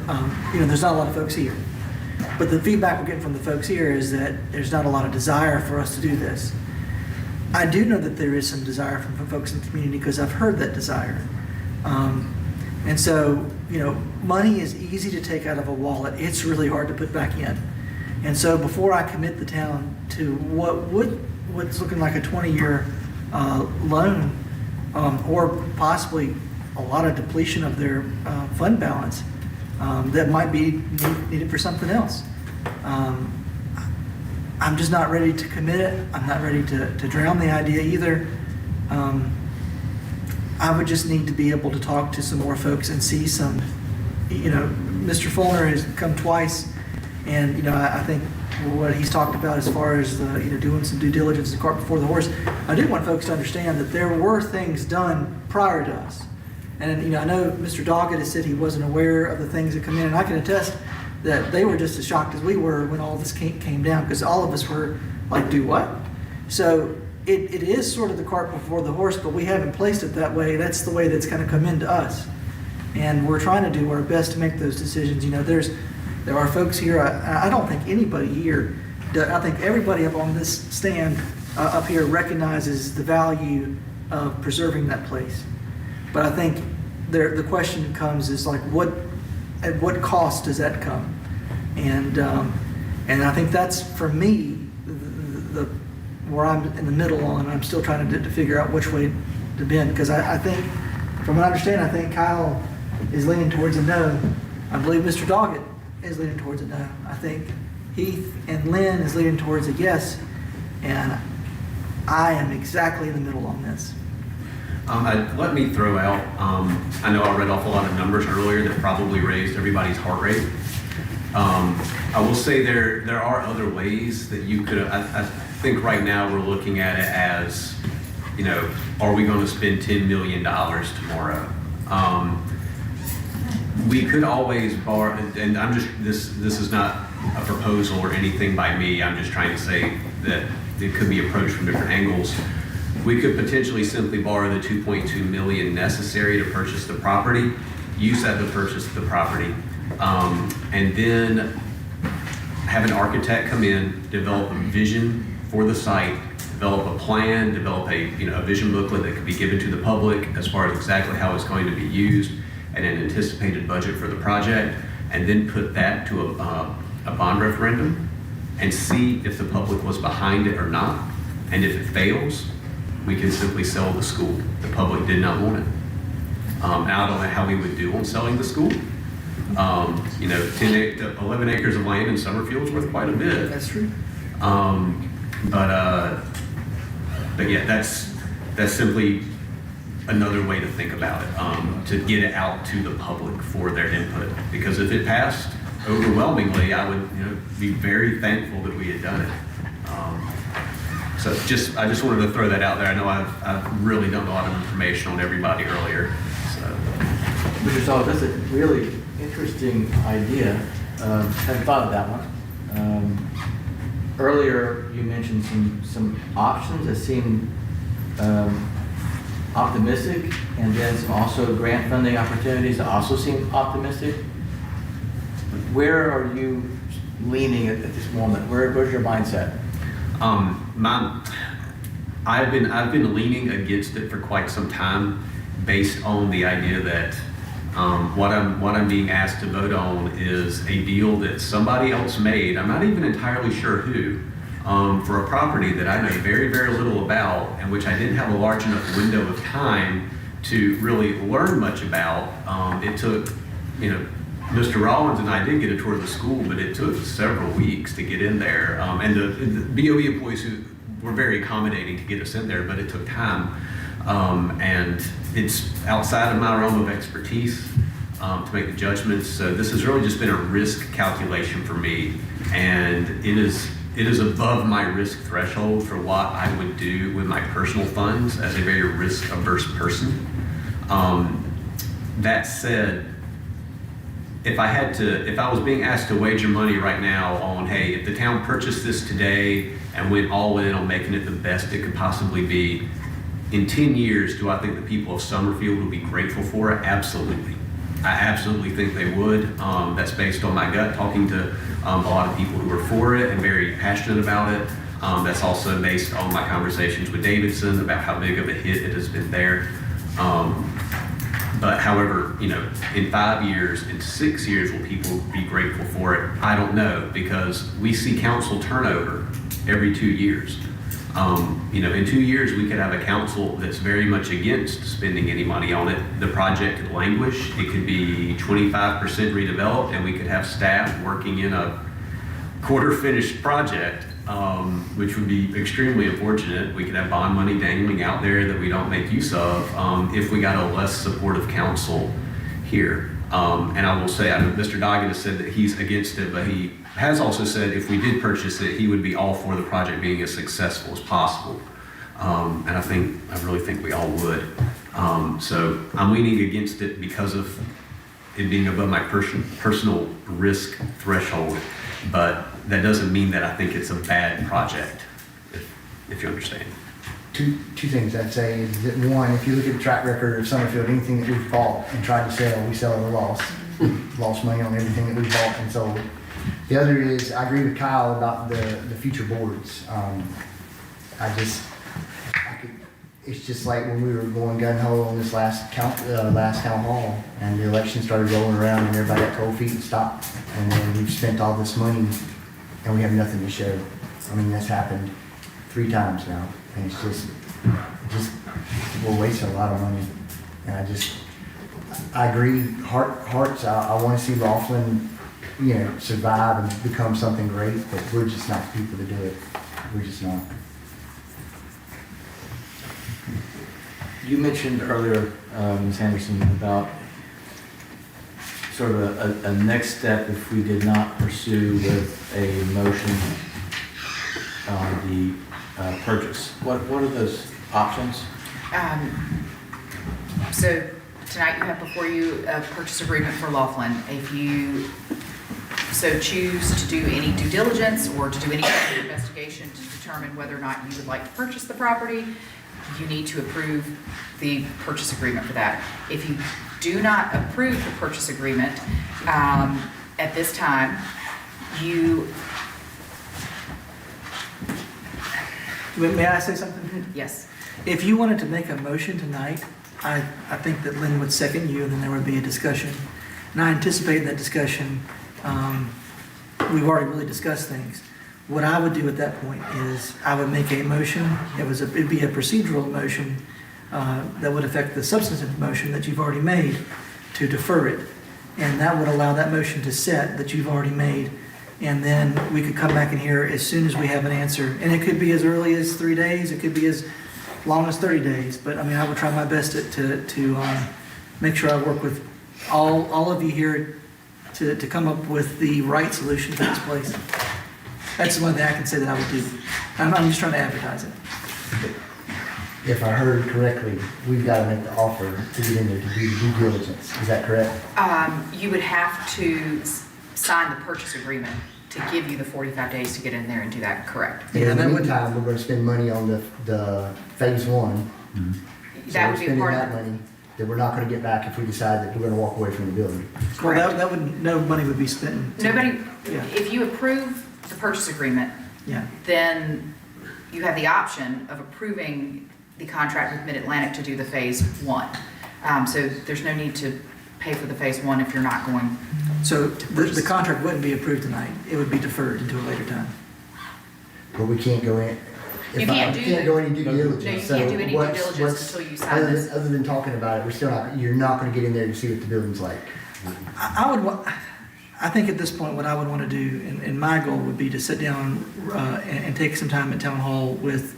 you know, there's not a lot of folks here. But the feedback we're getting from the folks here is that there's not a lot of desire for us to do this. I do know that there is some desire from folks in the community because I've heard that desire. And so, you know, money is easy to take out of a wallet. It's really hard to put back in. And so before I commit the town to what's looking like a 20-year loan, or possibly a lot of depletion of their fund balance that might be needed for something else. I'm just not ready to commit it. I'm not ready to drown the idea either. I would just need to be able to talk to some more folks and see some, you know, Mr. Fulner has come twice, and, you know, I think what he's talked about as far as, you know, doing some due diligence and cart before the horse, I do want folks to understand that there were things done prior to us. And, you know, I know Mr. Doggett has said he wasn't aware of the things that come in, and I can attest that they were just as shocked as we were when all this came down, because all of us were like, do what? So it is sort of the cart before the horse, but we haven't placed it that way. That's the way that's kind of come into us. And we're trying to do our best to make those decisions. You know, there are folks here, I don't think anybody here, I think everybody up on this stand up here recognizes the value of preserving that place. But I think the question comes is like, at what cost does that come? And I think that's, for me, where I'm in the middle on. I'm still trying to figure out which way to bend, because I think, from what I understand, I think Kyle is leaning towards a no. I believe Mr. Doggett is leaning towards a no. I think Heath and Lynn is leaning towards a yes, and I am exactly in the middle on this. Let me throw out, I know I read off a lot of numbers earlier that probably raised everybody's heart rate. I will say there are other ways that you could, I think right now we're looking at it as, you know, are we going to spend $10 million tomorrow? We could always borrow, and I'm just, this is not a proposal or anything by me, I'm just trying to say that it could be approached from different angles. We could potentially simply borrow the $2.2 million necessary to purchase the property, use that to purchase the property, and then have an architect come in, develop a vision for the site, develop a plan, develop a vision booklet that could be given to the public as far as exactly how it's going to be used, and an anticipated budget for the project, and then put that to a bond referendum and see if the public was behind it or not. And if it fails, we can simply sell the school. The public did not want it. Now, I don't know how we would do on selling the school. 11 acres of land in Summerfield is worth quite a bit. That's true. But yeah, that's simply another way to think about it, to get it out to the public for their input. Because if it passed overwhelmingly, I would be very thankful that we had done it. So I just wanted to throw that out there. I know I've really done a lot of information on everybody earlier. So. Mr. Saul, that's a really interesting idea. Hadn't thought of that one. Earlier, you mentioned some options that seemed optimistic, and then some also grant funding opportunities that also seem optimistic. Where are you leaning at this moment? Where's your mindset? I've been leaning against it for quite some time, based on the idea that what I'm being asked to vote on is a deal that somebody else made. I'm not even entirely sure who, for a property that I know very, very little about, and which I didn't have a large enough window of time to really learn much about. It took, Mr. Rollins and I did get a tour of the school, but it took several weeks to get in there. And the BOE employees who were very accommodating to get us in there, but it took time. And it's outside of my realm of expertise to make the judgments. So this has really just been a risk calculation for me. And it is above my risk threshold for what I would do with my personal funds as a very risk-averse person. That said, if I was being asked to wager money right now on, hey, if the town purchased this today and went all in on making it the best it could possibly be, in 10 years, do I think the people of Summerfield will be grateful for it? Absolutely. I absolutely think they would. That's based on my gut, talking to a lot of people who are for it and very passionate about it. That's also based on my conversations with Davidson about how big of a hit it has been there. But however, in 5 years, in 6 years, will people be grateful for it? I don't know, because we see council turnover every 2 years. In 2 years, we could have a council that's very much against spending any money on it. The project could languish. It could be 25% redeveloped, and we could have staff working in a quarter-finished project, which would be extremely unfortunate. We could have bond money dangling out there that we don't make use of if we got a less supportive council here. And I will say, I know Mr. Doggett has said that he's against it, but he has also said if we did purchase it, he would be all for the project being as successful as possible. And I really think we all would. So I'm leaning against it because of it being above my personal risk threshold, but that doesn't mean that I think it's a bad project, if you understand. Two things I'd say is that, one, if you look at the track record of Summerfield, anything that we've bought and tried to sell, we sell at a loss. We've lost money on everything that we've bought and sold. The other is, I agree with Kyle about the future boards. It's just like when we were going gun-ho on this last town hall, and the election started rolling around, and everybody got cold feet and stopped. And then we've spent all this money, and we have nothing to show. I mean, that's happened 3 times now, and it's just we're wasting a lot of money. And I agree. Hearts. I want to see Laughlin, survive and become something great, but we're just not the people to do it. We're just not. You mentioned earlier, Ms. Henderson, about sort of a next step if we did not pursue with a motion on the purchase. What are those options? So tonight you have before you a purchase agreement for Laughlin. If you so choose to do any due diligence or to do any kind of investigation to determine whether or not you would like to purchase the property, you need to approve the purchase agreement for that. If you do not approve the purchase agreement at this time, May I say something? Yes. If you wanted to make a motion tonight, I think that Lynn would second you, and then there would be a discussion. And I anticipate in that discussion, we've already really discussed things. What I would do at that point is I would make a motion. It'd be a procedural motion that would affect the substantive motion that you've already made to defer it. And that would allow that motion to set that you've already made. And then we could come back in here as soon as we have an answer. And it could be as early as 3 days. It could be as long as 30 days. But I mean, I would try my best to make sure I work with all of you here to come up with the right solution to this place. That's the one thing I can say that I would do. I'm just trying to advertise it. If I heard correctly, we've got to make the offer to get in there to do the due diligence. Is that correct? You would have to sign the purchase agreement to give you the 45 days to get in there and do that, correct? Yeah, in the meantime, we're going to spend money on the phase 1. So That we're would be spending part that of it. money that we're not going to get back if we decide that we're going to walk away from the building. Well, that would, no money would be spent. Nobody, Yeah. if you approve the purchase agreement, Yeah. then you have the option of approving the contract with Mid-Atlantic to do the phase 1. So there's no need to pay for the phase 1 if you're not going. So the contract wouldn't be approved tonight. It would be deferred until a later time. But we can't go in. You can't go any due diligence. No, you So can't do any due what's- diligence until you sign other this. Other than talking about it, we're still not. You're not going to get in there to see what the building's like. I think at this point, what I would want to do, and my goal would be to sit down and take some time at town hall with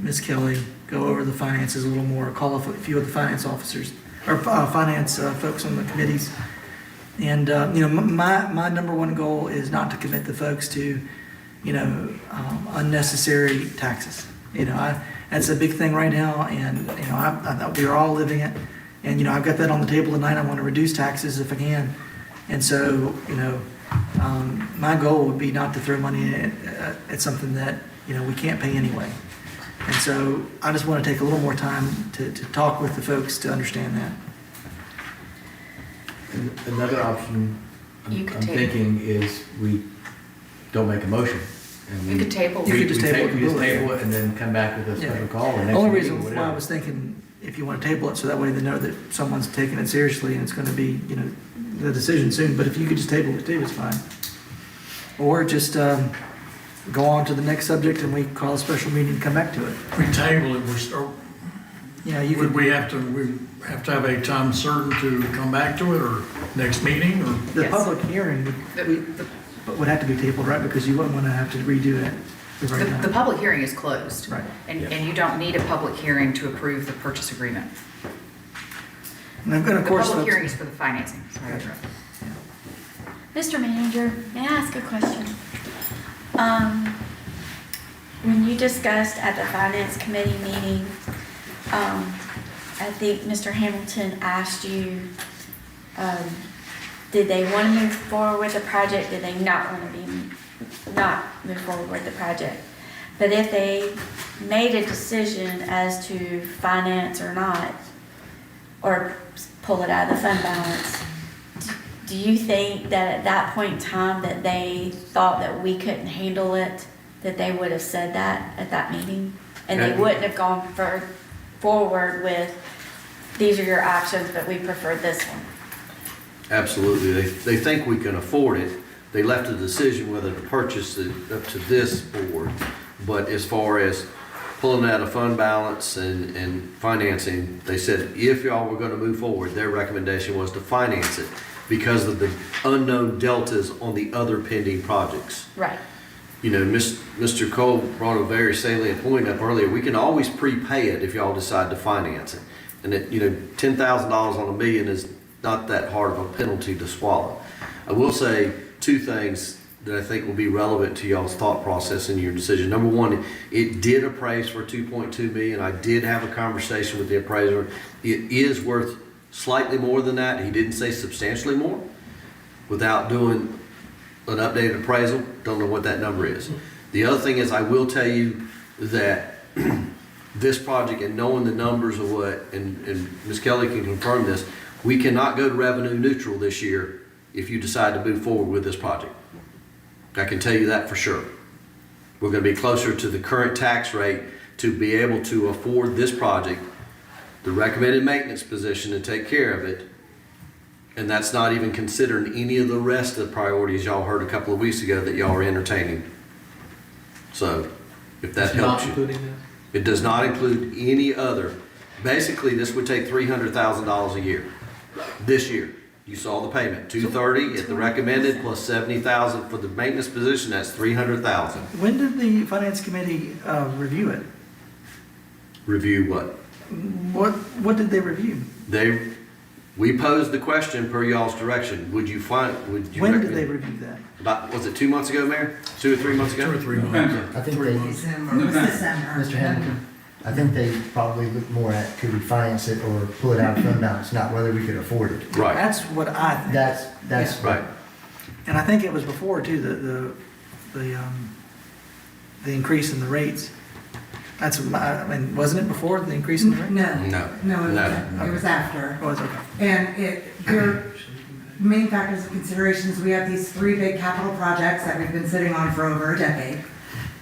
Ms. Kelly, go over the finances a little more, call a few of the finance officers or finance folks on the committees. And my number one goal is not to commit the folks to unnecessary taxes. That's a big thing right now, and I thought we are all living it. And, I've got that on the table tonight. I want to reduce taxes if I can. And so, my goal would be not to throw money at something that, we can't pay anyway. And so I just want to take a little more time to talk with the folks to understand that. And another option You I'm could table. thinking is we don't make a motion. And You could table. You could just table it We just completely. table it and then come back with a Yeah. special call or The next only meeting, reason why I whatever. was thinking, if you want to table it, so that way they know that someone's taking it seriously and it's going to be, the decision soon. But if you could just table it too, it's fine. Or just go on to the next subject and we call a special meeting and come back to it. If we table it, You would could, we have to have a time certain to come back to it, or next meeting, or? the Yes. public hearing would have to be tabled, right? Because you wouldn't want to have to redo it. every time. The public hearing is closed. Right. And you don't need a public hearing to approve the purchase agreement. And of The course, public that's- hearing is for the financing. Sorry to interrupt. Mr. Manager, may I ask a question? When you discussed at the Finance Committee meeting, I think Mr. Hamilton asked you, did they want to move forward with the project? Did they not want to not move forward with the project? But if they made a decision as to finance or not, or pull it out of the fund balance, do you think that at that point in time that they thought that we couldn't handle it, that they would have said that at that meeting? And they wouldn't have gone forward with, these are your options, but we prefer this one? Absolutely. They think we can afford it. They left the decision whether to purchase it up to this board. But as far as pulling out of fund balance and financing, they said if y'all were gonna move forward, their recommendation was to finance it because of the unknown deltas on the other pending projects. Right. Mr. Cole brought a very salient point up earlier. We can always prepay it if y'all decide to finance it. And $10,000 on $1 million is not that hard of a penalty to swallow. I will say two things that I think will be relevant to y'all's thought process in your decision. Number one, it did appraise for $2.2 million. I did have a conversation with the appraiser. It is worth slightly more than that. He didn't say substantially more. Without doing an updated appraisal, don't know what that number is. The other thing is, I will tell you that this project, and knowing the numbers of what, and Ms. Kelly can confirm this, we cannot go to revenue neutral this year if you decide to move forward with this project. I can tell you that for sure. We're going to be closer to the current tax rate to be able to afford this project, the recommended maintenance position, and take care of it. And that's not even considering any of the rest of the priorities y'all heard a couple of weeks ago that y'all are entertaining. So, if that helps you. It does not include any other. Basically, this would take $300,000 a year. This year. You saw the payment, $230 at the recommended plus $70,000 for the maintenance position, that's $300,000. when did the Finance Committee review it? Review what? What did they review? We posed the question per y'all's direction. Would you When did recommend- they review that? About, was it 2 months ago, Mayor? 2 or 3 months ago? 2 or 3 months. I think they, Mr. Hamilton, I think they probably look more at could we finance it or pull it out of fund balance, not whether we could afford it. Right. That's what I think. That's Right. And I think it was before too, the increase in the rates. Wasn't it before the increase in the rate? It was after. Oh, it's okay. And your main factors of considerations, we have these 3 big capital projects that we've been sitting on for over a decade.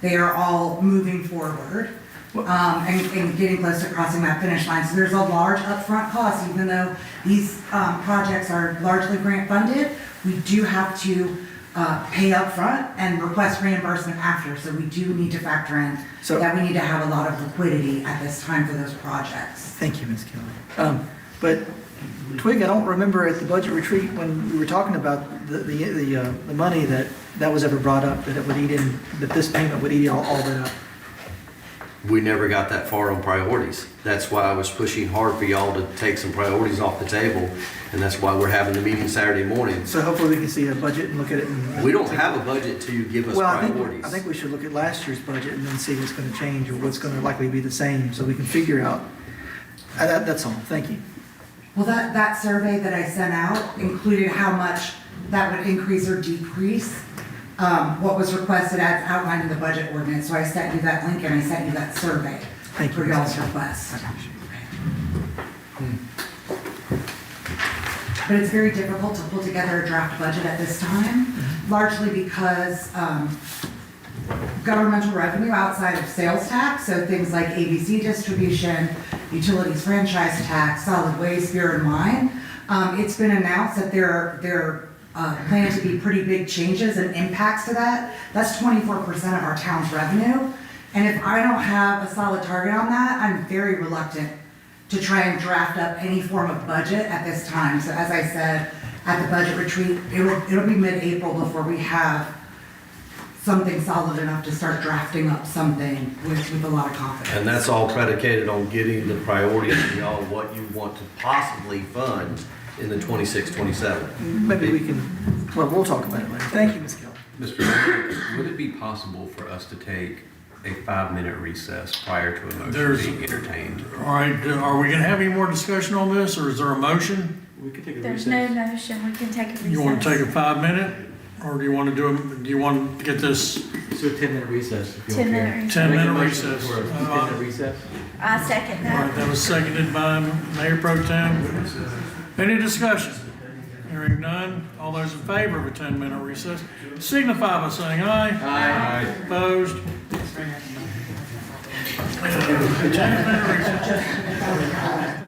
They are all moving forward, and getting close to crossing that finish line. So there's a large upfront cost, even though these projects are largely grant funded, we do have to pay up front and request reimbursement after. So we do need to factor in that we need to have a lot of liquidity at this time for those projects. Thank you, Ms. Kelly. But Twig, I don't remember at the budget retreat when we were talking about the money that was ever brought up, that it would that this payment would eat all that up. We never got that far on priorities. That's why I was pushing hard for y'all to take some priorities off the table, and that's why we're having the meeting Saturday morning. So hopefully we can see a budget and look at it. We don't have a budget till you give us Well, priorities. I think we should look at last year's budget and then see what's going to change or what's going to likely be the same, so we can figure out. That's all. Thank you. Well, that survey that I sent out included how much that would increase or decrease what was requested as outlined in the budget ordinance. So I sent you that link and I sent you that survey for y'all's request. But it's very difficult to pull together a draft budget at this time, largely because governmental revenue outside of sales tax, so things like ABC distribution, utilities franchise tax, solid waste, beer and wine, it's been announced that there plan to be pretty big changes and impacts to that. That's 24% of our town's revenue. And if I don't have a solid target on that, I'm very reluctant to try and draft up any form of budget at this time. So as I said, at the budget retreat, it'll be mid-April before we have something solid enough to start drafting up something with a lot of confidence. And that's all predicated on getting the priorities of y'all, what you want to possibly fund in the 26-27. Maybe we can, well, we'll talk about it later. Thank you, Ms. Keller. Mr. Mayor, would it be possible for us to take a 5-minute recess prior to a motion being entertained? All right, are we gonna have any more discussion on this, or is there a motion? We could take a There's recess. no motion, we can take a recess. You wanna take a 5-minute, or do you wanna do you want to get this So 10-minute recess. if you 10 don't care. minute recess. 10-minute Make a motion recess? for a 10-minute recess. I second All right, that. that was seconded by Mayor Pro Tem. Any discussion? Hearing none, all those in favor of a 10-minute recess signify by saying aye. Aye. Opposed? 10-minute recess.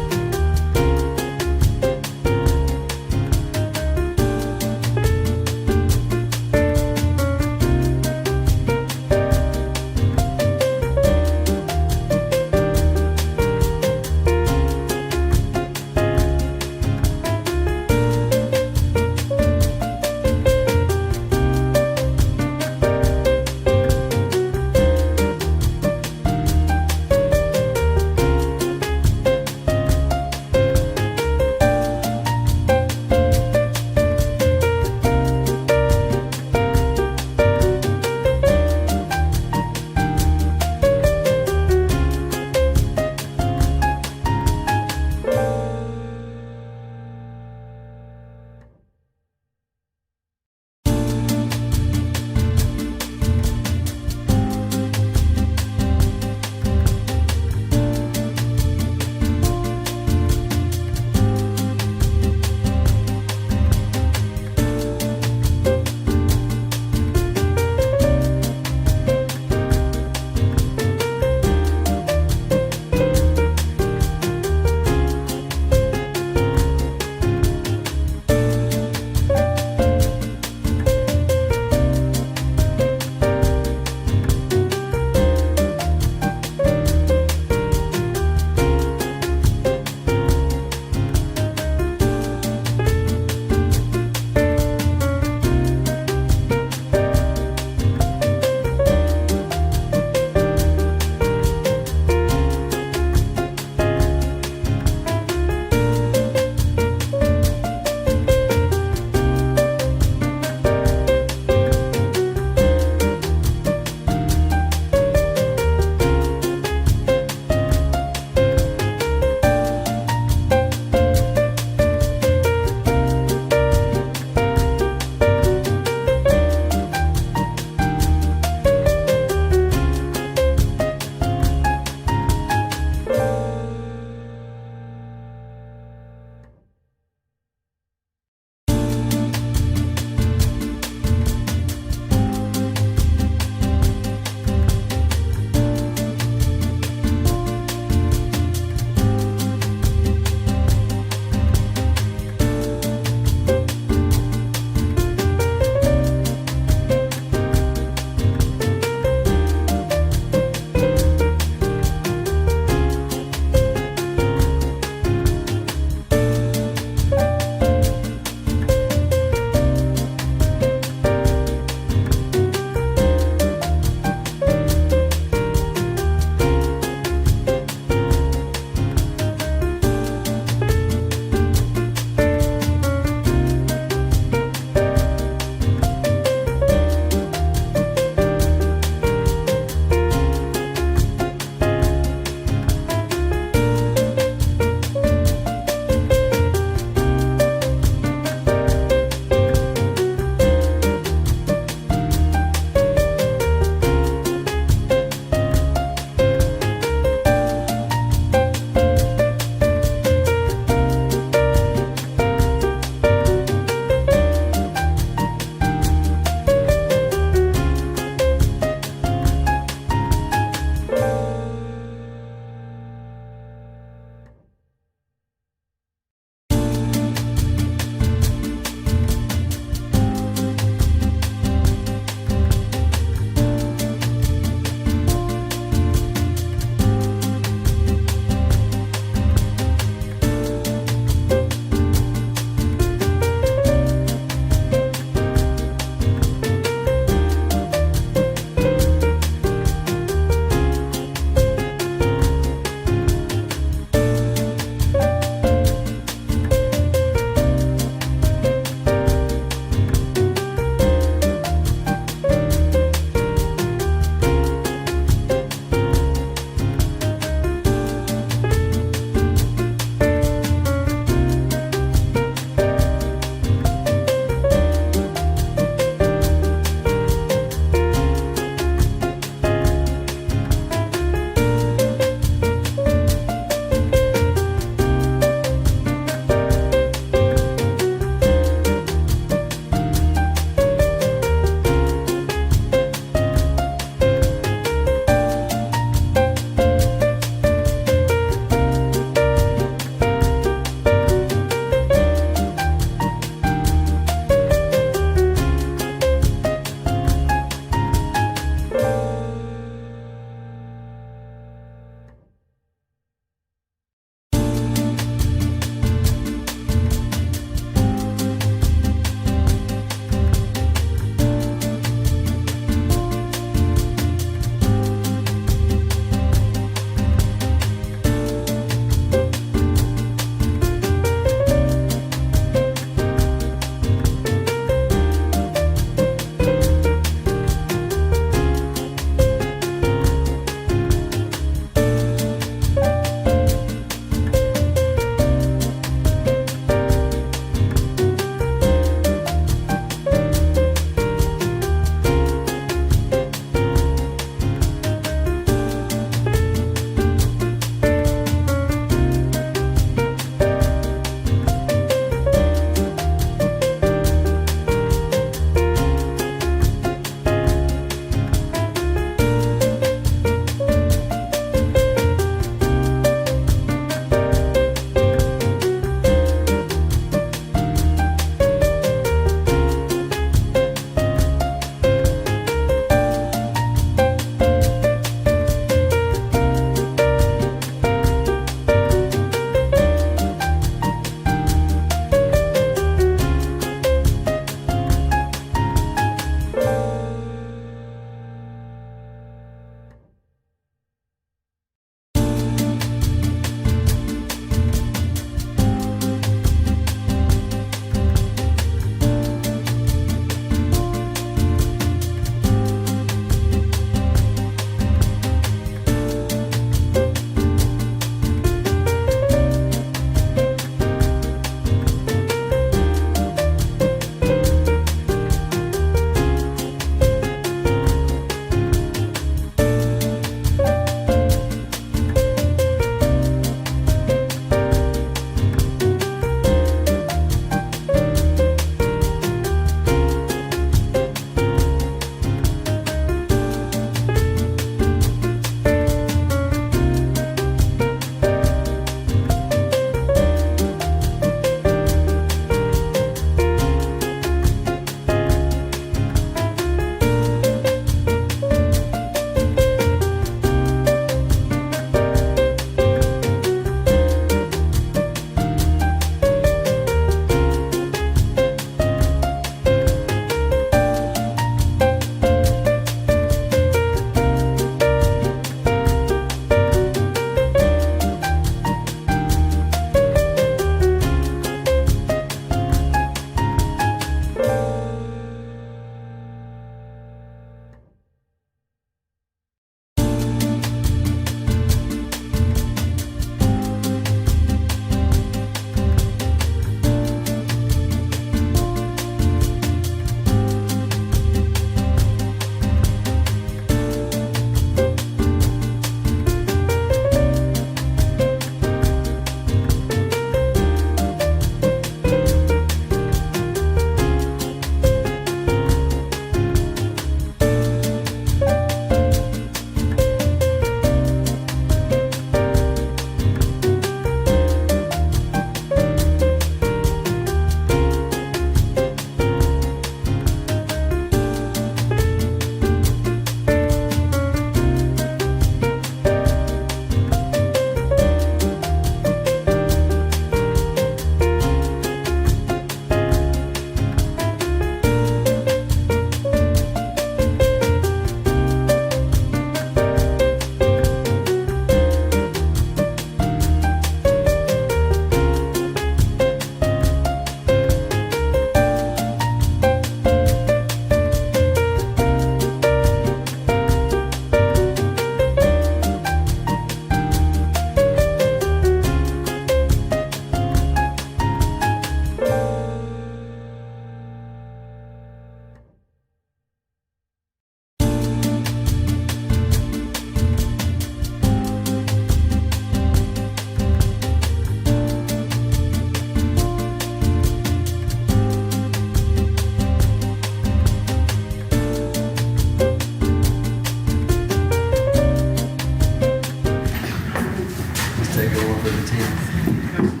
for the 10th.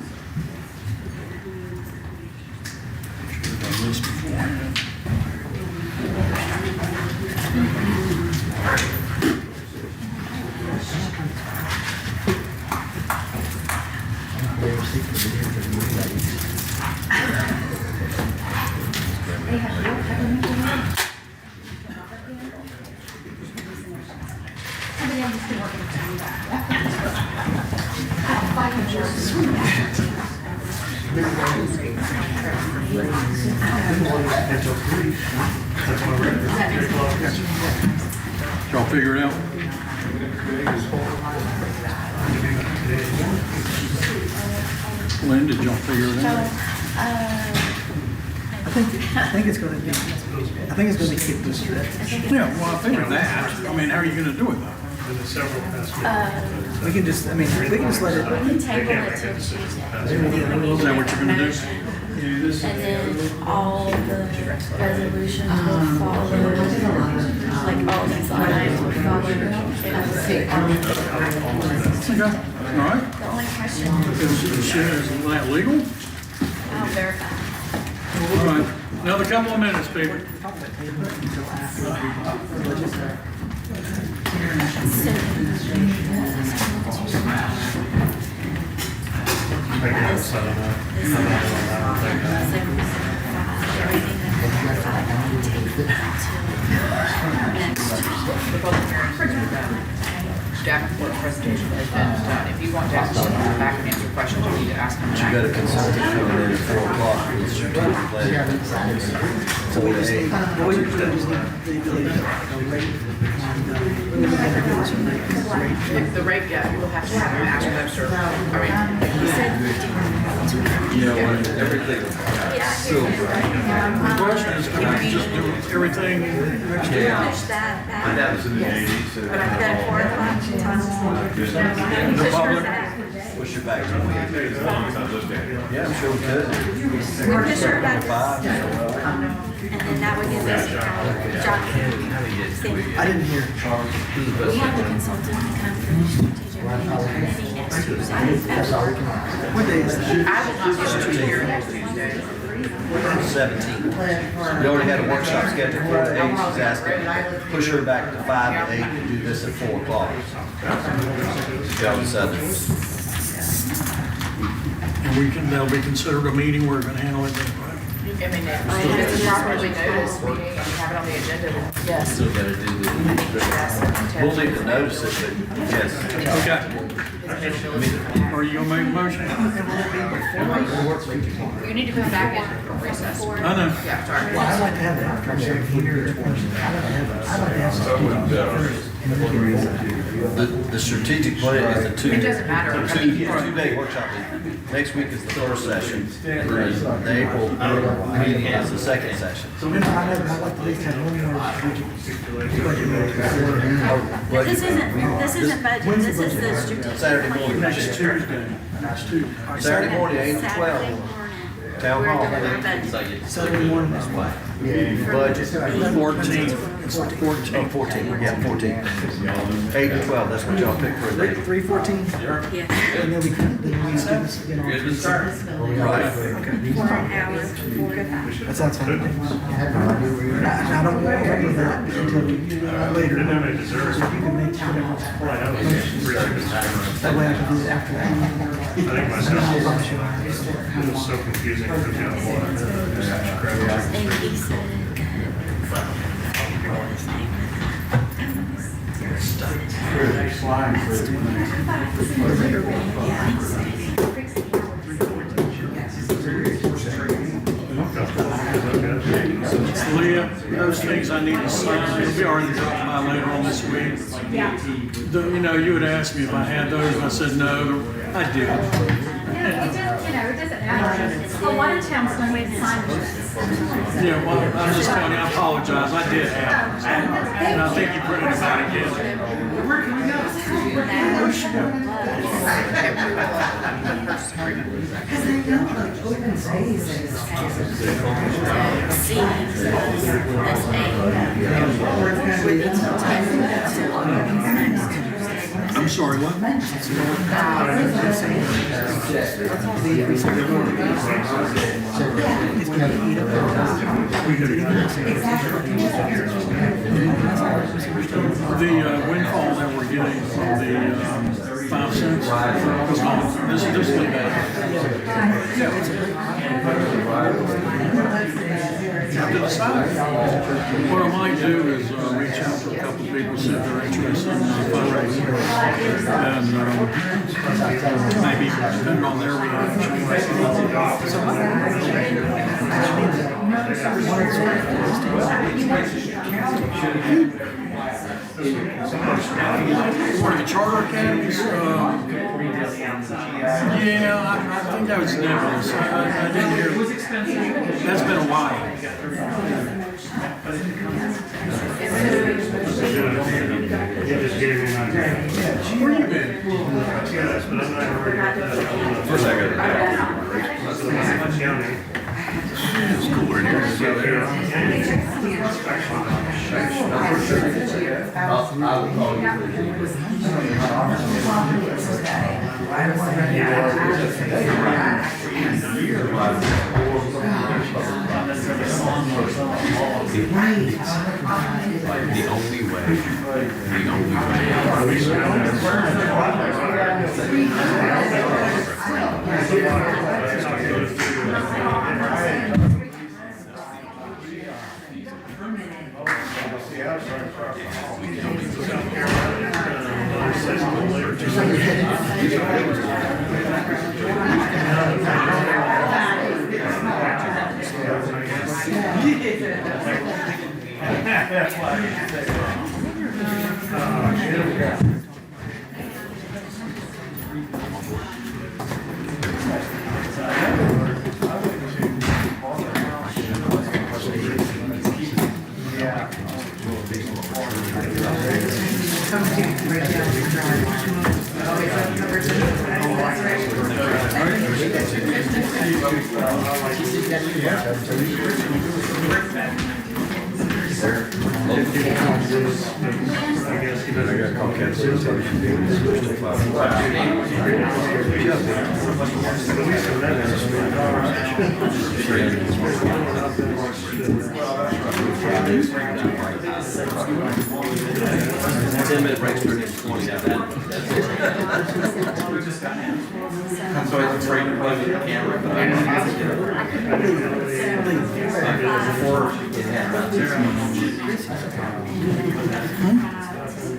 Y'all figure it out? Lynn, did y'all figure it out? I think it's gonna be kicked this year. Yeah, well, I figured that. I mean, how are you gonna do it though? We can just, we can just let it. We can table it till Tuesday. Is that what you're gonna do? And then all the resolutions will follow, like all these items will follow. Okay, all right. The only question, Is that legal? I'll verify. All right, another couple of minutes, people. Davenport presentation has been done. If you want to ask them back and answer questions, you need to ask them. But you got a consultant coming in at 4 o'clock for the strategic plan. So we just need. The rate, yeah, you will have to have them ask them, sir. You know, when everything is so. The question is, can I just do everything next year? Finish that. That was in the 80s. so- But I've got 4 o'clock The public, push it back to me. Yeah, I'm sure we could. We're just sure about Five. this. And then that would give us, John. I didn't hear. We have the consultant to come from the strategic meeting next Tuesday. What day is that? I will not be able to hear next Tuesday. 17. We already had a workshop scheduled for the 8th. She's asking, push her back to 5 and 8 and do this at 4 o'clock. All of a sudden. And that'll be considered a meeting, we're gonna handle it then, right? I mean, if it's a properly noticed meeting and you have it on the agenda, then yes. Still gotta do the, we'll need to notice it, but yes. Okay. Are you gonna make a motion? You need to come back in from recess. I know. Yeah, sorry. Well, I'd like to have that after I'm here. I'd like to have The strategic plan is the It doesn't matter. two-day workshop. Next week is the first session, and then the April meeting is the second session. I'd like to at least have one more But this isn't budget, this is the strategic Saturday plan. morning. Next Tuesday. Next Tuesday. Saturday morning, 8 to 12. Saturday morning. Town We're hall. doing our budget. Saturday morning is what? Budget. 14th. It's the 14th. 14, yeah, 14. 8 to 12, that's what y'all pick for a day. 3:14? Yeah. And then we can do this again on Tuesday. Right. For an hour, 4 to 5. That sounds fine. I don't want to do that until later. So you can make whatever. That way I can do it after that. I think myself, it was so confusing for the other one. And he said, Leah, those things I need to sign, it'll be already dropped by later on this week. Yeah. You know, you would ask me if I had those, and I said no, I did. It doesn't matter. A lot of towns don't even sign this. Yeah, well, I'm just telling you, I apologize, I did have them. And I think you printed them out again. Where can we go? Because I know like open space is. C, that's A. sorry, what? The windfall that we're getting from the 5 cents was gone. This leave that. To the side. What I might do is reach out to a couple of people, see if they're interested in fundraising. And maybe depending on their reaction. For the charter academies, yeah, I think that was nebulous. I didn't hear. That's been a while. Where you been? First I got it's cooler in here. I'll call you. The only way.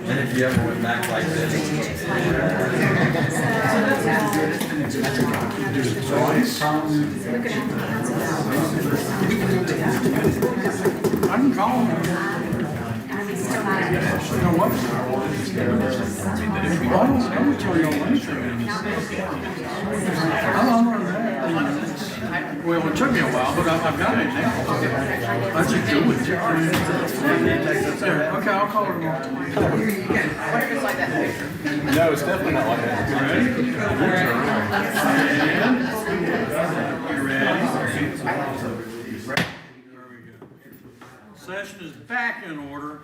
And if you ever went back like this. I can call him. You know what? I'm gonna tell you all anything. I'm on that. Well, it took me a while, but I've got it now. I just do it. There, okay, I'll call her tomorrow. What if it's like that picture? No, it's definitely not like that. You ready? There we go. Session is back in order.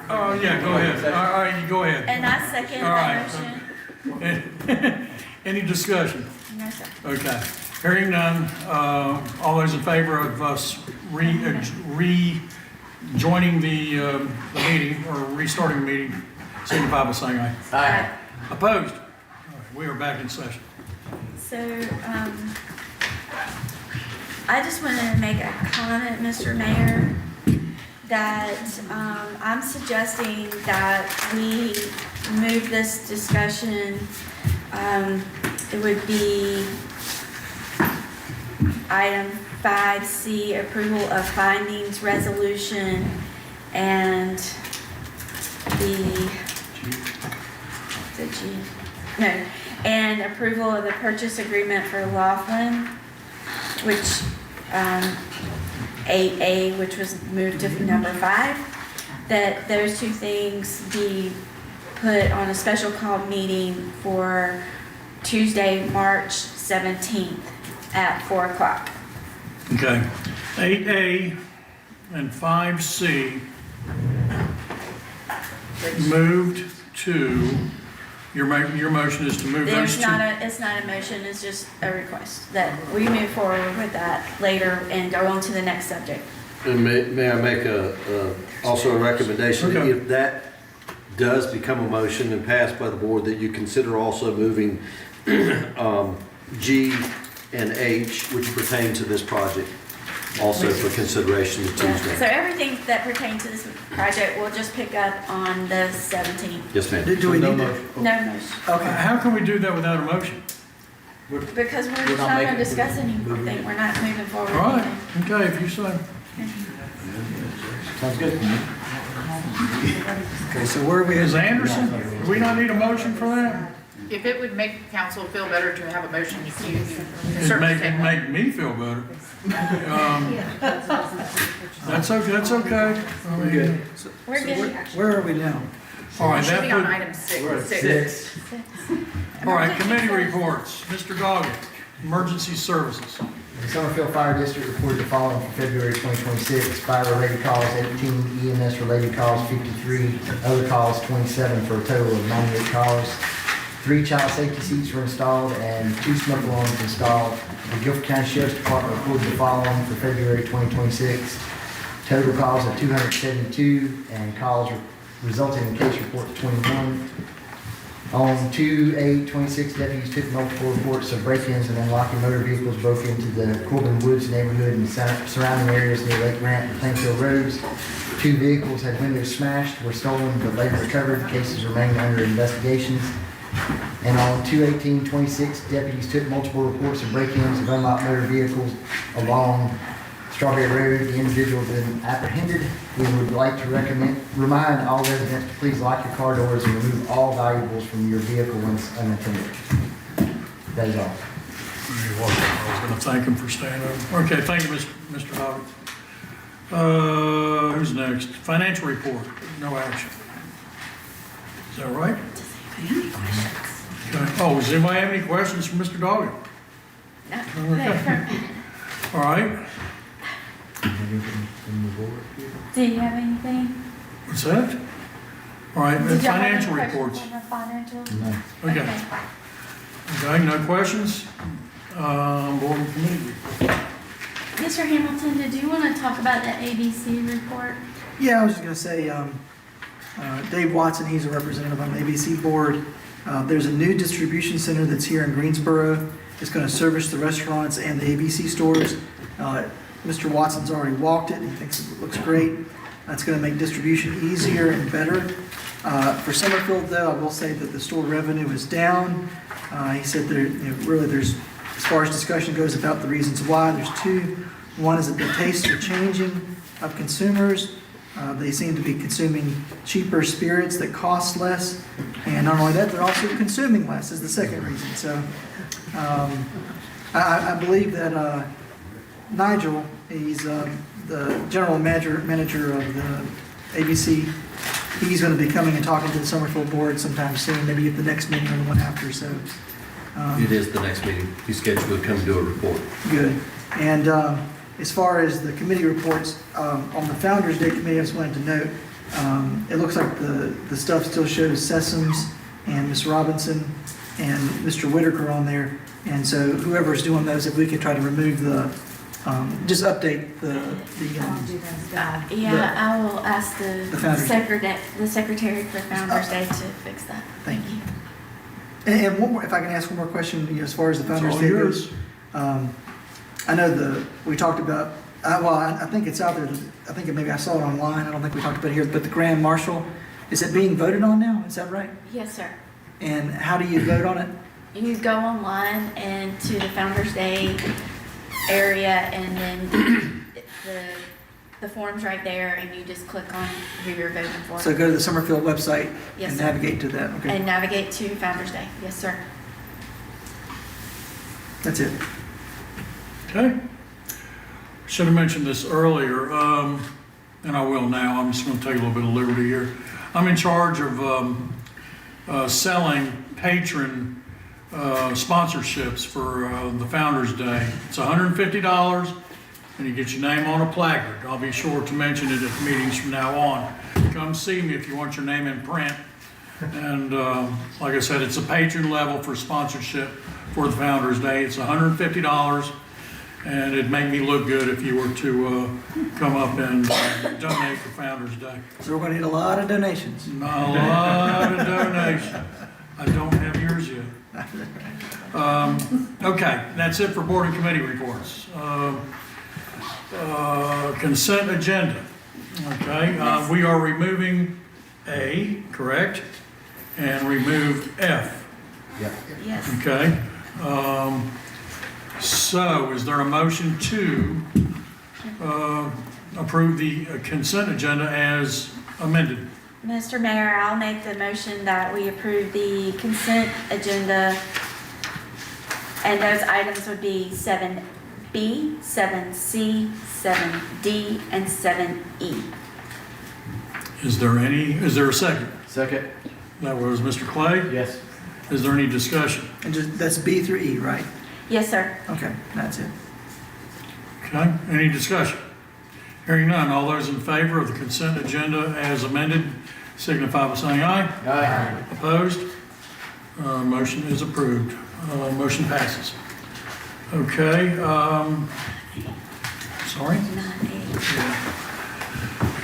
Oh, yeah, go ahead. All right, you go ahead. And I second All right. that motion. Any discussion? No, sir. Okay. Hearing none, all those in favor of us rejoining the meeting or restarting the meeting, signify by saying aye. Aye. Opposed? All right, we are back in session. So, I just wanted to make a comment, Mr. Mayor, that I'm suggesting that we move this discussion. It would be item 5C, approval of findings resolution, and and approval of the purchase agreement for Laughlin, which 8A, which was moved to number 5, that those two things be put on a special call meeting for Tuesday, March 17th at 4 o'clock. Okay. 8A and 5C moved to, your motion is to move those There's two? it's not a motion, it's just a request that we move forward with that later and go on to the next subject. And may I make also a recommendation? Okay. If that does become a motion and passed by the board, that you consider also moving G and H, which pertain to this project, also for consideration to Yeah. Tuesday. So everything that pertains to this project, we'll just pick up on the 17th. Yes, ma'am. Do we need to? No motion. Okay. How can we do that without a motion? Because we're We're just not not making- gonna discuss anything, we're not moving forward. All with right, anything. okay, if you say. Sounds good to me. Okay, so where are we? Is Anderson, do we not need a motion for that? If it would make council feel better to have a motion, you can It'd certainly make, take it'd one. make me feel better. That's okay, that's okay. I mean, We're good. Where are we now? all right, It should that be on put, item We're at 6. six. all right, committee reports. Mr. Goggett, Emergency Services. The Summerfield Fire District reported the following for February 2026. Fire-related calls 18, EMS-related calls 53, other calls 27, for a total of 98 calls. 3 child safety seats were installed and 2 smoke alarms installed. The Guilford County Sheriff's Department reported the following for February 2026. Total calls of 272 and calls resulting in case reports 21. On 2/8/26, deputies took multiple reports of break-ins and unlocking motor vehicles broke into the Corbin Woods neighborhood and surrounding areas near Lake Grant and Plainfield Roads. 2 vehicles had windows smashed, were stolen, but later recovered. Cases remain under investigations. And on 2/18/26, deputies took multiple reports of break-ins of unlocked motor vehicles along Strawberry Road. The individual has been apprehended. We would like to remind all residents to please lock your car doors and remove all valuables from your vehicle when it's unattended. That is all. You're welcome. I was gonna thank him for staying over. Okay, thank you, Mr. Hobbit. Who's next? Financial report, no action. Is that right? Okay. Oh, does anybody have any questions for Mr. Doggett? Okay. All right, Do you have anything? what's that? All right, Did y'all have any financial questions reports. on the financial? No. Okay. Okay, no questions? Board and committee report. Mr. Hamilton, did you want to talk about the ABC report? Yeah, I was just gonna say, Dave Watson, he's a representative on the ABC board. There's a new distribution center that's here in Greensboro. It's gonna service the restaurants and the ABC stores. Mr. Watson's already walked it, and he thinks it looks great. That's gonna make distribution easier and better. For Summerfield, though, I will say that the store revenue is down. He said there, really, there's, as far as discussion goes about the reasons why, there's 2. One is that the tastes are changing of consumers. They seem to be consuming cheaper spirits that cost less. And not only that, they're also consuming less is the second reason. So I believe that Nigel, he's the general manager of the ABC. He's going to be coming and talking to the Summerfield board sometime soon, maybe at the next meeting or the one after. So It is the next meeting. He's scheduled to come do a report. good. And as far as the committee reports, on the Founders Day committee, I just wanted to note, it looks like the stuff still shows Sessoms and Ms. Robinson and Mr. Whitaker on there. And so whoever's doing those, if we could try to remove the, just update the Yeah, I will ask the Founders Day. secretary for Founders Day to fix that. Thank you. And one more, if I can ask one more question, as far as the Founders all Day yours. goes. I know we talked about, I think it's out there, I think maybe I saw it online, I don't think we talked about it here, but the Grand Marshal, is it being voted on now? Is that right? Yes, sir. And how do you vote on it? You go online and to the Founders Day area, and then the form's right there, and you just click on who you're voting for. So go to the Summerfield website Yes, and sir. navigate to that, okay? And navigate to Founders Day. Yes, sir. That's it. Okay. Should have mentioned this earlier, and I will now. I'm just going to take a little bit of liberty here. I'm in charge of selling patron sponsorships for the Founders Day. It's $150. and you get your name on a placard. I'll be sure to mention it at meetings from now on. Come see me if you want your name in print. And like I said, it's a patron level for sponsorship for the Founders Day. It's $150, and it'd make me look good if you were to come up and donate for Founders Day. So we're gonna need a lot of donations. A lot of donations. I don't have yours yet. Okay, that's it for board and committee reports. Consent agenda. Okay, we are removing A, correct? And remove F. Yes. Okay. So is there a motion to approve the consent agenda as amended? Mr. Mayor, I'll make the motion that we approve the consent agenda. And those items would be 7B, 7C, 7D, and 7E. Is there a second? Second. That was Mr. Clay. Yes. Is there any discussion? And just, that's B through E, right? Yes, sir. Okay, that's it. Okay, any discussion? Hearing none, all those in favor of the consent agenda as amended signify by saying aye. Aye. Opposed? Motion is approved. Motion passes. Okay, sorry? 9A.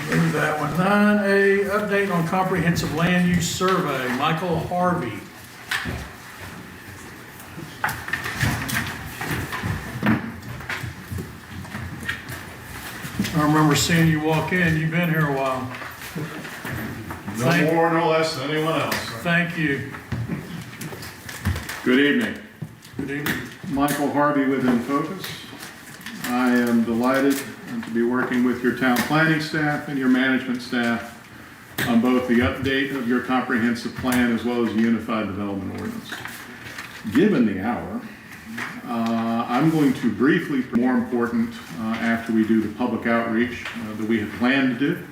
Move that one. 9A, update on comprehensive land use survey. Michael Harvey. I remember seeing you walk in. You've been here a while. No more, no less than anyone else. Thank you. Good evening. Good evening. Michael Harvey with InFocus. I am delighted to be working with your town planning staff and your management staff on both the update of your comprehensive plan as well as the Unified Development Ordinance. Given the hour, I'm going to briefly, more important, after we do the public outreach that we had planned to do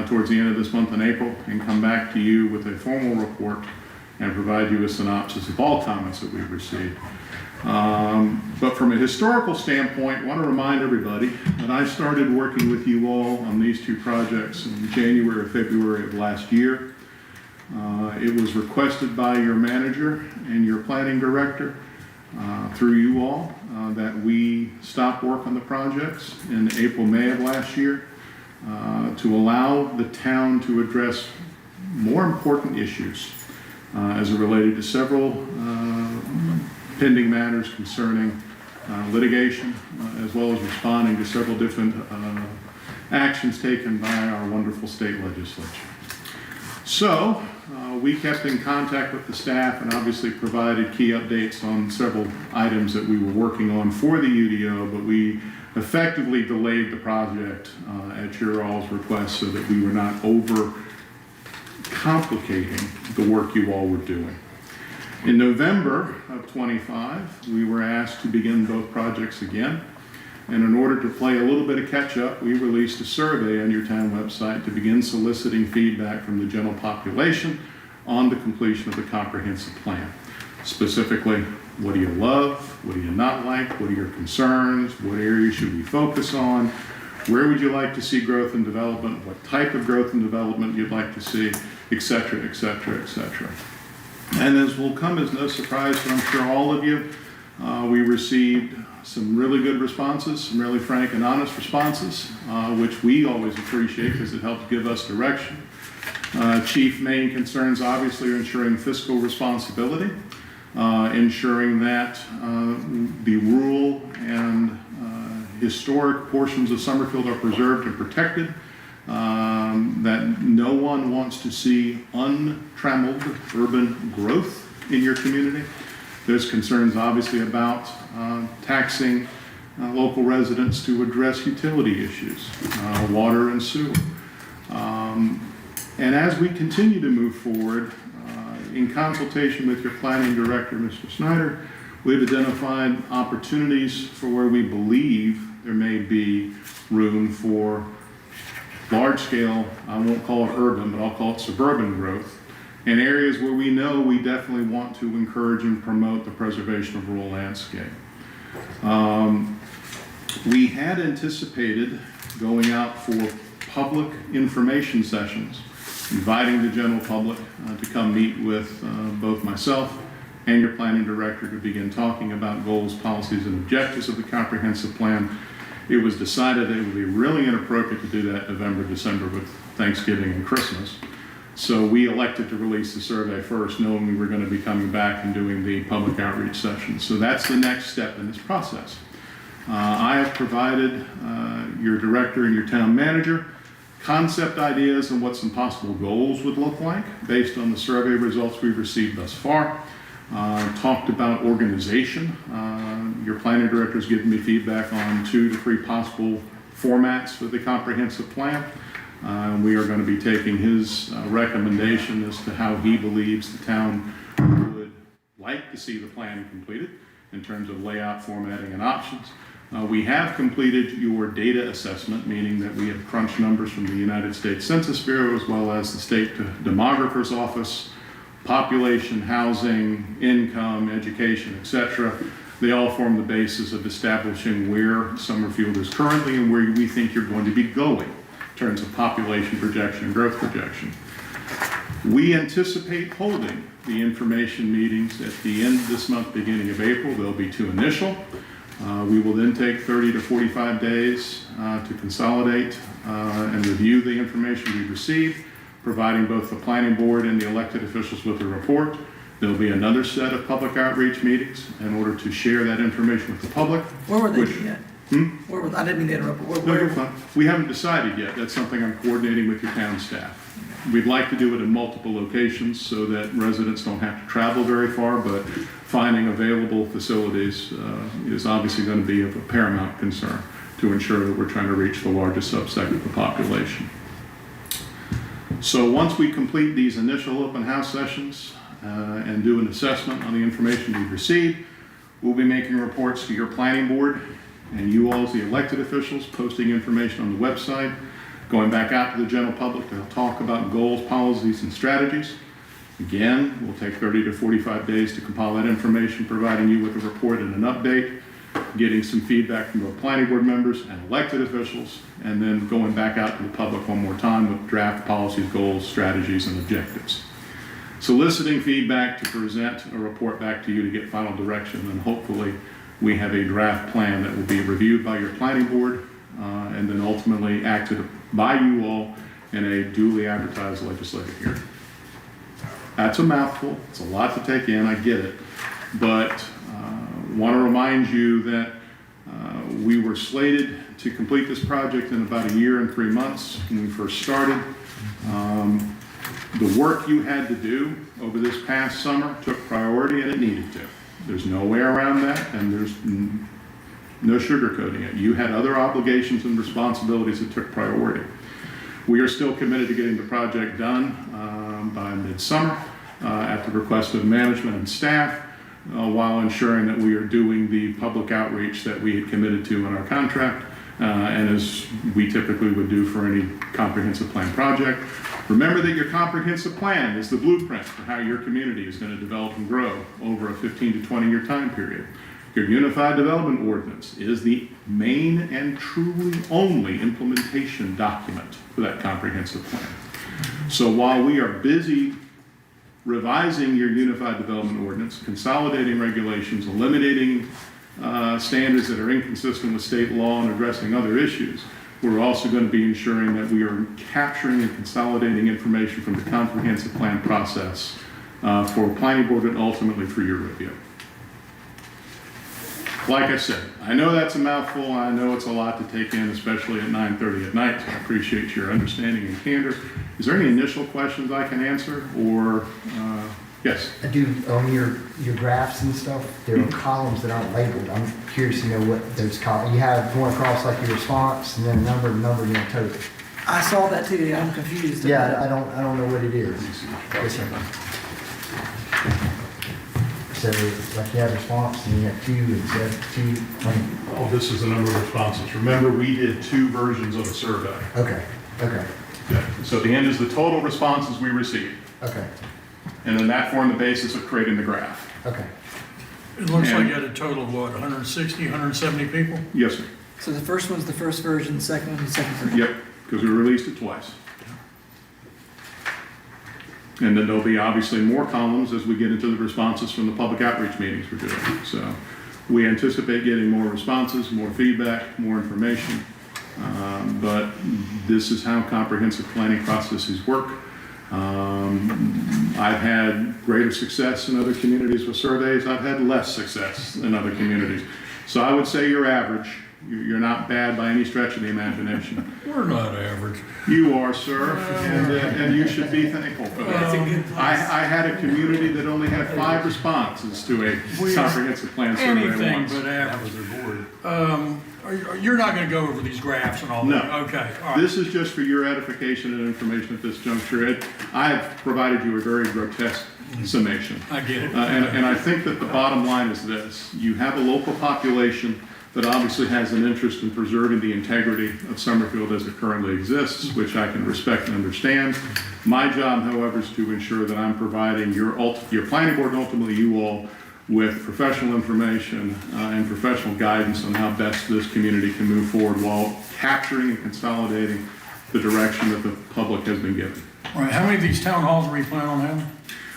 towards the end of this month in April, and come back to you with a formal report and provide you a synopsis of all comments that we've received. But from a historical standpoint, I want to remind everybody that I started working with you all on these two projects in January or February of last year. It was requested by your manager and your planning director through you all that we stop work on the projects in April, May of last year to allow the town to address more important issues as it related to several pending matters concerning litigation, as well as responding to several different actions taken by our wonderful state legislature. So we kept in contact with the staff and obviously provided key updates on several items that we were working on for the UDO, but we effectively delayed the project at your all's request so that we were not over complicating the work you all were doing. In November of 25, we were asked to begin both projects again. And in order to play a little bit of catch up, we released a survey on your town website to begin soliciting feedback from the general population on the completion of the comprehensive plan. Specifically, what do you love? What do you not like? What are your concerns? What areas should we focus on? Where would you like to see growth and development? What type of growth and development you'd like to see, et cetera, et cetera, et cetera. And as will come as no surprise to I'm sure all of you, we received some really good responses, some really frank and honest responses, which we always appreciate because it helps give us direction. Chief main concerns obviously are ensuring fiscal responsibility, ensuring that the rural and historic portions of Summerfield are preserved and protected, that no one wants to see untrammeled urban growth in your community. There's concerns obviously about taxing local residents to address utility issues, water and sewer. And as we continue to move forward, in consultation with your planning director, Mr. Snyder, we've identified opportunities for where we believe there may be room for large-scale, I won't call it urban, but I'll call it suburban growth, in areas where we know we definitely want to encourage and promote the preservation of rural landscape. We had anticipated going out for public information sessions, inviting the general public to come meet with both myself and your planning director to begin talking about goals, policies, and objectives of the comprehensive plan. It was decided that it would be really inappropriate to do that November, December with Thanksgiving and Christmas. So we elected to release the survey first, knowing we were going to be coming back and doing the public outreach session. So that's the next step in this process. I have provided your director and your town manager concept ideas on what some possible goals would look like based on the survey results we've received thus far. Talked about organization. Your planning director has given me feedback on 2 to 3 possible formats for the comprehensive plan. We are going to be taking his recommendation as to how he believes the town would like to see the plan completed in terms of layout, formatting, and options. We have completed your data assessment, meaning that we have crunched numbers from the United States Census Bureau as well as the State Demographer's Office, population, housing, income, education, etc. They all form the basis of establishing where Summerfield is currently and where we think you're going to be going in terms of population projection and growth projection. We anticipate holding the information meetings at the end of this month, beginning of April. There'll be 2 initial. We will then take 30 to 45 days to consolidate and review the information we've received, providing both the planning board and the elected officials with a report. There'll be another set of public outreach meetings in order to share that information with the public. Where were they yet? Where were, I didn't mean to interrupt, but No, you're fine. We haven't decided yet. That's something I'm coordinating with your town staff. We'd like to do it in multiple locations so that residents don't have to travel very far, but finding available facilities is obviously going to be of a paramount concern to ensure that we're trying to reach the largest subsegment of the population. So once we complete these initial open house sessions and do an assessment on the information we've received, we'll be making reports to your planning board and you all as the elected officials, posting information on the website, going back out to the general public to talk about goals, policies, and strategies. Again, we'll take 30 to 45 days to compile that information, providing you with a report and an update, getting some feedback from both planning board members and elected officials, and then going back out to the public one more time with draft policies, goals, strategies, and objectives. Soliciting feedback to present a report back to you to get final direction, and hopefully we have a draft plan that will be reviewed by your planning board and then ultimately acted by you all in a duly advertised legislative hearing. That's a mouthful. It's a lot to take in. I get it. But want to remind you that we were slated to complete this project in about 1 year and 3 months when we first started. The work you had to do over this past summer took priority, and it needed to. There's no way around that, and there's no sugarcoating it. You had other obligations and responsibilities that took priority. We are still committed to getting the project done by midsummer at the request of management and staff, while ensuring that we are doing the public outreach that we had committed to in our contract, and as we typically would do for any comprehensive plan project. Remember that your comprehensive plan is the blueprint for how your community is going to develop and grow over a 15 to 20 year time period. Your Unified Development Ordinance is the main and truly only implementation document for that comprehensive plan. So while we are busy revising your Unified Development Ordinance, consolidating regulations, eliminating standards that are inconsistent with state law and addressing other issues, we're also going to be ensuring that we are capturing and consolidating information from the comprehensive plan process for planning board and ultimately for your review. Like I said, I know that's a mouthful. I know it's a lot to take in, especially at 9:30 at night. I appreciate your understanding and candor. Is there any initial questions I can answer, or yes? I do, on your graphs and stuff, there are columns that aren't labeled. I'm curious to know what those columns, you have going across like your response and then a number, and a total. I saw that too. I'm confused. Yeah, I don't know what it is. Yes, sir. So like you have response and you have 2 and 2. Oh, this is the number of responses. Remember, we did 2 versions of a survey. Okay. Okay. So at the end is the total responses we received. Okay. And then that formed the basis of creating the graph. Okay. It looks like you had a total of what, 160, 170 people? Yes, sir. So the first one's the first version, the second one's the second version? Yep, because we released it twice. And then there'll be obviously more columns as we get into the responses from the public outreach meetings we're doing. So we anticipate getting more responses, more feedback, more information. But this is how comprehensive planning processes work. I've had greater success in other communities with surveys. I've had less success in other communities. So I would say you're average. You're not bad by any stretch of the imagination. We're not average. You are, sir, and you should be thankful for that. That's a good place. I had a community that only had 5 responses to a comprehensive plan survey Anything once. but average. You're not gonna go over these graphs and all No. that? Okay, all right. This is just for your edification and information at this juncture. I have provided you a very grotesque summation. I get it. And I think that the bottom line is this. You have a local population that obviously has an interest in preserving the integrity of Summerfield as it currently exists, which I can respect and understand. My job, however, is to ensure that I'm providing your planning board and ultimately you all with professional information and professional guidance on how best this community can move forward while capturing and consolidating the direction that the public has been given. All right, how many of these town halls are we planning on having?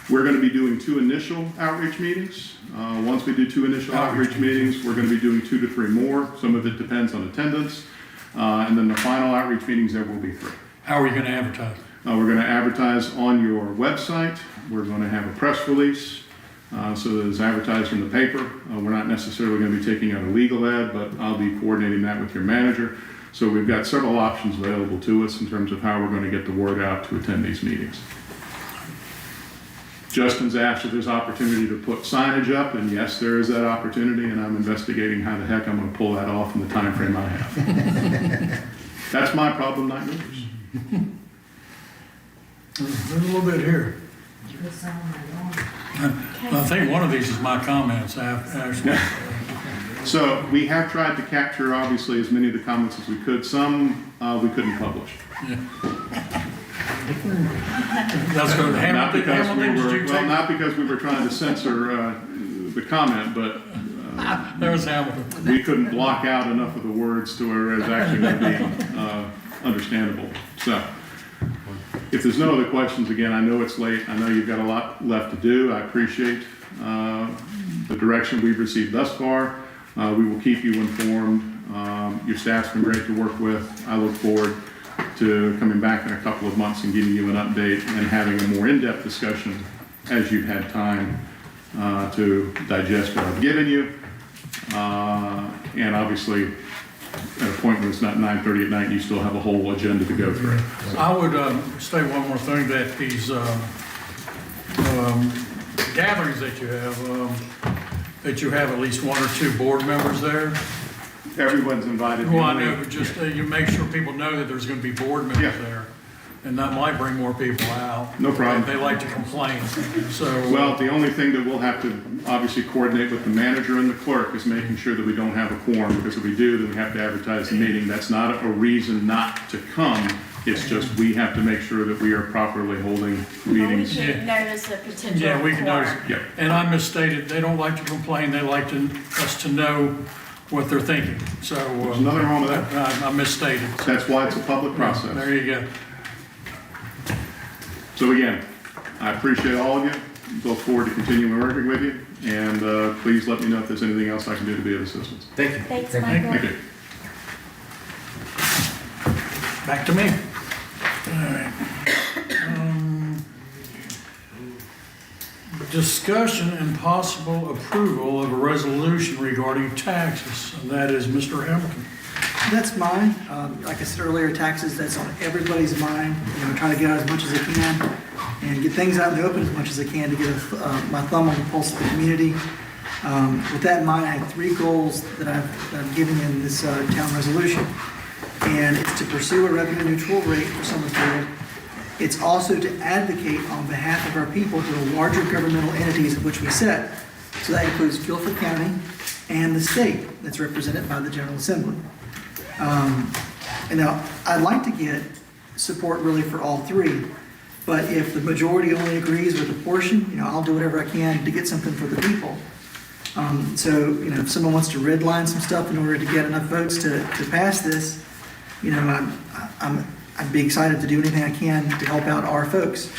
We're going to be doing 2 initial outreach meetings. Once we do 2 initial outreach meetings, we're going to be doing 2 to 3 more. Some of it depends on attendance. And then the final outreach meetings, there will be 3. How are you gonna advertise? We're going to advertise on your website. We're going to have a press release. So that it's advertised in the paper. We're not necessarily going to be taking out a legal ad, but I'll be coordinating that with your manager. So we've got several options available to us in terms of how we're going to get the word out to attend these meetings. Justin's asked if there's opportunity to put signage up, and yes, there is that opportunity, and I'm investigating how the heck I'm going to pull that off in the time frame I have. That's my problem, not yours. There's a little bit here. I think one of these is my comments, actually. So we have tried to capture, obviously, as many of the comments as we could. Some we couldn't publish. Yeah. That's good. Not because we Hamilton, did were, you well, take- not because we were trying to censor the comment, but There was Hamilton. we couldn't block out enough of the words to where it's actually going to be understandable. So if there's no other questions, again, I know it's late. I know you've got a lot left to do. I appreciate the direction we've received thus far. We will keep you informed. Your staff's been great to work with. I look forward to coming back in a couple of months and giving you an update and having a more in-depth discussion as you've had time to digest what I've given you. And obviously, at a point when it's not 9:30 at night, you still have a whole agenda to go through. I would state one more thing, that these gatherings that you have at least 1 or 2 board members there. Everyone's invited. Well, I know, but just you make sure people know that there's going to be board members there. And that might bring more people out. No problem. They like to complain, so. Well, the only thing that we'll have to obviously coordinate with the manager and the clerk is making sure that we don't have a quorum, because if we do, then we have to advertise the meeting. That's not a reason not to come. It's just we have to make sure that we are properly holding meetings. We can notice a potential. Yeah, we can notice. quorum. Yep. And I misstated, they don't like to complain, they like us to know what they're thinking, so. There's nothing wrong with that. I misstated. That's why it's a public process. There you go. So again, I appreciate all of you. Look forward to continuing working with you. And please let me know if there's anything else I can do to be of assistance. Thank you. Thanks, Michael. Thank you. Back to me. All right. Discussion and possible approval of a resolution regarding taxes, and that is Mr. Hamilton. That's mine. Like I said earlier, taxes, that's on everybody's mind. You know, trying to get out as much as I can and get things out in the open as much as I can to get my thumb on the pulse of the community. With that in mind, I have 3 goals that I've given in this town resolution. And it's to pursue a revenue neutral rate for Summerfield. It's also to advocate on behalf of our people to the larger governmental entities of which we set. So that includes Guilford County and the state that's represented by the General Assembly. And now, I'd like to get support really for all 3, but if the majority only agrees with a portion, you know, I'll do whatever I can to get something for the people. So, if someone wants to redline some stuff in order to get enough votes to pass this, I'd be excited to do anything I can to help out our folks.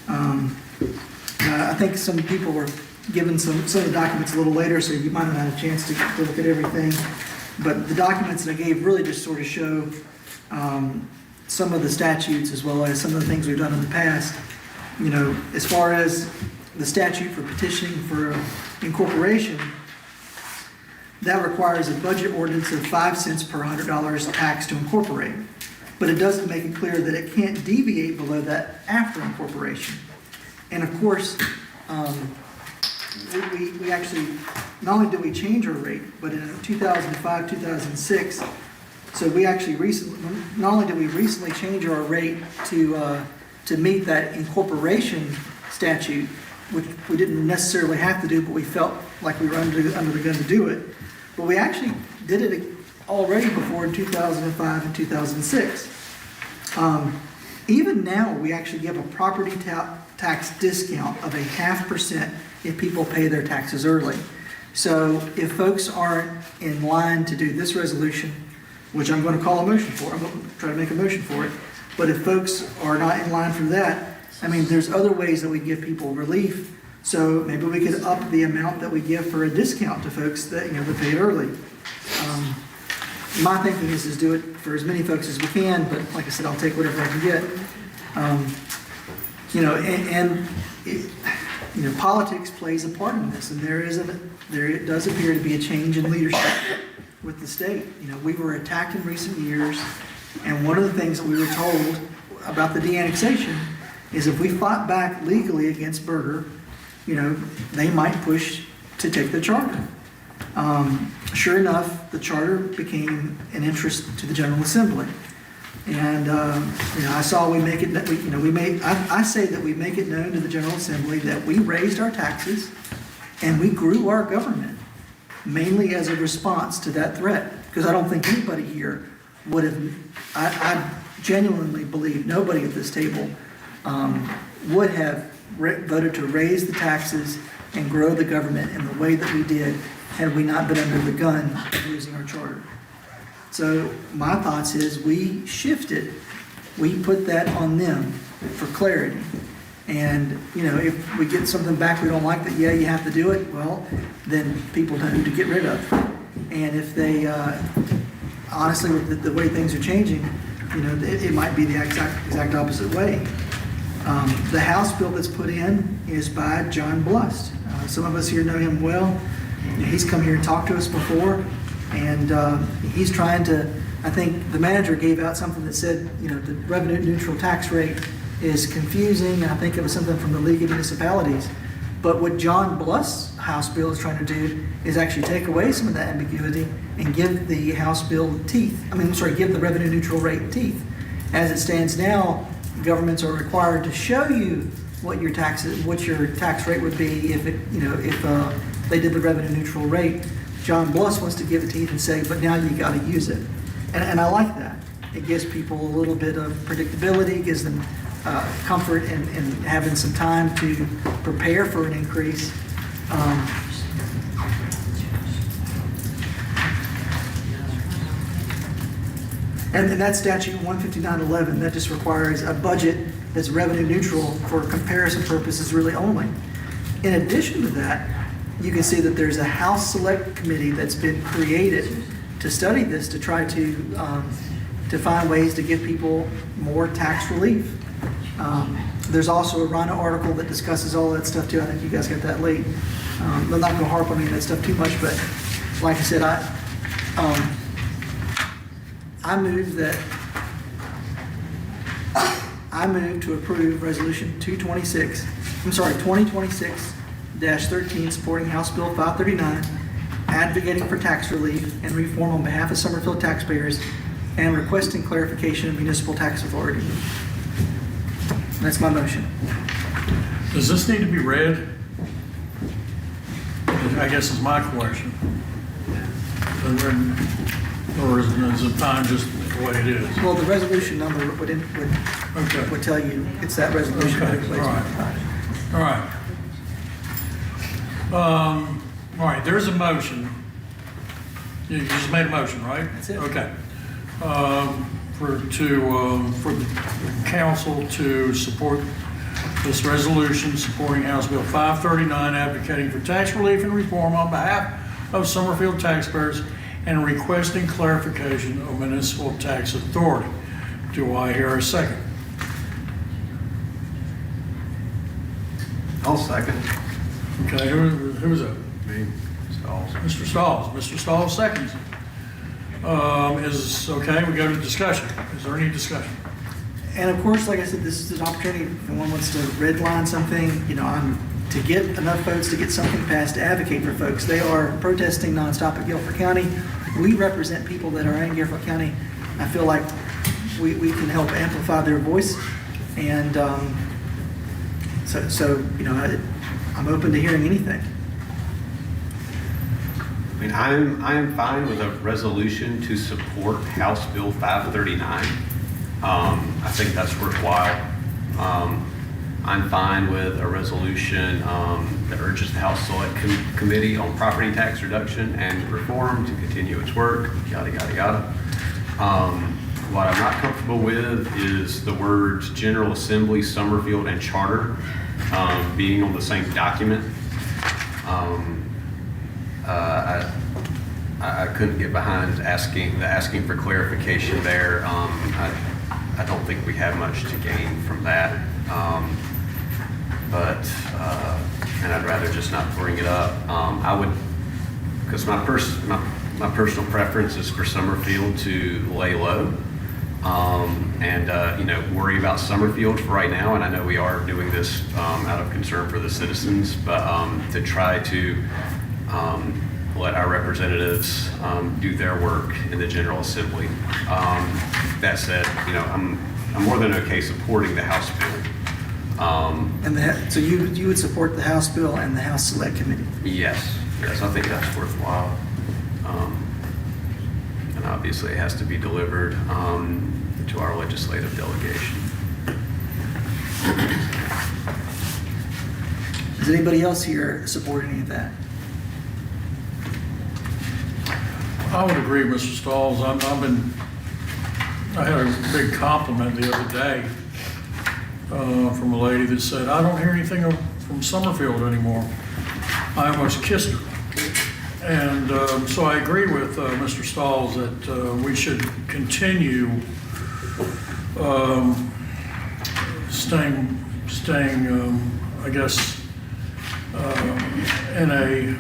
I think some people were given some of the documents a little later, so you might not have had a chance to look at everything. But the documents that I gave really just sort of show some of the statutes as well as some of the things we've done in the past. As far as the statute for petitioning for incorporation, that requires a budget ordinance of 5 cents per $100 tax to incorporate. But it doesn't make it clear that it can't deviate below that after incorporation. And of course, we actually, not only did we change our rate, but in 2005, 2006, so we actually not only did we recently change our rate to meet that incorporation statute, which we didn't necessarily have to do, but we felt like we were under the gun to do it. But we actually did it already before in 2005 and 2006. Even now, we actually give a property tax discount of 0.5% if people pay their taxes early. So if folks aren't in line to do this resolution, which I'm going to call a motion for, I'm going to try to make a motion for it, but if folks are not in line for that, there's other ways that we give people relief. So maybe we could up the amount that we give for a discount to folks that, that pay it early. My thinking is do it for as many folks as we can, but like I said, I'll take whatever I can get. Politics plays a part in this, and there does appear to be a change in leadership with the state. We were attacked in recent years, and one of the things that we were told about the de-annexation is if we fought back legally against Berger, they might push to take the charter. Sure enough, the charter became an interest to the General Assembly. And, I saw we make it, I say that we make it known to the General Assembly that we raised our taxes and we grew our government mainly as a response to that threat. Because I don't think anybody here would have, I genuinely believe nobody at this table would have voted to raise the taxes and grow the government in the way that we did had we not been under the gun of losing our charter. So my thoughts is we shifted, we put that on them for clarity. And, if we get something back we don't like that, yeah, you have to do it, well, then people know who to get rid of. And if they, honestly, with the way things are changing, it might be the exact opposite way. The House bill that's put in is by John Blust. Some of us here know him well. He's come here and talked to us before, and he's trying to, I think the manager gave out something that said, the revenue neutral tax rate is confusing, and I think it was something from the League of Municipalities. But what John Blust's House bill is trying to do is actually take away some of that ambiguity and give the House bill teeth. Give the revenue neutral rate teeth. As it stands now, governments are required to show you what your tax rate would be if they did the revenue neutral rate. John Blust wants to give it teeth and say, but now you got to use it. And I like that. It gives people a little bit of predictability, gives them comfort and having some time to prepare for an increase. And that statute 15911, that just requires a budget that's revenue neutral for comparison purposes really only. In addition to that, you can see that there's a House Select Committee that's been created to study this, to try to find ways to give people more tax relief. There's also a Rhino article that discusses all that stuff too. I think you guys got that late. I'm not going to harp on any of that stuff too much, but like I said, I move to approve Resolution 2026-13 supporting House Bill 539, advocating for tax relief and reform on behalf of Summerfield taxpayers, and requesting clarification of municipal tax authority. That's my motion. Does this need to be read? I guess is my question. Or is it fine just the way it is? Well, the resolution number would tell you it's that resolution. Okay. All right. All right, there's a motion. You just made a motion, right? That's it. Okay. For the council to support this resolution supporting House Bill 539, advocating for tax relief and reform on behalf of Summerfield taxpayers and requesting clarification of municipal tax authority. Do I hear a second? I'll second. Okay, who's that? Me, Stalls. Mr. Stalls. Mr. Stalls seconds. Okay, we go to discussion. Is there any discussion? And of course, like I said, this is an opportunity if one wants to redline something, you know, to get enough votes to get something passed, to advocate for folks. They are protesting nonstop at Guilford County. We represent people that are in Guilford County. I feel like we can help amplify their voice. And so you know, I'm open to hearing anything. I mean, I am fine with a resolution to support House Bill 539. I think that's worthwhile. I'm fine with a resolution that urges the House Select Committee on Property Tax Reduction and Reform to continue its work, yada, yada, yada. What I'm not comfortable with is the words General Assembly, Summerfield, and Charter being on the same document. I couldn't get behind asking for clarification there. I don't think we have much to gain from that. And I'd rather just not bring it up. I would, because my personal preference is for Summerfield to lay low and you know, worry about Summerfield for right now. And I know we are doing this out of concern for the citizens, but to try to let our representatives do their work in the General Assembly. That said, you know, I'm more than okay supporting the House bill. So you would support the House bill and the House Select Committee? Yes, I think that's worthwhile. And obviously it has to be delivered to our legislative delegation. Does anybody else here support any of that? I would agree, Mr. Stalls. I had a big compliment the other day from a lady that said, I don't hear anything from Summerfield anymore. I almost kissed her. And so I agree with Mr. Stalls that we should continue staying, I guess, in a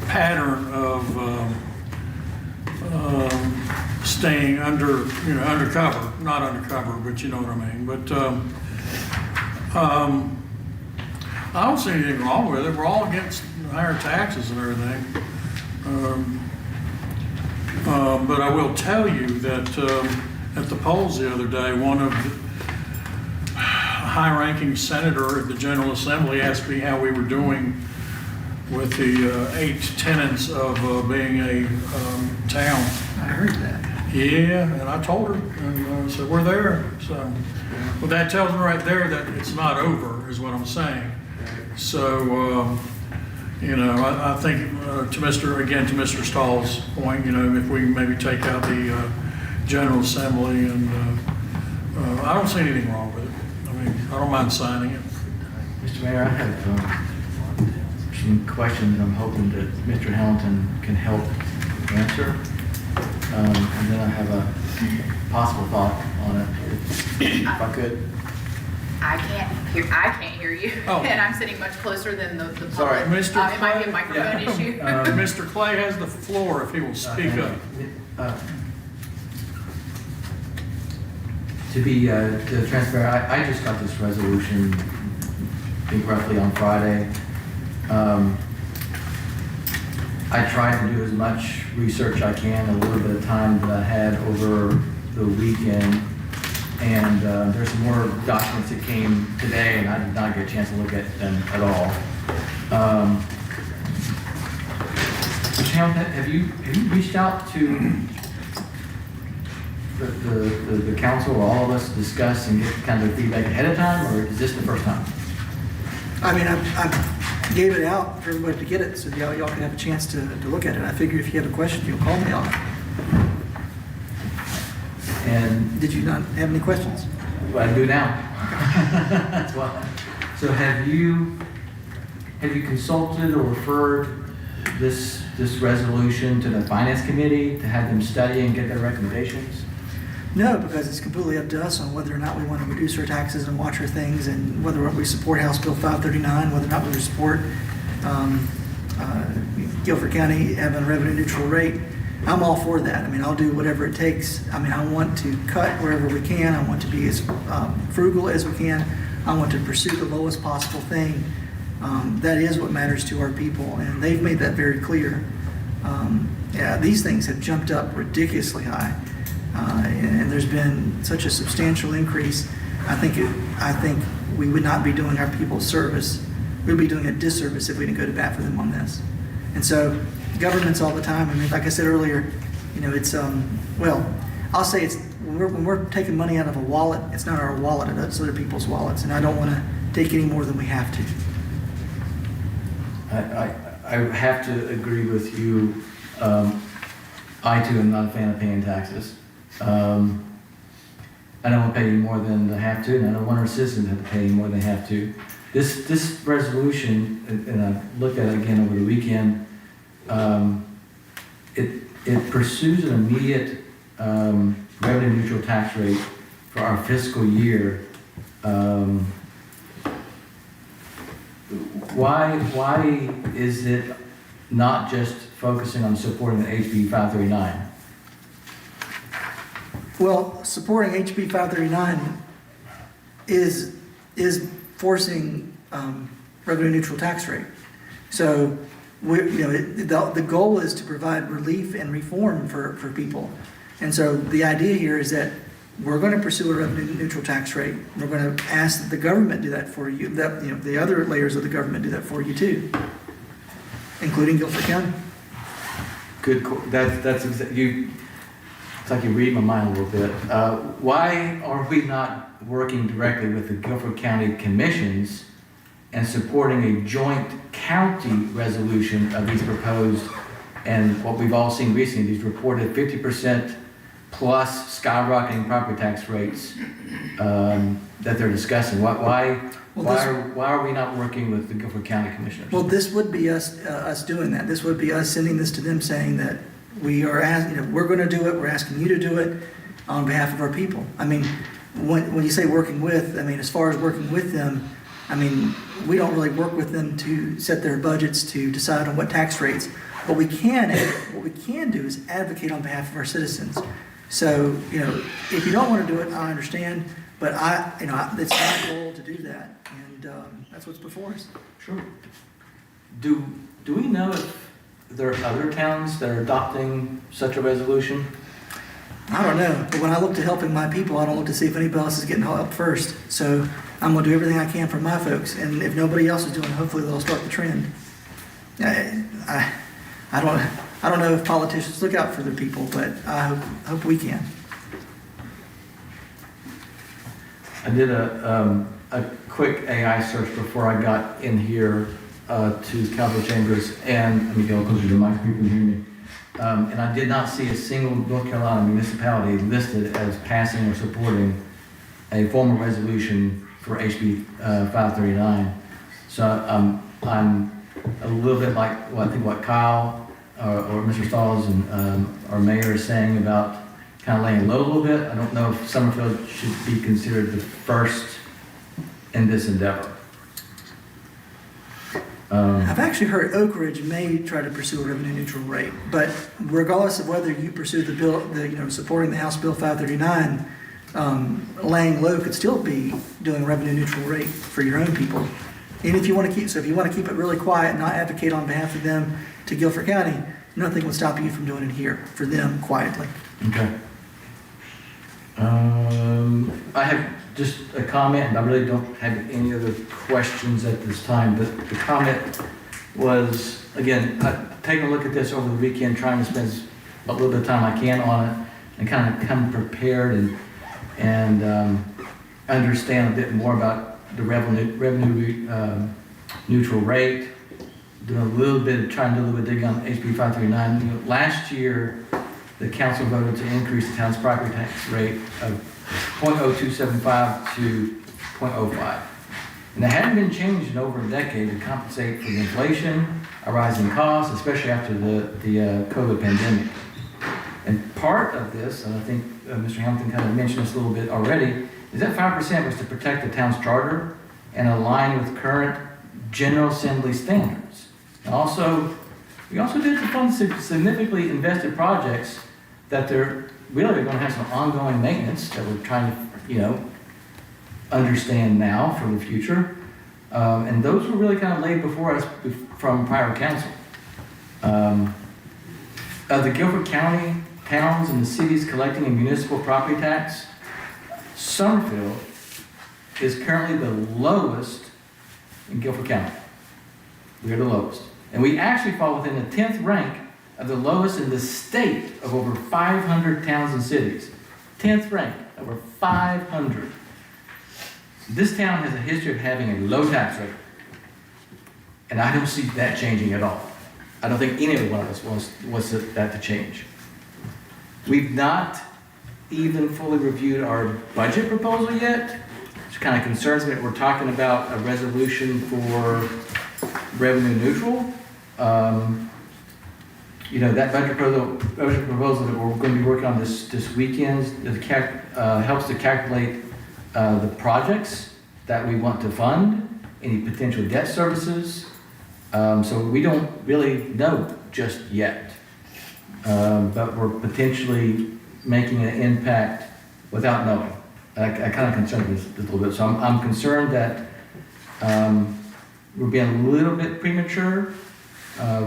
pattern of staying undercover, not undercover, but you know what I mean. But I don't see anything wrong with it. We're all against higher taxes and everything. But I will tell you that at the polls the other day, one of the high-ranking senator at the General Assembly asked me how we were doing with the 8 tenets of being a town. I heard that. Yeah, and I told her, and said, we're there. So, well, that tells me right there that it's not over, is what I'm saying. So, you know, I think to Mr. Stahl's point, you know, if we maybe take out the General Assembly, and I don't see anything wrong with it. I mean, I don't mind signing it. Mr. Mayor, I have some questions that I'm hoping that Mr. Hamilton can help answer. And then I have a possible thought on it, if I could. I can't hear you, Oh. and I'm sitting much closer than the public. Sorry. Mr. It might be a microphone issue. Mr. Clay has the floor if he will speak up. To be transparent, I just got this resolution, I think roughly on Friday. I tried to do as much research I can, a little bit of time that I had over the weekend. And there's some more documents that came today, and I did not get a chance to look at them at all. Mr. Hamilton, have you reached out to the council or all of us to discuss and get kind of feedback ahead of time, or is this the first time? I mean, gave it out for everybody to get it, so y'all can have a chance to look at it. I figure if you have a question, you'll call me on it. And Did you not have any questions? well, I do now. That's why. So have you consulted or referred this resolution to the finance committee to have them study and get their recommendations? No, because it's completely up to us on whether or not we want to reduce our taxes and watch our things, and whether or not we support House Bill 539, whether or not we support Guilford County having a revenue neutral rate. I'm all for that. I mean, I'll do whatever it takes. I mean, I want to cut wherever we can. I want to be as frugal as we can. I want to pursue the lowest possible thing. That is what matters to our people, and they've made that very clear. Yeah, these things have jumped up ridiculously high, and there's been such a substantial increase. I think we would not be doing our people service. We'd be doing a disservice if we didn't go to bat for them on this. And so, governments all the time. I mean, like I said earlier, you know, it's well, I'll say it's when we're taking money out of a wallet, it's not our wallet; it's other people's wallets, and I don't want to take any more than we have to. I have to agree with you. I too am not a fan of paying taxes. I don't want to pay any more than I have to, and I don't want our citizens to have to pay any more than they have to. This resolution, and I looked at it again over the weekend, it pursues an immediate revenue neutral tax rate for our fiscal year. Why is it not just focusing on supporting the HB 539? Well, supporting HB 539 is forcing revenue neutral tax rate. So the goal is to provide relief and reform for people. And so the idea here is that we're going to pursue a revenue neutral tax rate. We're going to ask that the government do that for you, that the other layers of the government do that for you too, including Guilford County. Good. That's exactly. It's like you read my mind a little bit. Why are we not working directly with the Guilford County commissions and supporting a joint county resolution of these proposed, and what we've all seen recently, these reported 50% plus skyrocketing property tax rates that they're discussing? Why are we not working with the Guilford County commissioners? Well, this would be us doing that. This would be us sending this to them, saying that we are asking, we're going to do it. We're asking you to do it on behalf of our people. I mean, when you say working with, I mean, as far as working with them, I mean, we don't really work with them to set their budgets, to decide on what tax rates. What we can do is advocate on behalf of our citizens. So, you know, if you don't want to do it, I understand, but it's my goal to do that, and that's what's before us. Sure. Do we know if there are other towns that are adopting such a resolution? I don't know, but when I look to helping my people, I don't look to see if anybody else is getting help first. So I'm going to do everything I can for my folks, and if nobody else is doing it, hopefully they'll start the trend. I don't know if politicians look out for their people, but I hope we can. I did a quick AI search before I got in here to Council Chambers, and let me go closer to the mic so people can hear me. And I did not see a single North Carolina municipality listed as passing or supporting a formal resolution for HB 539. So I'm a little bit like what Kyle or Mr. Stalls and our mayor is saying about kind of laying low a little bit. I don't know if Summerfield should be considered the first in this endeavor. I've actually heard Oak Ridge may try to pursue a revenue neutral rate, but regardless of whether you pursue the bill, supporting the House Bill 539, laying low could still be doing a revenue neutral rate for your own people. And if you want to keep it really quiet and not advocate on behalf of them to Guilford County, nothing will stop you from doing it here for them quietly. Okay. I have just a comment, and I really don't have any other questions at this time, but the comment was, again, taking a look at this over the weekend, trying to spend a little bit of time I can on it, and kind of come prepared and understand a bit more about the revenue neutral rate, doing a little bit, trying to do a little bit digging on HB 539. You know, last year, the council voted to increase the town's property tax rate of 0.0275 to 0.05. And it hadn't been changed in over a decade to compensate for the inflation, a rising cost, especially after the COVID pandemic. And part of this, and I think Mr. Hamilton kind of mentioned this a little bit already, is that 5% was to protect the town's charter and align with current General Assembly standards. And also, we also did fund significantly invested projects that they're really going to have some ongoing maintenance that we're trying to, you know, understand now for the future. And those were really kind of laid before us from prior council. Of the Guilford County towns and the cities collecting a municipal property tax, Summerfield is currently the lowest in Guilford County. We are the lowest. And we actually fall within the 10th rank of the lowest in the state of over 500 towns and cities. 10th rank, over 500. This town has a history of having a low tax rate. And I don't see that changing at all. I don't think any one of us wants that to change. We've not even fully reviewed our budget proposal yet, which kind of concerns me. We're talking about a resolution for revenue neutral. You know, that budget proposal that we're going to be working on this weekend helps to calculate the projects that we want to fund, any potential debt services. So we don't really know just yet, but we're potentially making an impact without knowing. I kind of concerned this a little bit. So I'm concerned that we're being a little bit premature.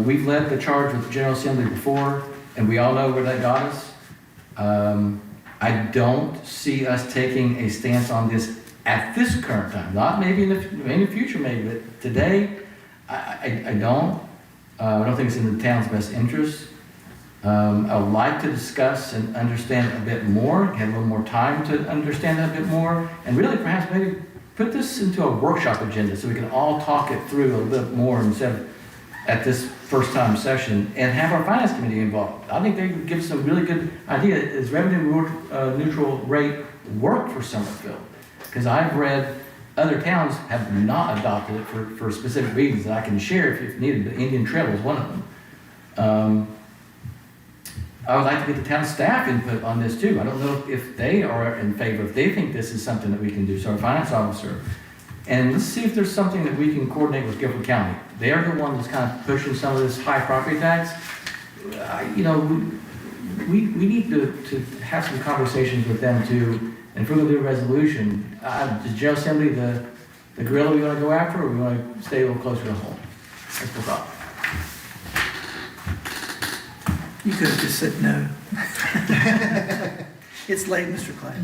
We've led the charge with the General Assembly before, and we all know where that got us. I don't see us taking a stance on this at this current time. Not maybe in the future, maybe, but today, I don't. I don't think it's in the town's best interest. I would like to discuss and understand a bit more, have a little more time to understand that a bit more, and really perhaps maybe put this into a workshop agenda so we can all talk it through a little bit more instead of at this first time session, and have our finance committee involved. I think they would give some really good idea. Is revenue neutral rate work for Summerfield? Because I've read other towns have not adopted it for specific reasons that I can share if needed, but Indian Trail is one of them. I would like to get the town staff input on this too. I don't know if they are in favor, if they think this is something that we can do. So our finance officer, and let's see if there's something that we can coordinate with Guilford County. They are the one that's kind of pushing some of this high property tax. You know, we need to have some conversations with them too. And if we're going to do a resolution, does General Assembly the gorilla we want to go after, or we want to stay a little closer to home? That's the thought. You could have just said no. It's late, Mr. Clay.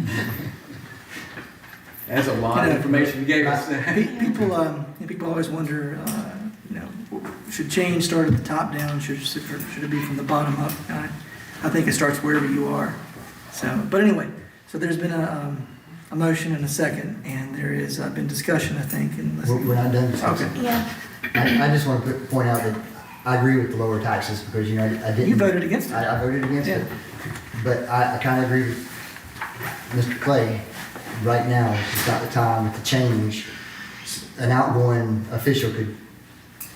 That's a lot of information you gave us. People always wonder, should change start at the top down? Should it be from the bottom up? I think it starts wherever you are. So, but anyway, so there's been a motion and a second, and there has been discussion, I think. We're not done discussing. Okay. Yeah. I just want to point out that I agree with the lower taxes because, I didn't. You voted against it. I voted against it. But I kind of agree with Mr. Clay. Right now, it's not the time to change. An outgoing official could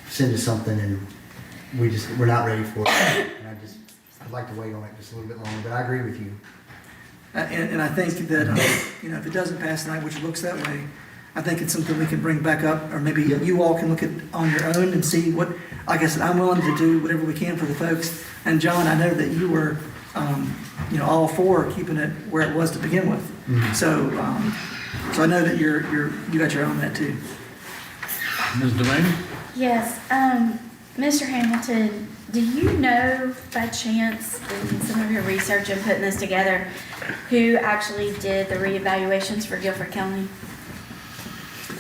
send us something and we're not ready for it. And I'd like to wait on it just a little bit longer, but I agree with you. And I think that, if it doesn't pass tonight, which looks that way, I think it's something we can bring back up, or maybe you all can look at on your own and see what, like I said, I'm willing to do whatever we can for the folks. And John, I know that you were, all for keeping it where it was to begin with. Mm-hmm. So I know that you got your own that too. Ms. Delaney? Yes, Mr. Hamilton, do you know by chance, in some of your research and putting this together, who actually did the reevaluations for Guilford County?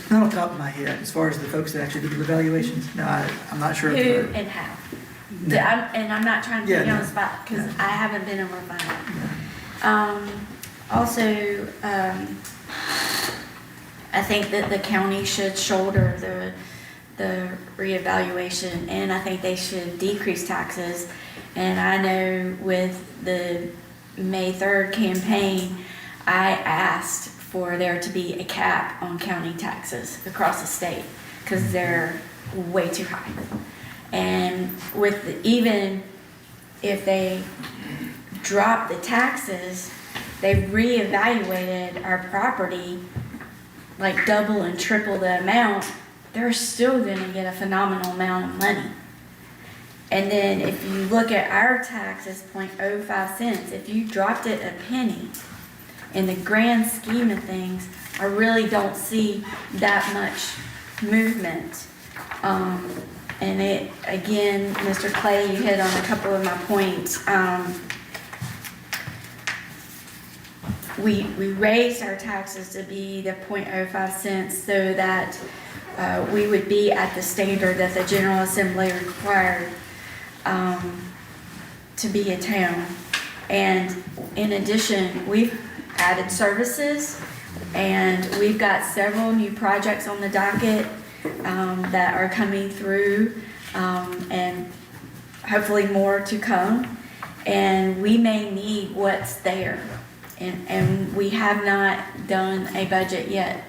Not on top of my head, as far as the folks that actually did the evaluations. No, I'm not sure. Who and how? No. I'm not trying to put you on no. the spot because No. I haven't been able to find out. Also, I think that the county should shoulder the reevaluation, and I think they should decrease taxes. And I know with the May 3rd campaign, I asked for there to be a cap on county taxes across the state because they're way too high. And even if they drop the taxes, they reevaluated our property like double and triple the amount, they're still gonna get a phenomenal amount of money. And then if you look at our taxes, 0.05 cents, if you dropped it a penny, in the grand scheme of things, I really don't see that much movement. And it, again, Mr. Clay, you hit on a couple of my points. We raised our taxes to be the 0.05 cents so that we would be at the standard that the General Assembly required to be a town. And in addition, we've added services, and we've got several new projects on the docket that are coming through, and hopefully more to come. And we may need what's there. And we have not done a budget yet,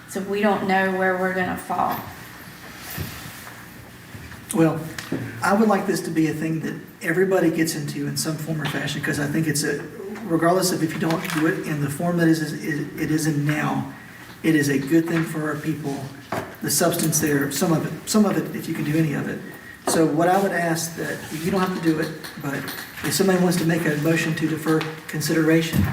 so we don't know where we're gonna fall. Well, I would like this to be a thing that everybody gets into in some form or fashion, because I think it's regardless of if you don't do it in the form that it is in now, it is a good thing for our people. The substance there, some of it, if you can do any of it. So what I would ask, that you don't have to do it, but if somebody wants to make a motion to defer consideration,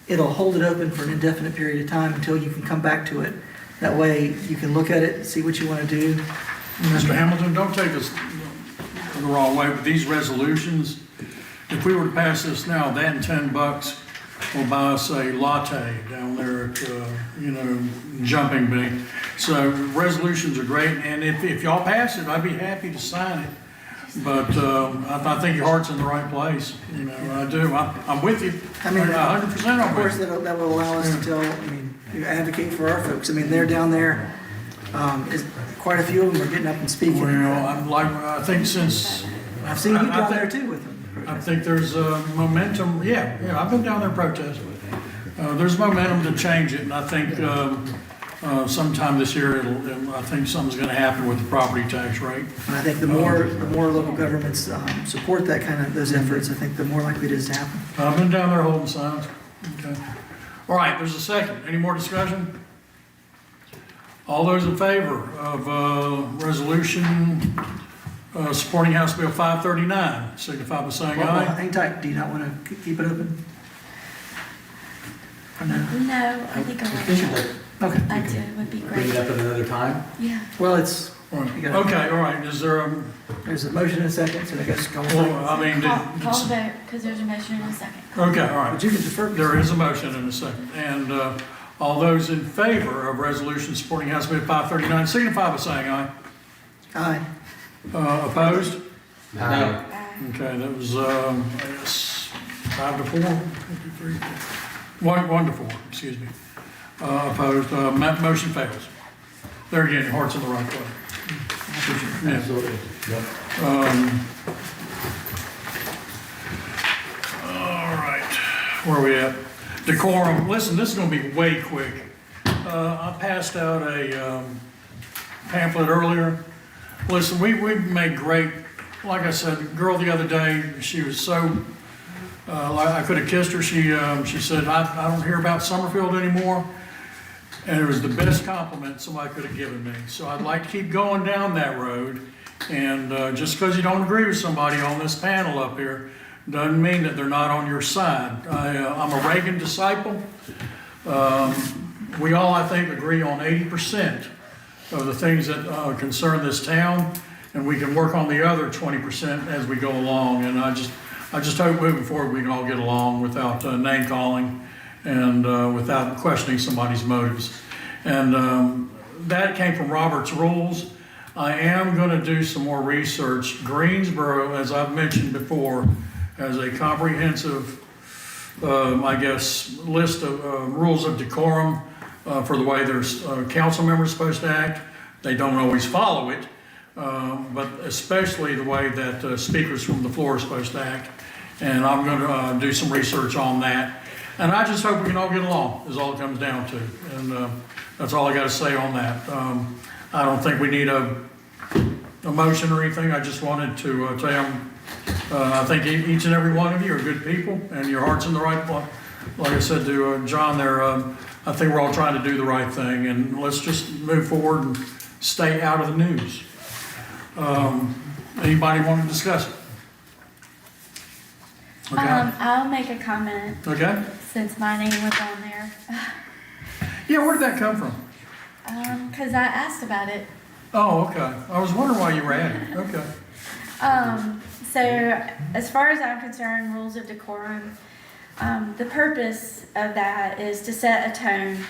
it'll hold it open for an indefinite period of time until you can come back to it. That way you can look at it, see what you want to do. Mr. Hamilton, don't take this the wrong way, but these resolutions, if we were to pass this now, that and $10 will buy us a latte down there at, Jumping Bee. So resolutions are great, and if y'all pass it, I'd be happy to sign it. But I think your heart's in the right place, I do. I'm with you. I mean, 100% of course, that will allow us to tell, you advocate for our folks. They're down there, quite a few of them are getting up and speaking. Well, I think since... I've seen you down there too with them. I think there's momentum, yeah, I've been down there protesting. There's momentum to change it, and I think sometime this year, I think something's gonna happen with the property tax rate. And I think the more local governments support those efforts, I think the more likely it is to happen. I've been down there holding signs. Okay. All right, there's a second. Any more discussion? All those in favor of resolution supporting House Bill 539, signify by saying aye. Hang tight. Do you not want to keep it open? Or no? No, I think I will. Okay. I do, it would be Bring it great. up at another time? Yeah. Well, it's... Okay, all right, is there There's a motion and a second, so I guess go on. Call Call the vote, because there's a motion in a second. Okay, all right. But you can defer. There is a motion in a second. And all those in favor of resolution supporting House Bill 539, signify by saying aye. Aye. Opposed? No. Okay, that was, I guess, 5 to 4, 1 to 3, 1 to 4, excuse me. Opposed, motion fails. There again, your heart's in the right place. Yeah. Absolutely. Yep. All right, where are we at? Decorum, listen, this is gonna be way quick. I passed out a pamphlet earlier. Listen, we made great, like I said, the girl the other day, she was so, I could have kissed her. She said, I don't hear about Summerfield anymore. And it was the best compliment somebody could have given me. So I'd like to keep going down that road. And just because you don't agree with somebody on this panel up here, doesn't mean that they're not on your side. I'm a Reagan disciple. We all, I think, agree on 80% of the things that concern this town, and we can work on the other 20% as we go along. And I just hope moving forward we can all get along without name calling and without questioning somebody's motives. And that came from Robert's Rules. I am going to do some more research. Greensboro, as I've mentioned before, has a comprehensive, I guess, list of rules of decorum for the way their council members are supposed to act. they don't always follow it, but especially the way that speakers from the floor are supposed to act. And I'm going to do some research on that. And I just hope we can all get along, is all it comes down to. And that's all I got to say on that. I don't think we need a motion or anything. I just wanted to tell them, I think each and every one of you are good people, and your heart's in the right place. Like I said to John there, I think we're all trying to do the right thing, and let's just move forward and stay out of the news. Anybody want to discuss it? Okay. I'll make a comment Okay. since my name was on there. Yeah, where did that come from? Cause I asked about it. Oh, okay. I was wondering why you were adding. Okay. So as far as I'm concerned, rules of decorum, the purpose of that is to set a tone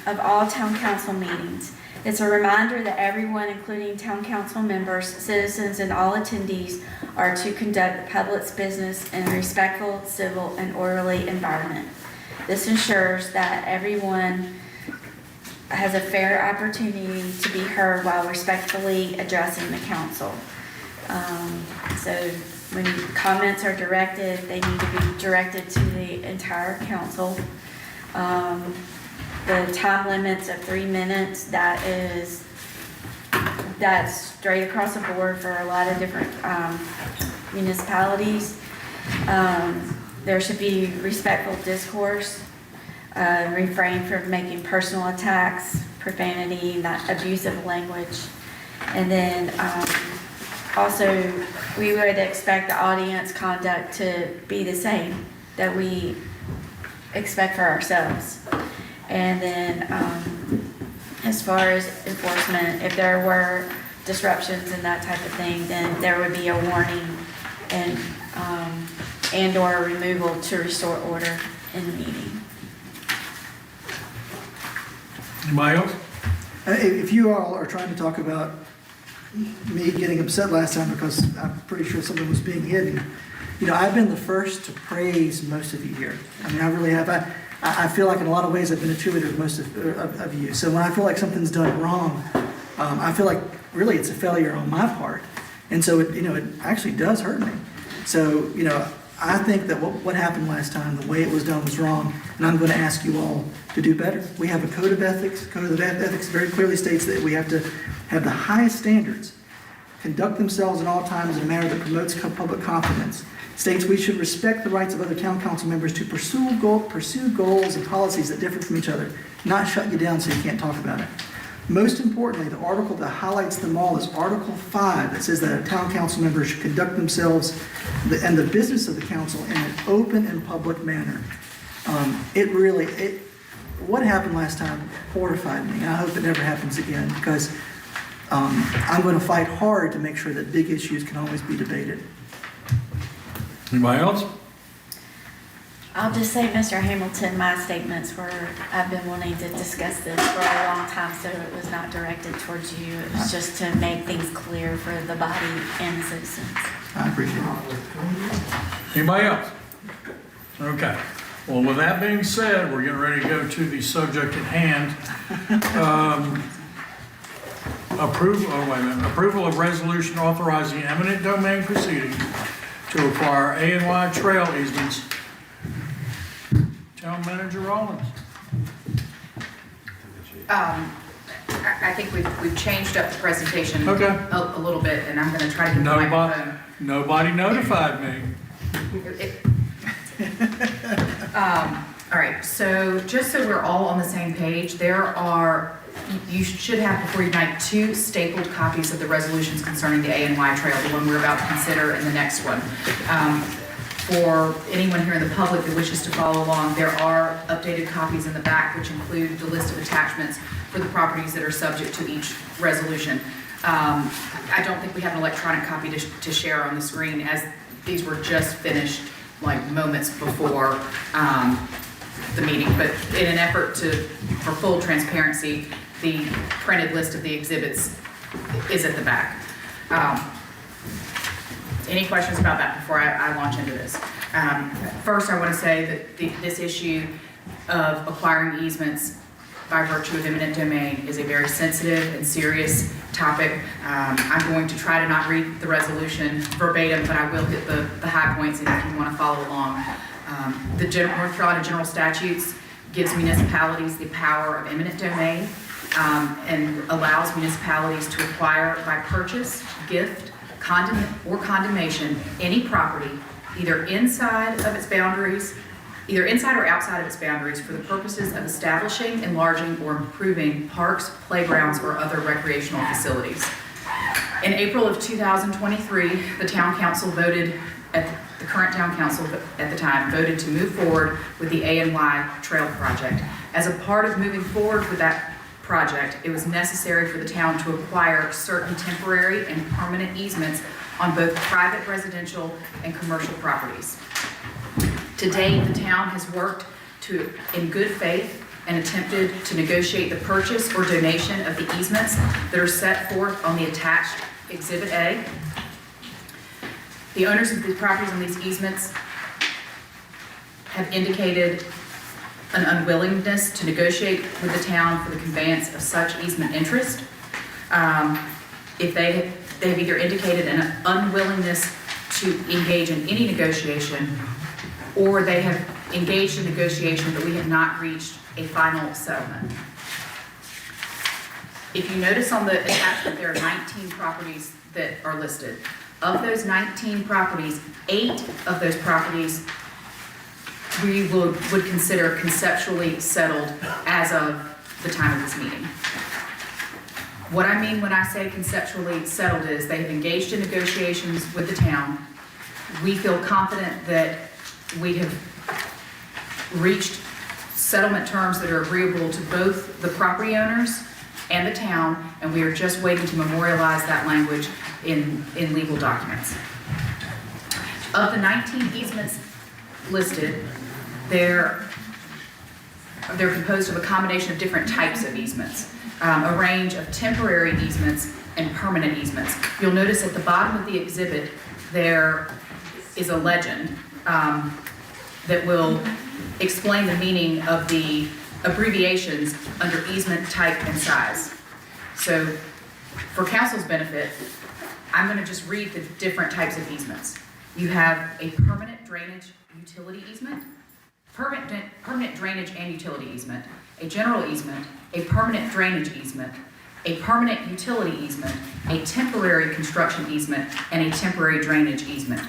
of all town council meetings. It's a reminder that everyone, including town council members, citizens, and all attendees, are to conduct the public's business in a respectful, civil, and orderly environment. This ensures that everyone has a fair opportunity to be heard while respectfully addressing the council. So when comments are directed, they need to be directed to the entire council. The time limits of 3 minutes, that's straight across the board for a lot of different municipalities. There should be respectful discourse, refrain from making personal attacks, profanity, not abusive language. And then also, we would expect the audience conduct to be the same that we expect for ourselves. And then as far as enforcement, if there were disruptions and that type of thing, then there would be a warning and or a removal to restore order in the meeting. Anybody else? If you all are trying to talk about me getting upset last time because I'm pretty sure something was being hidden, I've been the first to praise most of you here. I mean, I really have. I feel like in a lot of ways I've been a cheerleader with most of you. So when I feel like something's done wrong, I feel like really it's a failure on my part. And so it actually does hurt me. So, I think that what happened last time, the way it was done was wrong, and I'm going to ask you all to do better. We have a code of ethics. Code of ethics very clearly states that we have to have the highest standards, conduct themselves at all times in a manner that promotes public confidence. States we should respect the rights of other town council members to pursue goals and policies that differ from each other, not shut you down so you can't talk about it. Most importantly, the article that highlights them all is Article 5 that says that a town council member should conduct themselves and the business of the council in an open and public manner. What happened last time horrified me. I hope it never happens again because I'm going to fight hard to make sure that big issues can always be debated. Anybody else? I'll just say, Mr. Hamilton, my statements were, I've been wanting to discuss this for a long time, so it was not directed towards you. It was just to make things clear for the body and the citizens. I appreciate it. Anybody else? Okay. Well, with that being said, we're getting ready to go to the subject at hand. Approval of resolution authorizing eminent domain proceedings to acquire A&Y trail easements. Town Manager Rollins. I think we've changed up the presentation Okay. a little bit, and I'm gonna try to get the microphone. Nobody notified me. All right, so just so we're all on the same page, you should have before you tonight 2 stapled copies of the resolutions concerning the A&Y Trail, the one we're about to consider, and the next one. For anyone here in the public that wishes to follow along, there are updated copies in the back which include the list of attachments for the properties that are subject to each resolution. I don't think we have an electronic copy to share on the screen, as these were just finished like moments before the meeting, but in an effort for full transparency, the printed list of the exhibits is at the back. Any questions about that before I launch into this? First, I want to say that this issue of acquiring easements by virtue of eminent domain is a very sensitive and serious topic. I'm going to try to not read the resolution verbatim, but I will hit the high points, and if you want to follow along. The North Carolina General Statutes gives municipalities the power of eminent domain and allows municipalities to acquire by purchase, gift, or condemnation any property either inside or outside of its boundaries for the purposes of establishing, enlarging, or improving parks, playgrounds, or other recreational facilities. In April of 2023, the current town council at the time voted to move forward with the A&Y Trail project. As a part of moving forward with that project, it was necessary for the town to acquire certain temporary and permanent easements on both private residential and commercial properties. To date, the town has worked in good faith and attempted to negotiate the purchase or donation of the easements that are set forth on the attached Exhibit A. The owners of the properties on these easements have indicated an unwillingness to negotiate with the town for the conveyance of such easement interest. They've either indicated an unwillingness to engage in any negotiation, or they have engaged in negotiation, but we have not reached a final settlement. If you notice on the attachment, there are 19 properties that are listed. Of those 19 properties, 8 of those properties we would consider conceptually settled as of the time of this meeting. What I mean when I say conceptually settled is they have engaged in negotiations with the town. We feel confident that we have reached settlement terms that are agreeable to both the property owners and the town, and we are just waiting to memorialize that language in legal documents. Of the 19 easements listed, they're composed of a combination of different types of easements, a range of temporary easements and permanent easements. You'll notice at the bottom of the exhibit there is a legend that will explain the meaning of the abbreviations under easement type and size. So for council's benefit, I'm going to just read the different types of easements. You have a permanent drainage utility easement, permanent drainage and utility easement, a general easement, a permanent drainage easement, a permanent utility easement, a temporary construction easement, and a temporary drainage easement.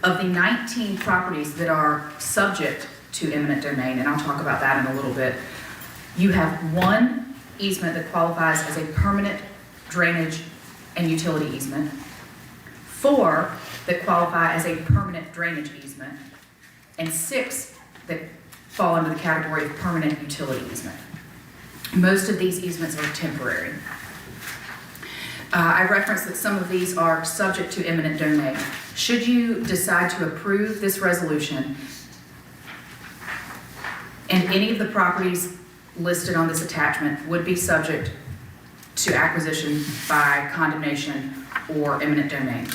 Of the 19 properties that are subject to eminent domain, and I'll talk about that in a little bit, you have one easement that qualifies as a permanent drainage and utility easement, 4 that qualify as a permanent drainage easement, and 6 that fall under the category of permanent utility easement. Most of these easements are temporary. I referenced that some of these are subject to eminent domain. Should you decide to approve this resolution, and any of the properties listed on this attachment would be subject to acquisition by condemnation or eminent domain.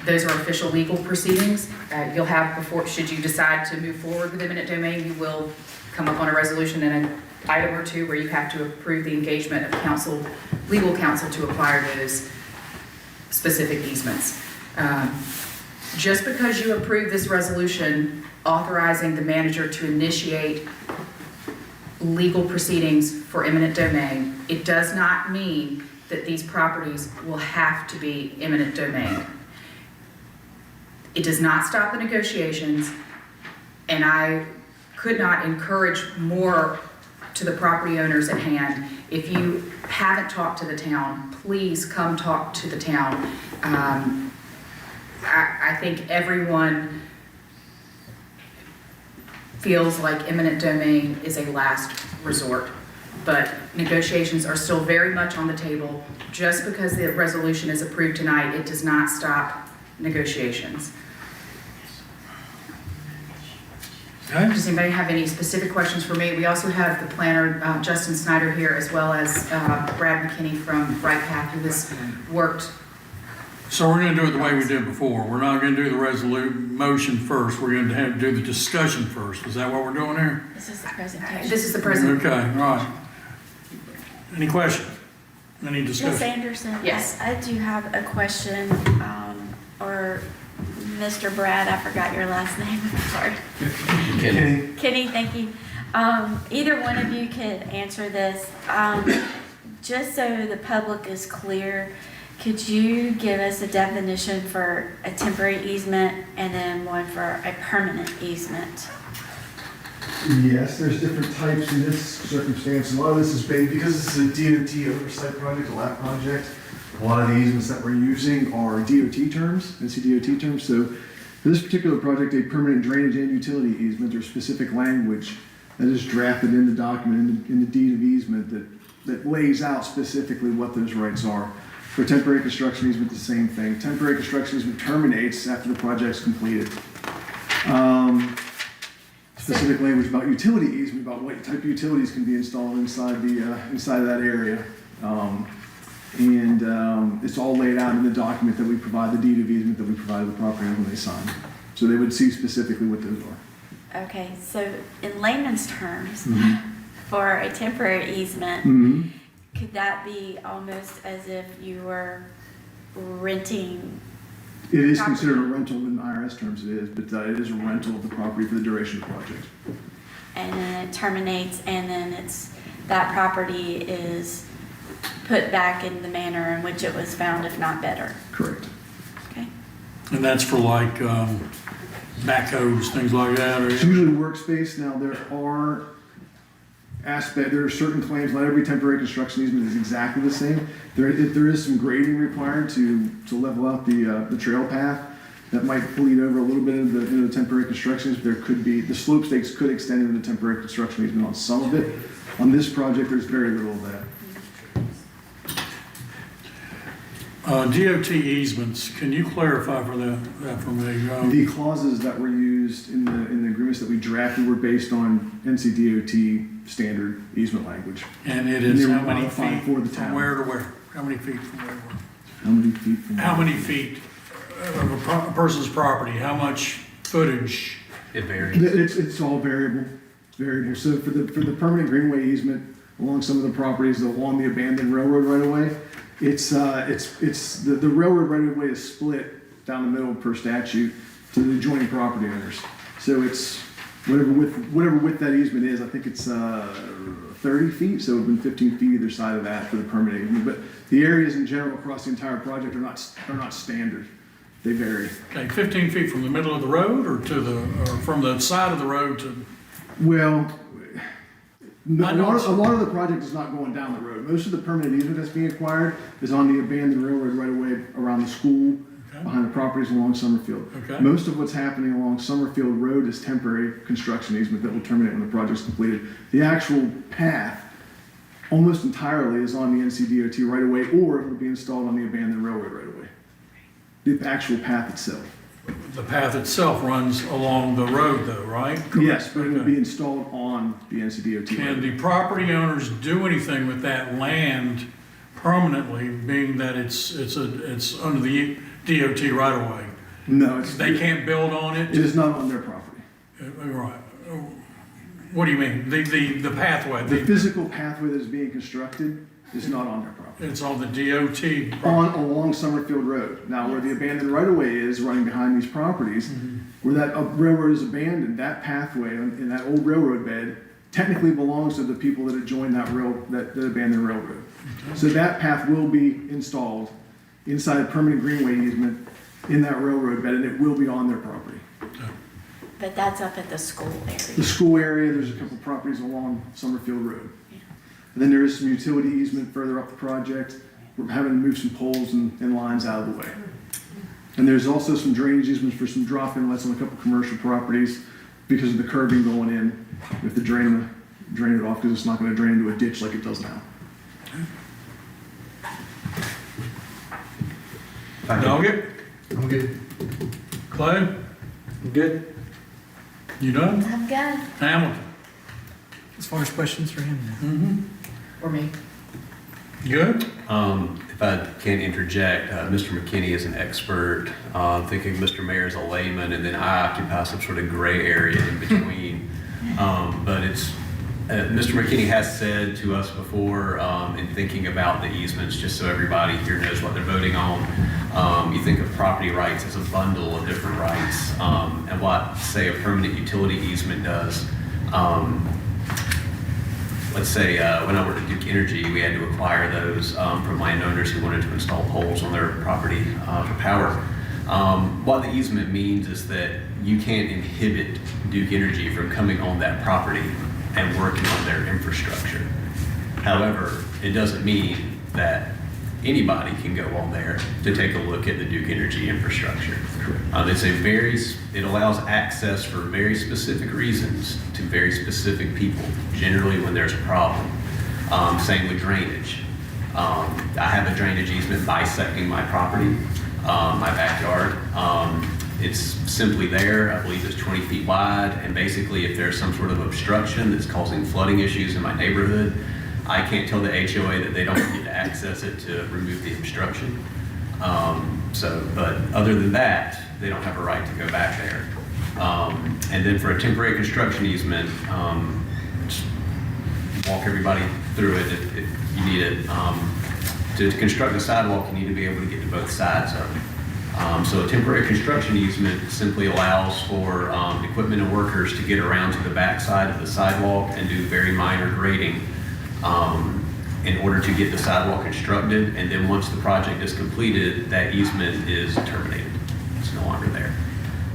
Those are official legal proceedings. You'll have before, should you decide to move forward with eminent domain, you will come up on a resolution and an item or two where you have to approve the engagement of legal counsel to acquire those specific easements. Just because you approve this resolution authorizing the manager to initiate legal proceedings for eminent domain, it does not mean that these properties will have to be eminent domain. It does not stop the negotiations, and I could not encourage more to the property owners at hand. If you haven't talked to the town, please come talk to the town. I think everyone feels like eminent domain is a last resort, but negotiations are still very much on the table. Just because the resolution is approved tonight, it does not stop negotiations. Does anybody have any specific questions for me? We also have the planner, Justin Snyder, here, as well as Brad McKinney from Bright Path, who has worked So we're gonna do it the way we did before. We're not gonna do the motion first. We're gonna have to do the discussion first. Is that what we're doing here? This is the presentation. This is the presentation. Okay, all right. Any questions? Any discussion? Ms. Anderson? Yes. I do have a question, or Mr. Brad, I forgot your last name, I'm sorry. Kenny, thank you. Either one of you could answer this. Just so the public is clear, could you give us a definition for a temporary easement and then one for a permanent easement? Yes, there's different types in this circumstance. A lot of this is based, because this is a DOT oversight project, a lab project, a lot of the easements that we're using are DOT terms, NCDOT terms. So for this particular project, a permanent drainage and utility easement or specific language that is drafted in the document, in the deed of easement that lays out specifically what those rights are. For temporary construction easement, the same thing. Temporary construction easement terminates after the project's completed. Specific language about utility easement, about what type of utilities can be installed inside of that area. It's all laid out in the document that we provide, the deed of easement that we provide the property owner when they sign. So they would see specifically what those are. Okay, so in layman's terms, for a temporary easement, could that be almost as if you were renting? It is property? considered a rental in IRS terms, it is, but it is a rental of the property for the duration of the project. And then it terminates, and then that property is put back in the manner in which it was found, if not better. Correct. Okay. And that's for like backhoes, things like that? Or It's usually workspace. Now, there are certain claims, not every temporary construction easement is exactly the same. There is some grading required to level out the trail path. That might bleed over a little bit into the temporary construction easement. There could be, the slope stakes could extend into the temporary construction easement on some of it. On this project, there's very little of that. DOT easements, can you clarify that for me? The clauses that were used in the agreements that we drafted were based on NCDOT standard easement language. And it is they were how many modified feet for the from town. where to where? How many feet from where to where? How many feet from How many feet of a person's property? How much footage? It varies. It's all variable. So for the permanent greenway easement along some of the properties along the abandoned railroad right of way, the railroad right of way is split down the middle per statute to the adjoining property owners. So it's whatever width that easement is. I think it's 30 feet, so it would have been 15 feet either side of that for the permanent easement. But the areas in general across the entire project are not standard. They vary. Okay, 15 feet from the middle of the road or from the side of the road to? Well, a lot of the project is not going down the road. Most of the permanent easement that's being acquired is on the abandoned railroad right away around the school, behind the properties along Summerfield. Okay. Most of what's happening along Summerfield Road is temporary construction easement that will terminate when the project's completed. The actual path almost entirely is on the NCDOT right away, or it will be installed on the abandoned railroad right away. The actual path itself. The path itself runs along the road though, right? Yes, but it will be installed on the NCDOT. Can the property owners do anything with that land permanently, being that it's under the DOT right of way? No, they can't build on it? It is not on their property. Right. What do you mean? The pathway? The physical pathway that is being constructed is not on their property. It's on the DOT property. Along Summerfield Road. Now, where the abandoned right-of-way is running behind these properties, where that railroad is abandoned, that pathway in that old railroad bed technically belongs to the people that had joined that abandoned railroad. Okay. So that path will be installed inside a permanent greenway easement in that railroad bed, and it will be on their property. But that's up at the school area. The school area, there's a couple properties along Summerfield Road. And then there is some utility easement further up the project. We're having to move some poles and lines out of the way. And there's also some drainage easements for some drop inlets on a couple commercial properties because of the curbing going in. We have to drain it off because it's not going to drain into a ditch like it does now. Doggett? I'm good. Clay? I'm good. You done? I'm good. Hamilton? As far as questions for him. Or me. Good? If I can interject, Mr. McKinney is an expert. Thinking Mr. Mayor is a layman, and then I occupy some sort of gray area in between. But it's, Mr. McKinney has said to us before, in thinking about the easements, just so everybody here knows what they're voting on, you think of property rights as a bundle of different rights, and what, say, a permanent utility easement does. Let's say when I worked at Duke Energy, we had to acquire those from landowners who wanted to install poles on their property for power. What the easement means is that you can't inhibit Duke Energy from coming on that property and working on their infrastructure. However, it doesn't mean that anybody can go on there to take a look at the Duke Energy infrastructure. It allows access for very specific reasons to very specific people, generally when there's a problem. Same with drainage. I have a drainage easement bisecting my property, my backyard. It's simply there, I believe it's 20 feet wide, and basically if there's some sort of obstruction that's causing flooding issues in my neighborhood, I can't tell the HOA that they don't get to access it to remove the obstruction. But other than that, they don't have a right to go back there. And then for a temporary construction easement, just walk everybody through it if you need it. To construct a sidewalk, you need to be able to get to both sides of it. So a temporary construction easement simply allows for equipment and workers to get around to the back side of the sidewalk and do very minor grading in order to get the sidewalk constructed. And then once the project is completed, that easement is terminated. It's no longer there.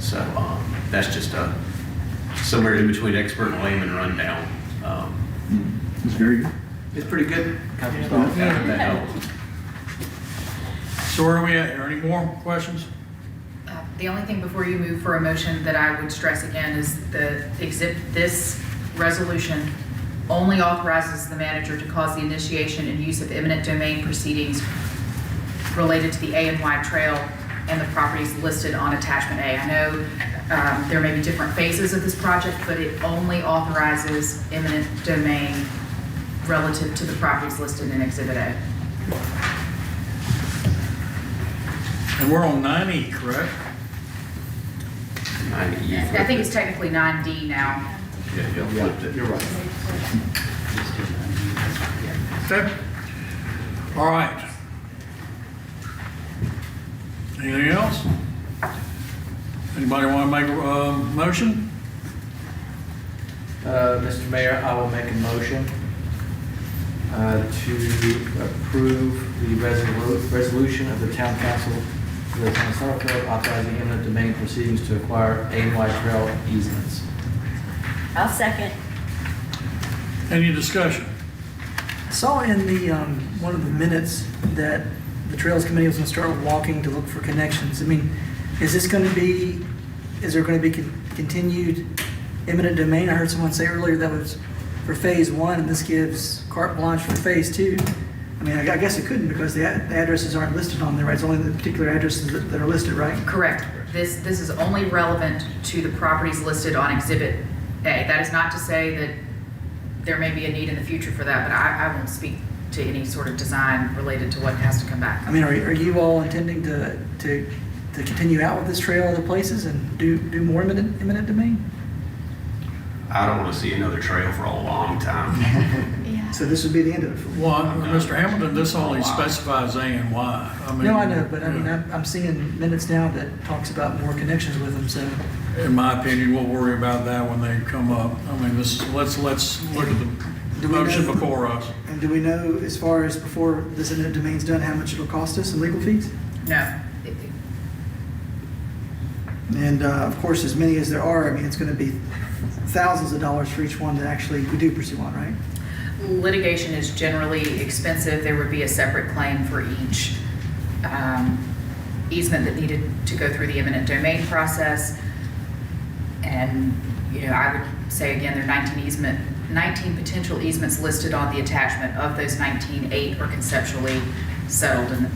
So that's just somewhere in between expert and layman rundown. It's very good. It's pretty good. That helps. So where are we at? Are any more questions? The only thing before you move for a motion that I would stress again is this resolution only authorizes the manager to cause the initiation and use of eminent domain proceedings related to the A and Y Trail and the properties listed on attachment A. I know there may be different phases of this project, but it only authorizes eminent domain relative to the properties listed in Exhibit A. And we're on 9E, correct? 9E. I think it's technically 9D now. Yeah, you flipped it. You're right. Okay. All right. Anything else? Anybody want to make a motion? Mr. Mayor, I will make a motion to approve the resolution of the town council of the town of Summerfield authorizing eminent domain proceedings to acquire A and Y Trail easements. I'll second. Any discussion? I saw in the, one of the minutes that the Trails Committee was gonna start walking to look for connections. I mean, is there gonna be continued eminent domain? I heard someone say earlier that was for phase 1, and this gives carte blanche for phase 2. I mean, I guess it couldn't because the addresses aren't listed on there, right? It's only the particular addresses that are listed, right? Correct. This is only relevant to the properties listed on Exhibit A. That is not to say that there may be a need in the future for that, but I won't speak to any sort of design related to what has to come back. I mean, are you all intending to continue out with this trail other places and do more eminent domain? I don't want to see another trail for a long time. Yeah. So this would be the end of it for you? Well, Mr. Hamilton, this only specifies A and Y. I mean, No, I know, but I mean, I'm seeing minutes now that talks about more connections with them, so. In my opinion, we'll worry about that when they come up. I mean, let's look at the motion before us. And do we know, as far as before this eminent domain's done, how much it'll cost us in legal fees? No. And of course, as many as there are, I mean, it's going to be thousands of dollars for each one that actually we do pursue on, right? Litigation is generally expensive. There would be a separate claim for each easement that needed to go through the eminent domain process. And, you know, I would say again, there are 19 potential easements listed on the attachment. Of those 19, 8 are conceptually settled. And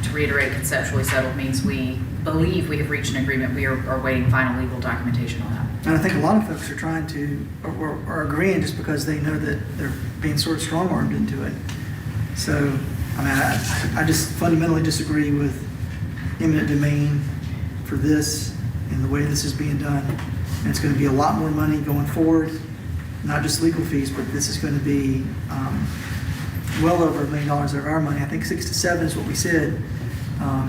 to reiterate, conceptually settled means we believe we have reached an agreement. We are awaiting final legal documentation on that. And I think a lot of folks are trying to, or agreeing just because they know that they're being sort of strong-armed into it. So I mean, I just fundamentally disagree with eminent domain for this and the way this is being done. And it's going to be a lot more money going forward, not just legal fees, but this is going to be well over $1 million of our money. I think 6 to 7 is what we said,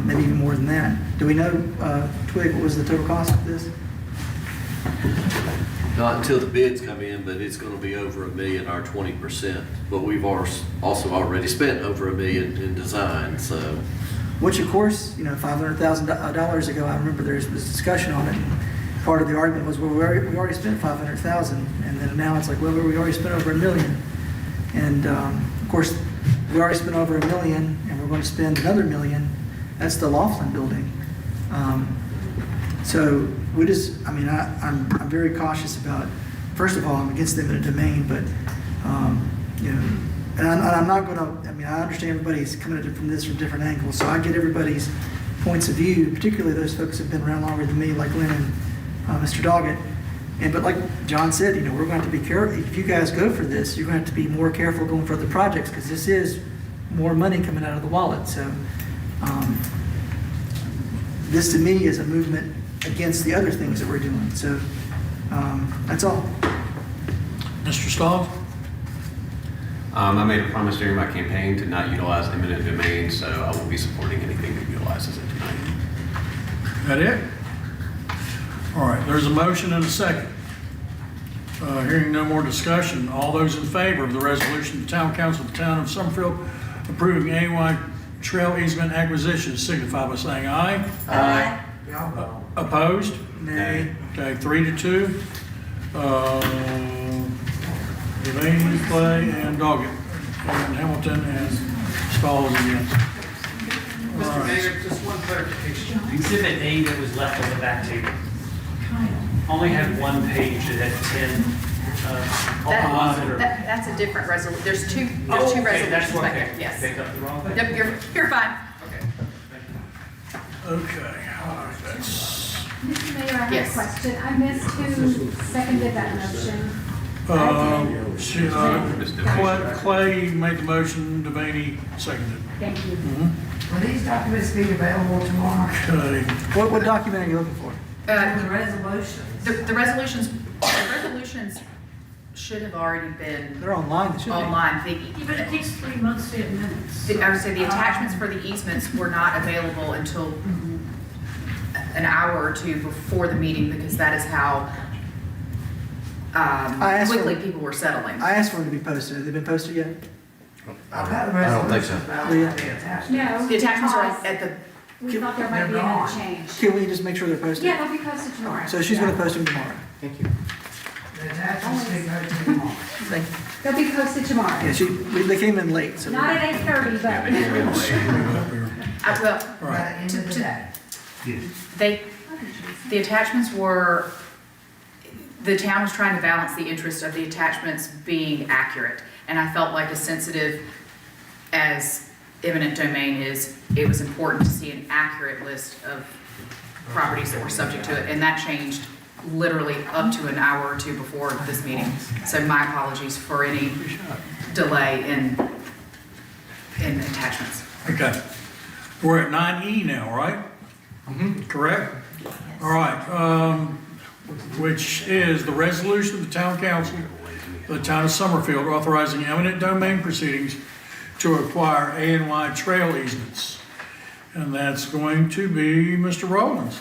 maybe even more than that. Do we know, Twig, what was the total cost of this? Not until the bids come in, but it's gonna be over $1 million, our 20%. But we've also already spent over $1 million in design, so. Which, of course, you know, $500,000 ago, I remember there was discussion on it. And part of the argument was, well, we already spent $500,000, and then now it's like, well, we already spent over $1 million. And of course, we already spent over $1 million, and we're going to spend another $1 million. That's the Laughlin building. So we just, I mean, I'm very cautious about. First of all, I'm against the eminent domain, but you know, and I'm not going to. I mean, I understand everybody's coming at it from different angles, so I get everybody's points of view, particularly those folks who've been around longer than me, like Lynn and Mr. Doggett. But like John said, you know, we're going to have to be careful. If you guys go for this, you're going to have to be more careful going for other projects, because this is more money coming out of the wallet. So this to me is a movement against the other things that we're doing. So that's all. Mr. Stahl? I made a promise during my campaign to not utilize eminent domain, so I won't be supporting anything that utilizes it tonight. That it? All right, there's a motion and a second. Hearing no more discussion, all those in favor of the resolution of the Town Council of the Town of Summerfield approving AY trail easement acquisition signify by saying aye. Aye. Opposed? Nay. Okay, 3-2. Devaney, Clay, and Doggett, and Hamilton, and Stahl is against. All Mr. right. Mayor, just one clarification. Exhibit A that was left on the back table only had one page that had 10 ones that are. That's a different resolution. There's two Oh, okay, resolutions that's what, back okay. there. Yes. Picked up the wrong thing. Yep, you're fine. Okay, all right, that's, Mr. Mayor, I have a Yes. question. I missed who seconded that motion. Clay made the motion, Devaney seconded. Thank you. Mhm. Will these documents be available tomorrow? Okay, What document are you looking for? The resolution. The resolutions should have already been They're online. They should be. online. But it takes 3 months to get minutes. I would say the attachments for the easements were not available until an hour or two before the meeting, because that is how I asked quickly for- people were settling. I asked for them to be posted. Have they been posted yet? I've got the I don't think resolution. so. No. The attachments are because at the, We thought there might be another change. Can we just make sure they're posted? Yeah, they'll be posted tomorrow. So she's going to post them tomorrow. Thank you. The attachments be posted tomorrow. Thank you. They'll be posted tomorrow. Yeah, they came in late. So Not at 8:30, but. well, By the end of the day. the attachments were, the town was trying to balance the interest of the attachments being accurate. And I felt like, as sensitive as eminent domain is, it was important to see an accurate list of properties that were subject to it. And that changed literally up to an hour or two before this meeting. So my apologies for any delay in attachments. okay. We're at 9E now, right? Correct? All right, which is the resolution of the Town Council of the Town of Summerfield authorizing eminent domain proceedings to acquire A&Y trail easements. And that's going to be Mr. Rollins.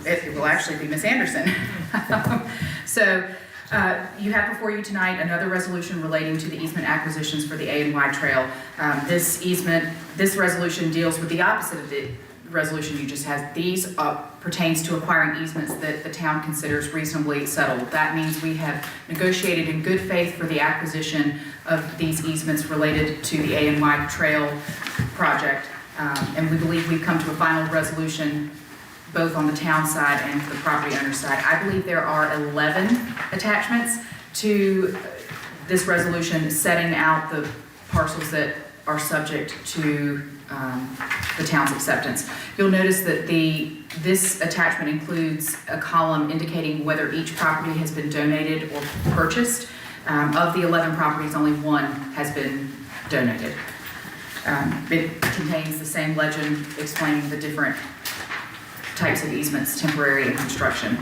It will actually be Ms. Anderson. So you have before you tonight another resolution relating to the easement acquisitions for the A&Y Trail. This resolution deals with the opposite of the resolution you just had. These pertains to acquiring easements that the town considers reasonably settled. That means we have negotiated in good faith for the acquisition of these easements related to the A&Y Trail project. And we believe we've come to a final resolution both on the town side and the property owner side. I believe there are 11 attachments to this resolution setting out the parcels that are subject to the town's acceptance. You'll notice that this attachment includes a column indicating whether each property has been donated or purchased. Of the 11 properties, only one has been donated. It contains the same legend explaining the different types of easements, temporary and construction.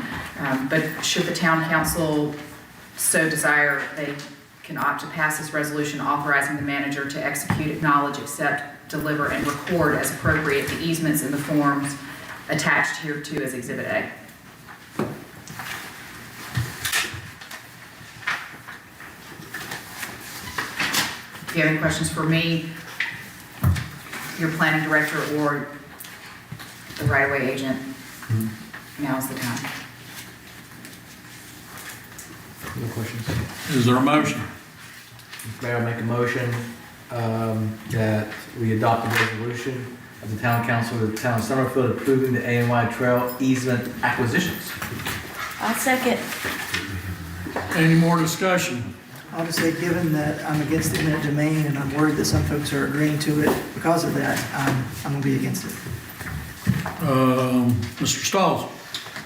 But should the town council so desire, they can opt to pass this resolution authorizing the manager to execute, acknowledge, accept, deliver, and record as appropriate the easements in the forms attached hereto as Exhibit A. If you have any questions for me, your planning director, or the right-of-way agent, now's the time. No questions? Is there a motion? Mayor, I make a motion that we adopt the resolution of the town council of the town of Summerfield approving the ANY Trail easement acquisitions. I'll second. Any more discussion? I'll just say, given that I'm against the eminent domain and I'm worried that some folks are agreeing to it because of that, I'm gonna be against it. Mr. Stalls?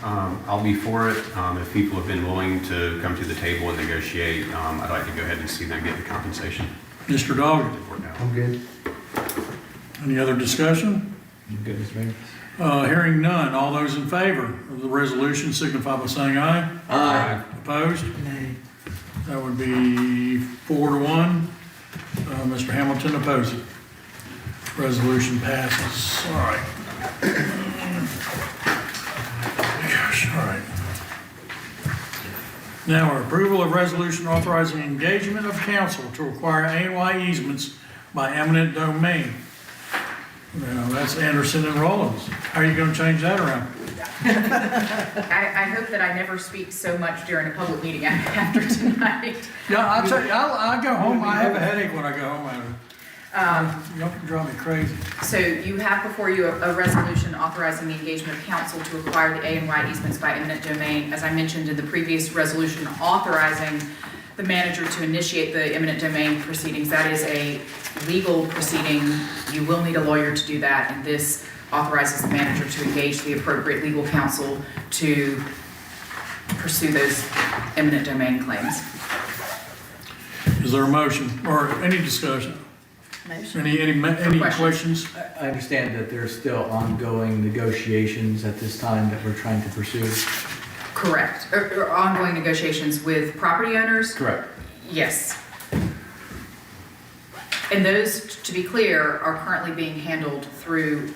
I'll be for it. If people have been willing to come to the table and negotiate, I'd like to go ahead and see them get the compensation. Mr. Dog? I'm good. Any other discussion? I'm good, Mr. Mayor. Hearing none, all those in favor of the resolution signify by saying aye. Aye. Opposed? Nay. That would be 4-1. Mr. Hamilton opposes. Resolution passes. All right. Gosh, all right. Now, our approval of resolution authorizing engagement of council to acquire ANY easements by eminent domain. Now, that's Anderson and Rollins. How are you gonna change that around? I hope that I never speak so much during a public meeting after tonight. Yeah, I'll tell you, I go home, I have a headache when I go home out of it. Y'all can drive me crazy. So you have before you a resolution authorizing the engagement of council to acquire the ANY easements by eminent domain. As I mentioned in the previous resolution, authorizing the manager to initiate the eminent domain proceedings. That is a legal proceeding. You will need a lawyer to do that, and this authorizes the manager to engage the appropriate legal counsel to pursue those eminent domain claims. Is there a motion or any discussion? Motion. Any questions? I understand that there's still ongoing negotiations at this time that we're trying to pursue. Correct. Or ongoing negotiations with property owners? Correct. Yes. And those, to be clear, are currently being handled through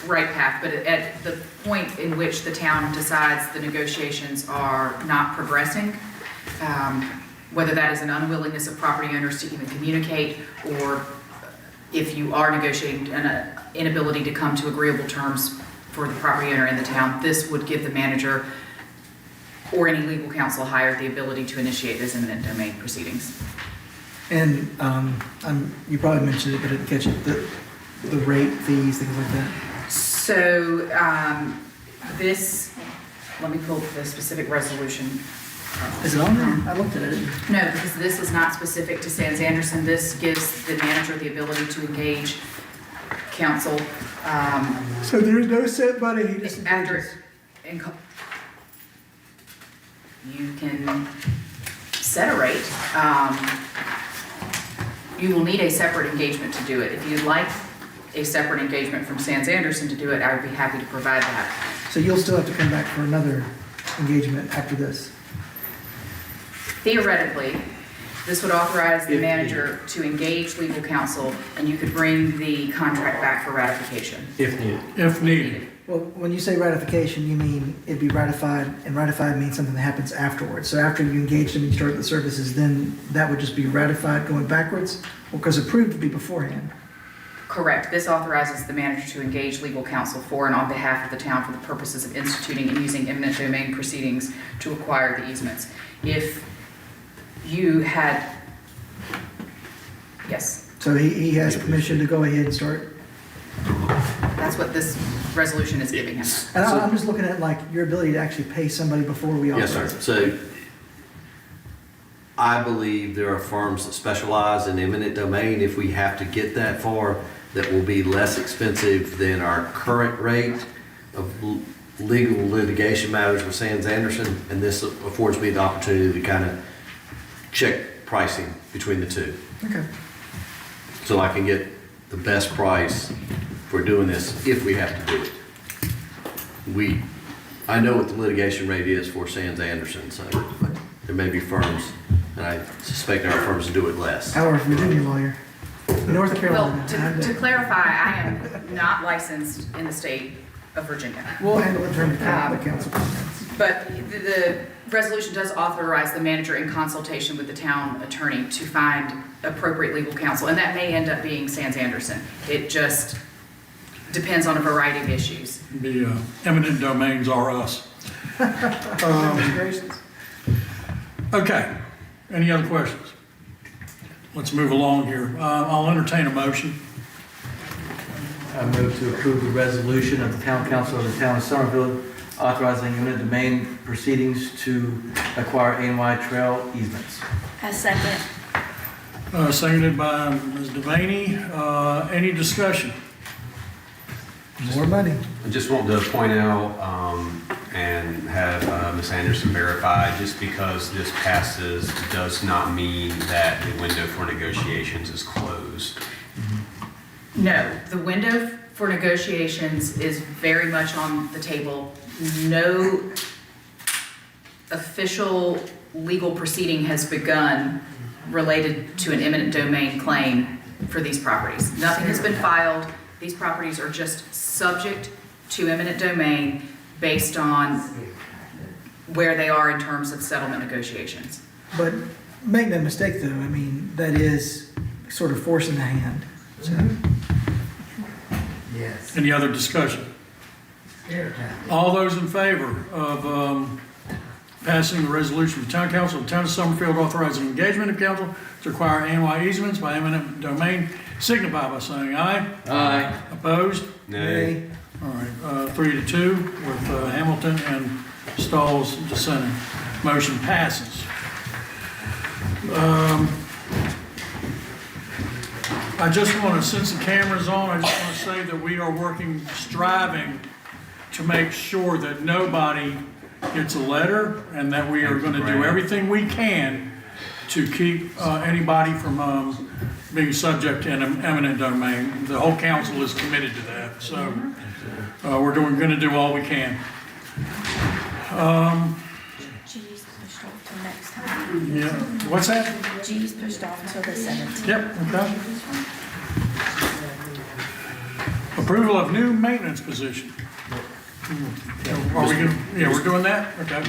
Right Path, but at the point in which the town decides the negotiations are not progressing, whether that is an unwillingness of property owners to even communicate, or if you are negotiating an inability to come to agreeable terms for the property owner in the town, this would give the manager or any legal counsel hired the ability to initiate those eminent domain proceedings. And you probably mentioned it, but I didn't catch it, the rate, fees, things like that. So this, let me pull up the specific resolution. Is it on there? I looked at it. No, because this is not specific to Sands Anderson. This gives the manager the ability to engage counsel. So there's no set money? After, you can set a rate. You will need a separate engagement to do it. If you'd like a separate engagement from Sands Anderson to do it, I would be happy to provide that. So you'll still have to come back for another engagement after this? Theoretically, this would authorize the manager to engage legal counsel, and you could bring the contract back for ratification. If needed. If needed. Well, when you say ratification, you mean it'd be ratified, and ratified means something that happens afterwards. So after you engage them and you start the services, then that would just be ratified going backwards? Well, because approved would be beforehand. Correct. This authorizes the manager to engage legal counsel for and on behalf of the town for the purposes of instituting and using eminent domain proceedings to acquire the easements. If you had, yes. So he has permission to go ahead and start? That's what this resolution is giving him. And I'm just looking at like your ability to actually pay somebody before we Yes, authorize sir. it. So I believe there are firms that specialize in eminent domain. If we have to get that far, that will be less expensive than our current rate of legal litigation matters with Sands Anderson. And this affords me the opportunity to kind of check pricing between the two. Okay. So I can get the best price for doing this if we have to do it. I know what the litigation rate is for Sands Anderson, so but there may be firms, and I suspect our firms do it less. Our Virginia lawyer, North Carolina. Well, to clarify, I am not licensed in the state of Virginia. We'll handle it during the council comments. But the resolution does authorize the manager in consultation with the town attorney to find appropriate legal counsel, and that may end up being Sands Anderson. It just depends on a variety of issues. The eminent domains are us. Okay, any other questions? Let's move along here. I'll entertain a motion. I move to approve the resolution of the Town Council of the Town of Somerville authorizing eminent domain proceedings to acquire ANY trail easements. A second. Seconded by Ms. Devaney. Any discussion? More money. I just want to point out and have Ms. Anderson verify, just because this passes does not mean that the window for negotiations is closed. No, the window for negotiations is very much on the table. No official legal proceeding has begun related to an eminent domain claim for these properties. Nothing has been filed. These properties are just subject to eminent domain based on where they are in terms of settlement negotiations. But make no mistake though, I mean, that is sort of forcing the hand. So, Yes. Any other discussion? All those in favor of passing the resolution of the Town Council of the Town of Summerfield authorizing engagement of council to acquire ANY easements by eminent domain, signify by saying aye. Aye. Opposed? Nay. All right, 3-2 with Hamilton and Stalls dissenting. Motion passes. I just want to, since the camera's on, I just want to say that we are striving to make sure that nobody gets a letter and that we are going to do everything we can to keep anybody from being subject to an eminent domain. The whole council is committed to that, so we're going to do all we can. G's pushed off till next time. Yeah, what's that? G's pushed off till the 17th. Yep, okay. Approval of new maintenance position. Are we gonna, yeah, we're doing that? Okay.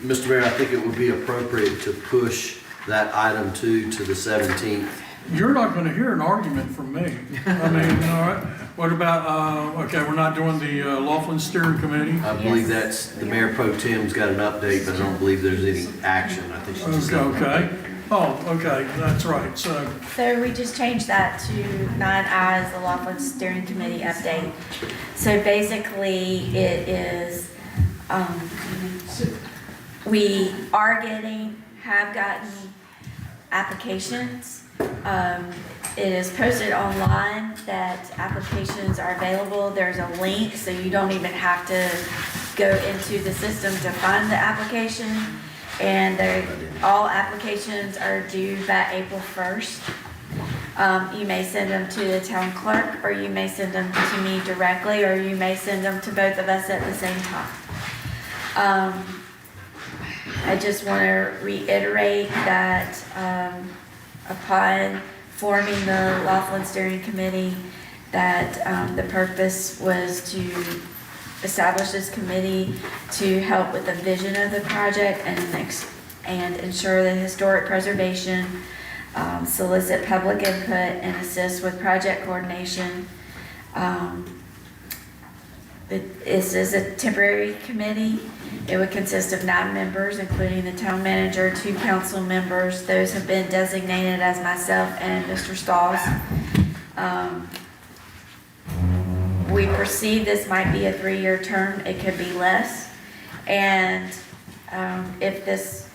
Mr. Mayor, I think it would be appropriate to push that item 2 to the 17th. You're not gonna hear an argument from me. I mean, all right, what about, okay, we're not doing the Laughlin Steering Committee? I believe that's, the Mayor Pro Tem's got an update, but I don't believe there's any action. I think she's just. Okay. Oh, okay, that's right, so, So we just changed that to 9I's, the Laughlin Steering Committee update. So basically, it is, we have gotten applications. It is posted online that applications are available. There's a link, so you don't even have to go into the system to find the application. And all applications are due by April 1st. You may send them to the town clerk, or you may send them to me directly, or you may send them to both of us at the same time. I just want to reiterate that upon forming the Laughlin Steering Committee, that the purpose was to establish this committee to help with the vision of the project and ensure the historic preservation, solicit public input, and assist with project coordination. This is a temporary committee. It would consist of 9 members, including the town manager, 2 council members. Those have been designated as myself and Mr. Stalls. We perceive this might be a 3-year term. It could be less. And if this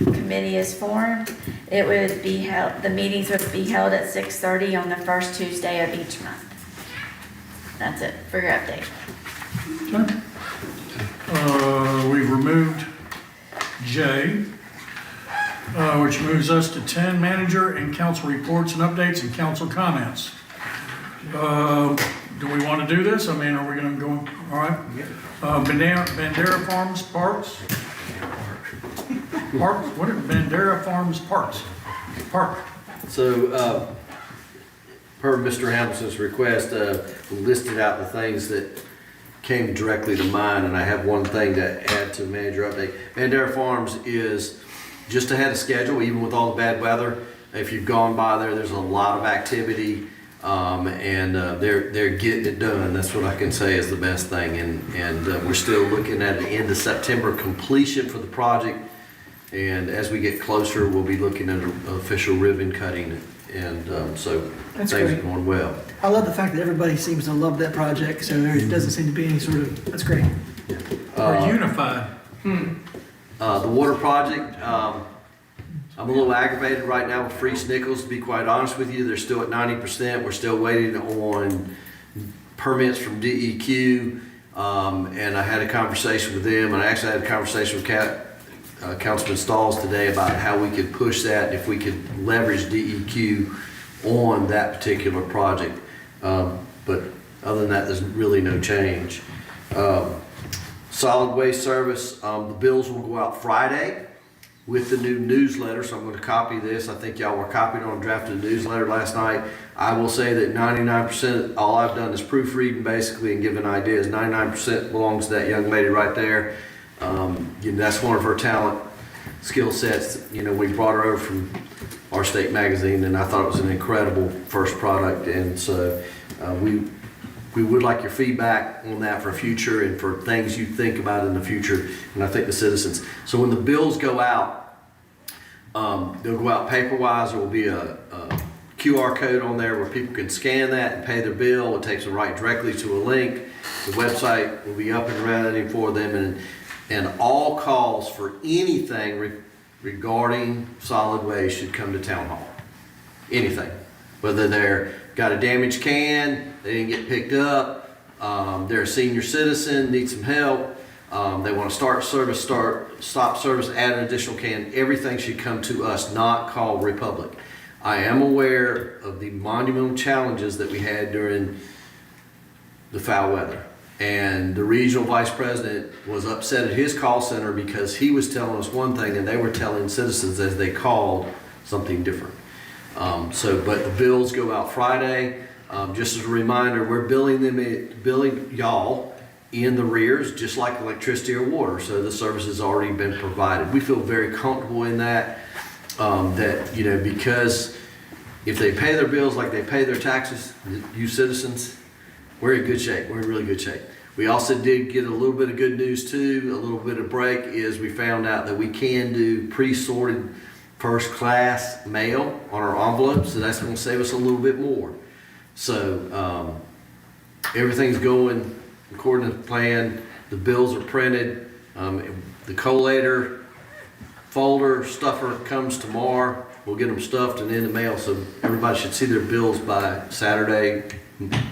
committee is formed, it would be held, the meetings would be held at 6:30 on the first Tuesday of each month. That's it for your update. Okay. We've removed J, which moves us to 10, manager and council reports and updates and council comments. Do we want to do this? I mean, are we gonna go, all right? Bandera Farms Parks? Parks, what are Bandera Farms Parks? Park. So, per Mr. Hamilton's request, we listed out the things that came directly to mind, and I have one thing to add to manager update. Bandera Farms is just ahead of schedule, even with all the bad weather. If you've gone by there, there's a lot of activity, and they're getting it done. That's what I can say is the best thing, and we're still looking at the end of September completion for the project. And as we get closer, we'll be looking at an official ribbon cutting, and so That's things great. are going well. I love the fact that everybody seems to love that project, so there doesn't seem to be any sort of, that's great. We're unified. The water project, I'm a little aggravated right now with Freese Nichols, to be quite honest with you. They're still at 90%. We're still waiting on permits from DEQ, and I had a conversation with them, and I actually had a conversation with Councilman Stalls today about how we could push that, if we could leverage DEQ on that particular project. But other than that, there's really no change. Solid waste service, the bills will go out Friday with the new newsletter, so I'm going to copy this. I think y'all were copied on drafted newsletter last night. I will say that 99%, all I've done is proofreading basically and giving ideas. 99% belongs to that young lady right there. That's one of her talent skill sets. We brought her over from Our State Magazine, and I thought it was an incredible first product. And so we would like your feedback on that for future and for things you think about in the future. And I think the citizens. So when the bills go out, they'll go out paper-wise. There will be a QR code on there where people can scan that and pay their bill. It takes them right directly to a link. The website will be up and running for them, and all calls for anything regarding solid waste should come to Town Hall. Anything. Whether they're got a damaged can, they didn't get picked up, they're a senior citizen, need some help, they want to stop service, add an additional can, everything should come to us, not call Republic. I am aware of the monumental challenges that we had during the foul weather. And the regional vice president was upset at his call center because he was telling us one thing and they were telling citizens as they called something different. But the bills go out Friday. Just as a reminder, we're billing y'all in the rears, just like electricity or water. So the service has already been provided. We feel very comfortable in that. Because if they pay their bills like they pay their taxes, you citizens, we're in good shape. We're in really good shape. We also did get a little bit of good news too, a little bit of break, is we found out that we can do pre-sorted first class mail on our envelopes, so that's going to save us a little bit more. So everything's going according to plan. The bills are printed. The collator folder stuffer comes tomorrow. We'll get them stuffed and in the mail, so everybody should see their bills by Saturday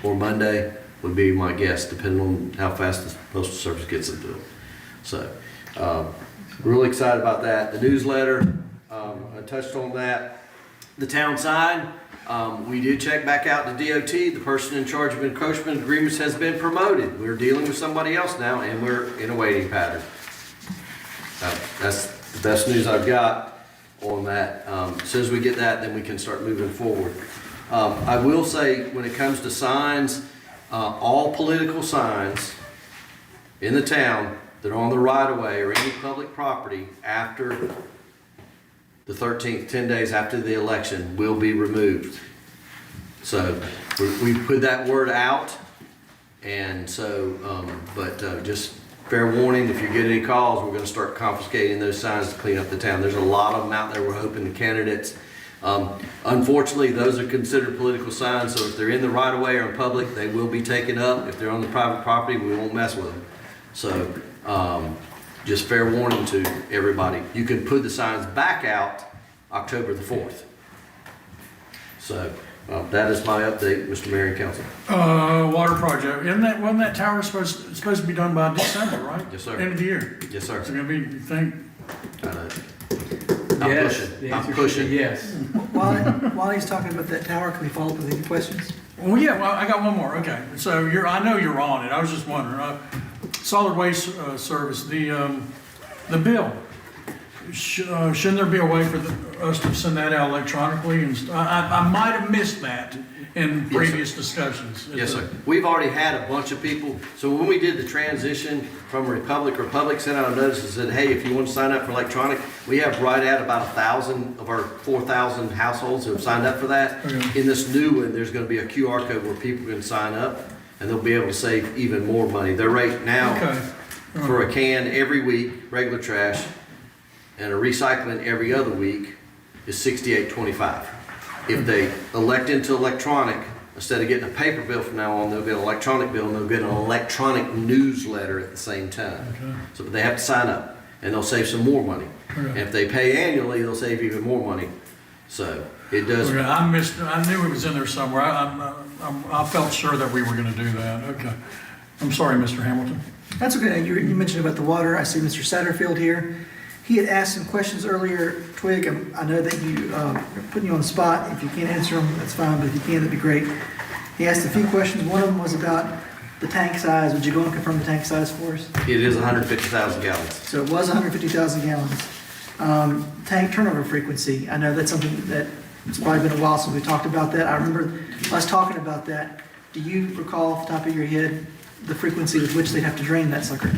or Monday would be my guess, depending on how fast the Postal Service gets them to them. So really excited about that. The newsletter, I touched on that. The town sign, we did check back out to DOT. The person in charge of encroachment agreements has been promoted. We're dealing with somebody else now, and we're in a waiting pattern. That's the best news I've got on that. As soon as we get that, then we can start moving forward. I will say, when it comes to signs, all political signs in the town that are on the right-of-way or any public property after the 13th, 10 days after the election, will be removed. So we put that word out, and so, just fair warning, if you get any calls, we're going to start confiscating those signs to clean up the town. There's a lot of them out there. We're hoping the candidates. Unfortunately, those are considered political signs, so if they're in the right-of-way or in public, they will be taken up. If they're on the private property, we won't mess with them. So just fair warning to everybody. You can put the signs back out October the 4th. So that is my update, Mr. Mayor and Council. Water project, wasn't that tower supposed to be done by December, right? Yes, sir. End of the year? Yes, sir. It's gonna be, you think? I'm Yes, pushing. the I'm answer should pushing. be yes. while he's talking about that tower, can we follow up with any questions? Well, yeah, well, I got one more, okay. So I know you're on it, I was just wondering, solid waste, service, the bill, shouldn't there be a way for us to send that out electronically? And I might have missed that in previous discussions. Yes, sir. We've already had a bunch of people, so when we did the transition from Republic sent out a notice and said, hey, if you want to sign up for electronic, we have right at about 1,000 of our 4,000 households who have signed up for that. Okay. In this new one, there's going to be a QR code where people can sign up, and they'll be able to save even more money. Their rate now for a can every week, regular trash, and a recycling every other week is $68.25. If they elect into electronic, instead of getting a paper bill from now on, they'll get an electronic bill and they'll get an electronic newsletter at the same time. Okay. So they have to sign up and they'll save some more money. And if they pay annually, they'll save even more money. So it does. Okay, I knew it was in there somewhere. I felt sure that we were gonna do that. Okay. I'm sorry, Mr. Hamilton. That's okay. You mentioned about the water. I see Mr. Satterfield here. He had asked some questions earlier. Twig, I know that you putting you on the spot. If you can't answer them, that's fine, but if you can, that'd be great. He asked a few questions. One of them was about the tank size. Would you go and confirm the tank size for us? It is 150,000 gallons. So it was 150,000 gallons. Tank turnover frequency. I know that's something that it's probably been a while since we talked about that. I remember us talking about that. Do you recall off the top of your head the frequency with which they'd have to drain that sucker?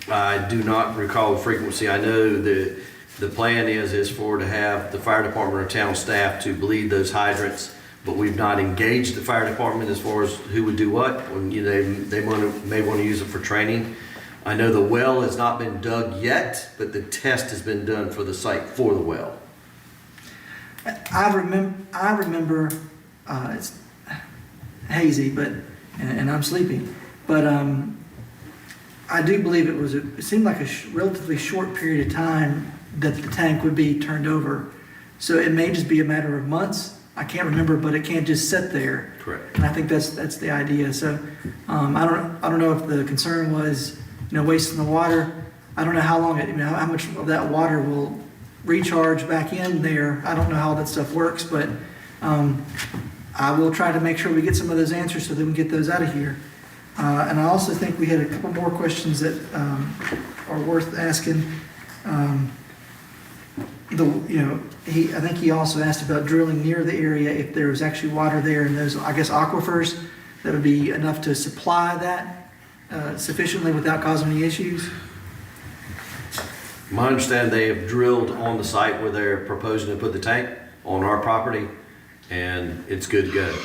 I do not recall the frequency. I know that the plan is to have the fire department or town staff to bleed those hydrants, but we've not engaged the fire department as far as who would do what. When they may want to use it for training. I know the well has not been dug yet, but the test has been done for the site for the well. I remember it's hazy, but and I'm sleeping, but I do believe it seemed like a relatively short period of time that the tank would be turned over. So it may just be a matter of months. I can't remember, but it can't just sit there. Correct. And I think that's the idea. So I don't know if the concern was wasting the water. I don't know how long how much of that water will recharge back in there. I don't know how that stuff works, but I will try to make sure we get some of those answers so that we can get those out of here. And I also think we had a couple more questions that are worth asking. I think he also asked about drilling near the area if there was actually water there in those, I guess, aquifers that would be enough to supply that sufficiently without causing any issues. My understanding, they have drilled on the site where they're proposing to put the tank on our property, and it's good to go.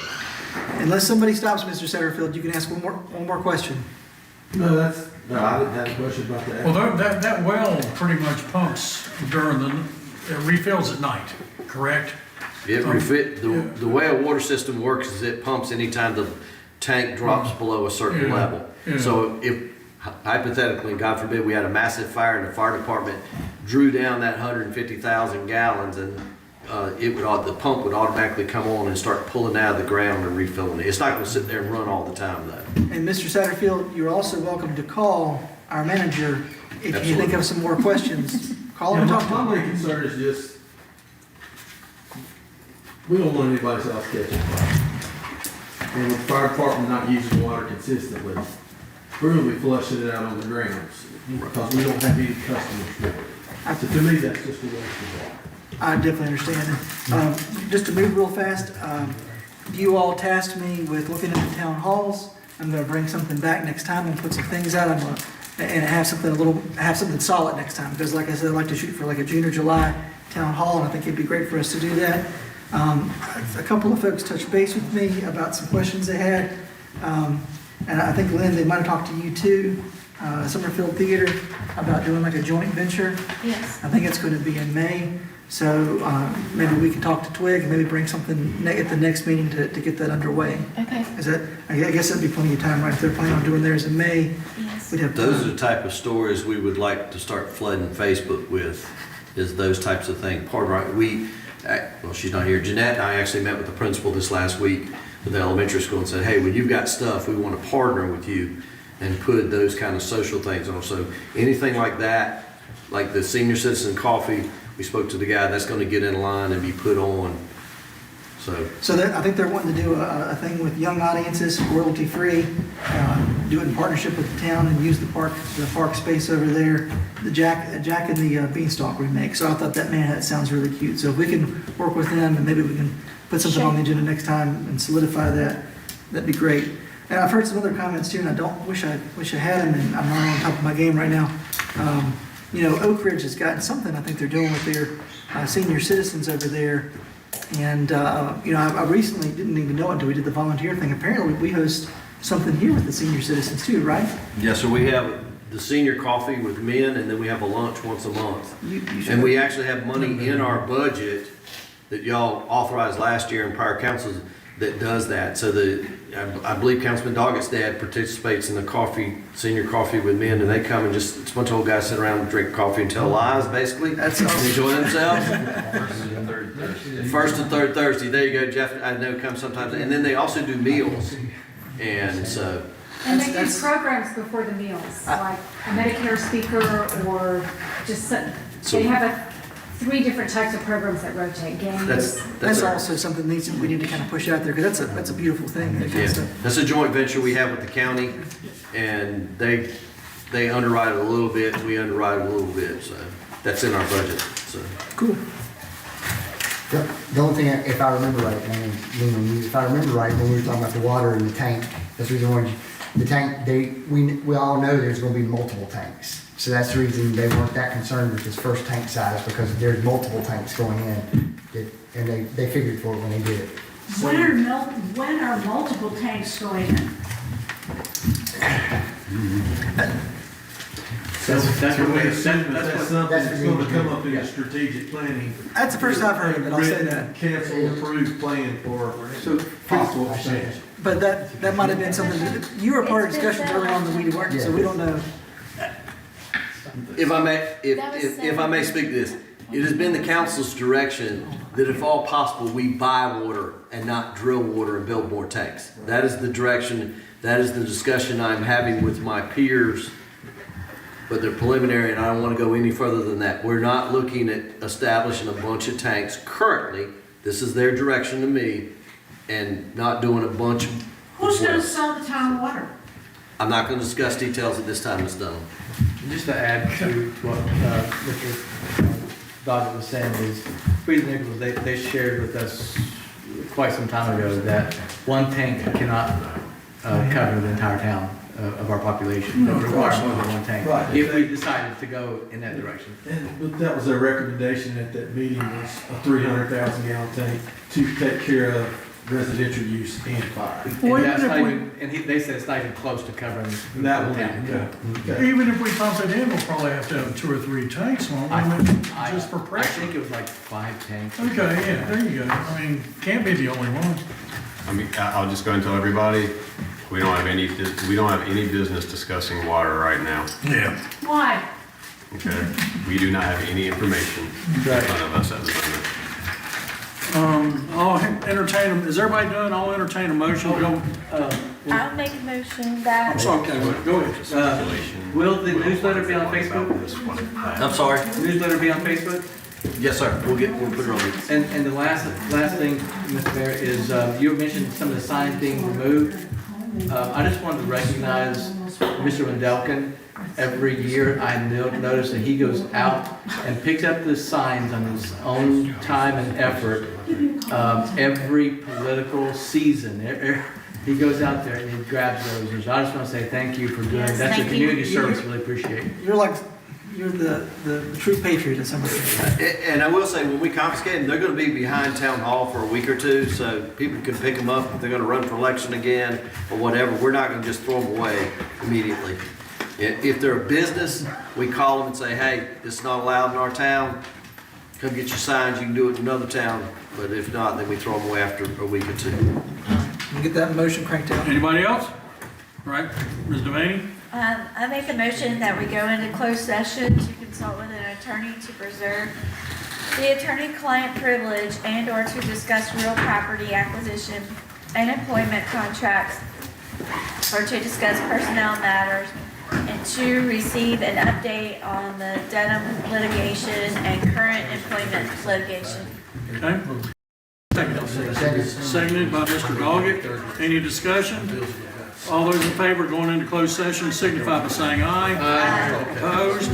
Unless somebody stops Mr. Satterfield, you can ask one more question. No, I didn't have a question about that. Well, that well pretty much pumps during it refills at night, correct? The way a water system works is it pumps anytime the tank drops below a certain level. Yeah. So if hypothetically, God forbid, we had a massive fire and the fire department drew down that 150,000 gallons and the pump would automatically come on and start pulling out of the ground and refilling it. It's not going to sit there and run all the time, though. And Mr. Satterfield, you're also welcome to call our manager if Absolutely. you think of some more questions. Call him and talk to him. My main concern is just, we don't want anybody else catching fire. And with the fire department not using water consistently, we're going to be flushing it out on the grounds because we don't have any customers for it. So to me, that's just a waste of water. I definitely understand. Just to move real fast, you all tasked me with looking at the town halls. I'm going to bring something back next time and put some things out. And have something solid next time, because like I said, I'd like to shoot for like a June or July town hall, and I think it'd be great for us to do that. A couple of folks touched base with me about some questions they had, and I think, Lynn, they might have talked to you too, Summerfield Theater, about doing like a joint venture. Yes. I think it's going to be in May, so maybe we can talk to Twig and maybe bring something at the next meeting to get that underway. Okay. I guess that'd be plenty of time, right? If they're planning on doing theirs in May, Yes. we'd have. Those are the type of stories we would like to start flooding Facebook with, is those types of things. Well, she's not here. Jeanette and I actually met with the principal this last week at the elementary school and said, hey, when you've got stuff, we want to partner with you and put those kind of social things on. So anything like that, like the senior citizen coffee, we spoke to the guy that's going to get in line and be put on So that, I think they're wanting to do a thing with young audiences, royalty-free, do it in partnership with the town and use the park space over there, the Jack and the Beanstalk remake. So I thought that sounds really cute. So if we can work with them and maybe we can put something on the agenda next time and solidify that, that'd be great. And I've heard some other comments too, and I don't wish I had them, and I'm not on top of my game right now. You know, Oak Ridge has gotten something I think they're doing with their senior citizens over there. And, you know, I recently didn't even know it until we did the volunteer thing. Apparently, we host something here with the senior citizens too, right? Yeah, so we have the senior coffee with men, and then we have a lunch once a month. And we actually have money in our budget that y'all authorized last year in prior councils that does that. So I believe Councilman Doggett's dad participates in the senior coffee with men, and they come and it's a bunch of old guys sit around and drink coffee and tell lies, basically. That's awesome. Enjoy themselves. First and third Thursday. There you go, Jeff. I know come sometimes. And then they also do meals. And so. And they do programs before the meals, like a Medicare speaker or just, they have 3 different types of programs that rotate, games. That's also something we need to kind of push out there, because that's a beautiful thing. That kind of stuff. That's a joint venture we have with the county, and they underwrite it a little bit, we underwrite it a little bit, so that's in our budget, so. Cool. The only thing, if I remember right, when we were talking about the water in the tank, that's the reason why the tank, we all know there's gonna be multiple tanks. So that's the reason they weren't that concerned with this first tank size, because there's multiple tanks going in, and they figured for it when they did it. When are multiple tanks going in? That's something that's gonna come up in the strategic planning. That's the first I've heard of it, I'll say that. Council approved plan for possible expansion. But that might have been something, you were part of discussions early on that we weren't, so we don't know. If I may speak to this, it has been the council's direction that if all possible, we buy water and not drill water and build more tanks. That is the direction, that is the discussion I'm having with my peers, but they're preliminary and I don't want to go any further than that. We're not looking at establishing a bunch of tanks currently. This is their direction to me, and not doing a bunch of. Who's gonna sell the town water? I'm not going to discuss details at this time, Ms. Dunham. Just to add to what Mr. Doggett was saying is, Freedom Nichols, they shared with us quite some time ago that one tank cannot cover the entire town of our population. It requires more than one tank. Right. If we decided to go in that direction. But that was their recommendation at that meeting, was a 300,000 gallon tank to take care of residential use and fire. They said it's not even close to covering That the one, town. okay. Even if we pump it in, we'll probably have to have 2 or 3 tanks, won't we? Just for I pressure. think it was like 5 tanks. Okay, yeah, there you go. I mean, can't be the only one. I mean, I'll just go and tell everybody, we don't have any business discussing water right now. Yeah. Why? Okay? We do not have any information in front of us at the moment. I'll entertain, is everybody done? I'll entertain a motion. I'll make a motion that. I'm sorry, okay, go ahead. Will the newsletter be on Facebook? I'm sorry? Newsletter be on Facebook? Yes, sir. We'll put it on. And the last thing, Mr. Mayor, is you mentioned some of the signs being removed. I just wanted to recognize Mr. Wendelken. Every year I notice that he goes out and picks up the signs on his own time and effort. Every political season, he goes out there and he grabs those. And so I just want to say thank you for doing that. That's a community service. Really appreciate it. You're the true patriot of some of this. And I will say, when we confiscate them, they're going to be behind town hall for a week or 2, so people can pick them up if they're going to run for election again or whatever. We're not going to just throw them away immediately. If they're a business, we call them and say, hey, this is not allowed in our town. Come get your signs. You can do it in another town. But if not, then we throw them away after a week or 2. You get that motion cranked out. Anybody else? All right, Ms. Devaney? I make the motion that we go into closed session to consult with an attorney to preserve the attorney-client privilege and/or to discuss real property acquisition and employment contracts, or to discuss personnel matters, and to receive an update on the Dedham litigation and current employment litigation. Okay. second? Seconded by Mr. Doggett. Any discussion? All those in favor of going into closed session signify by saying aye. Aye. Opposed?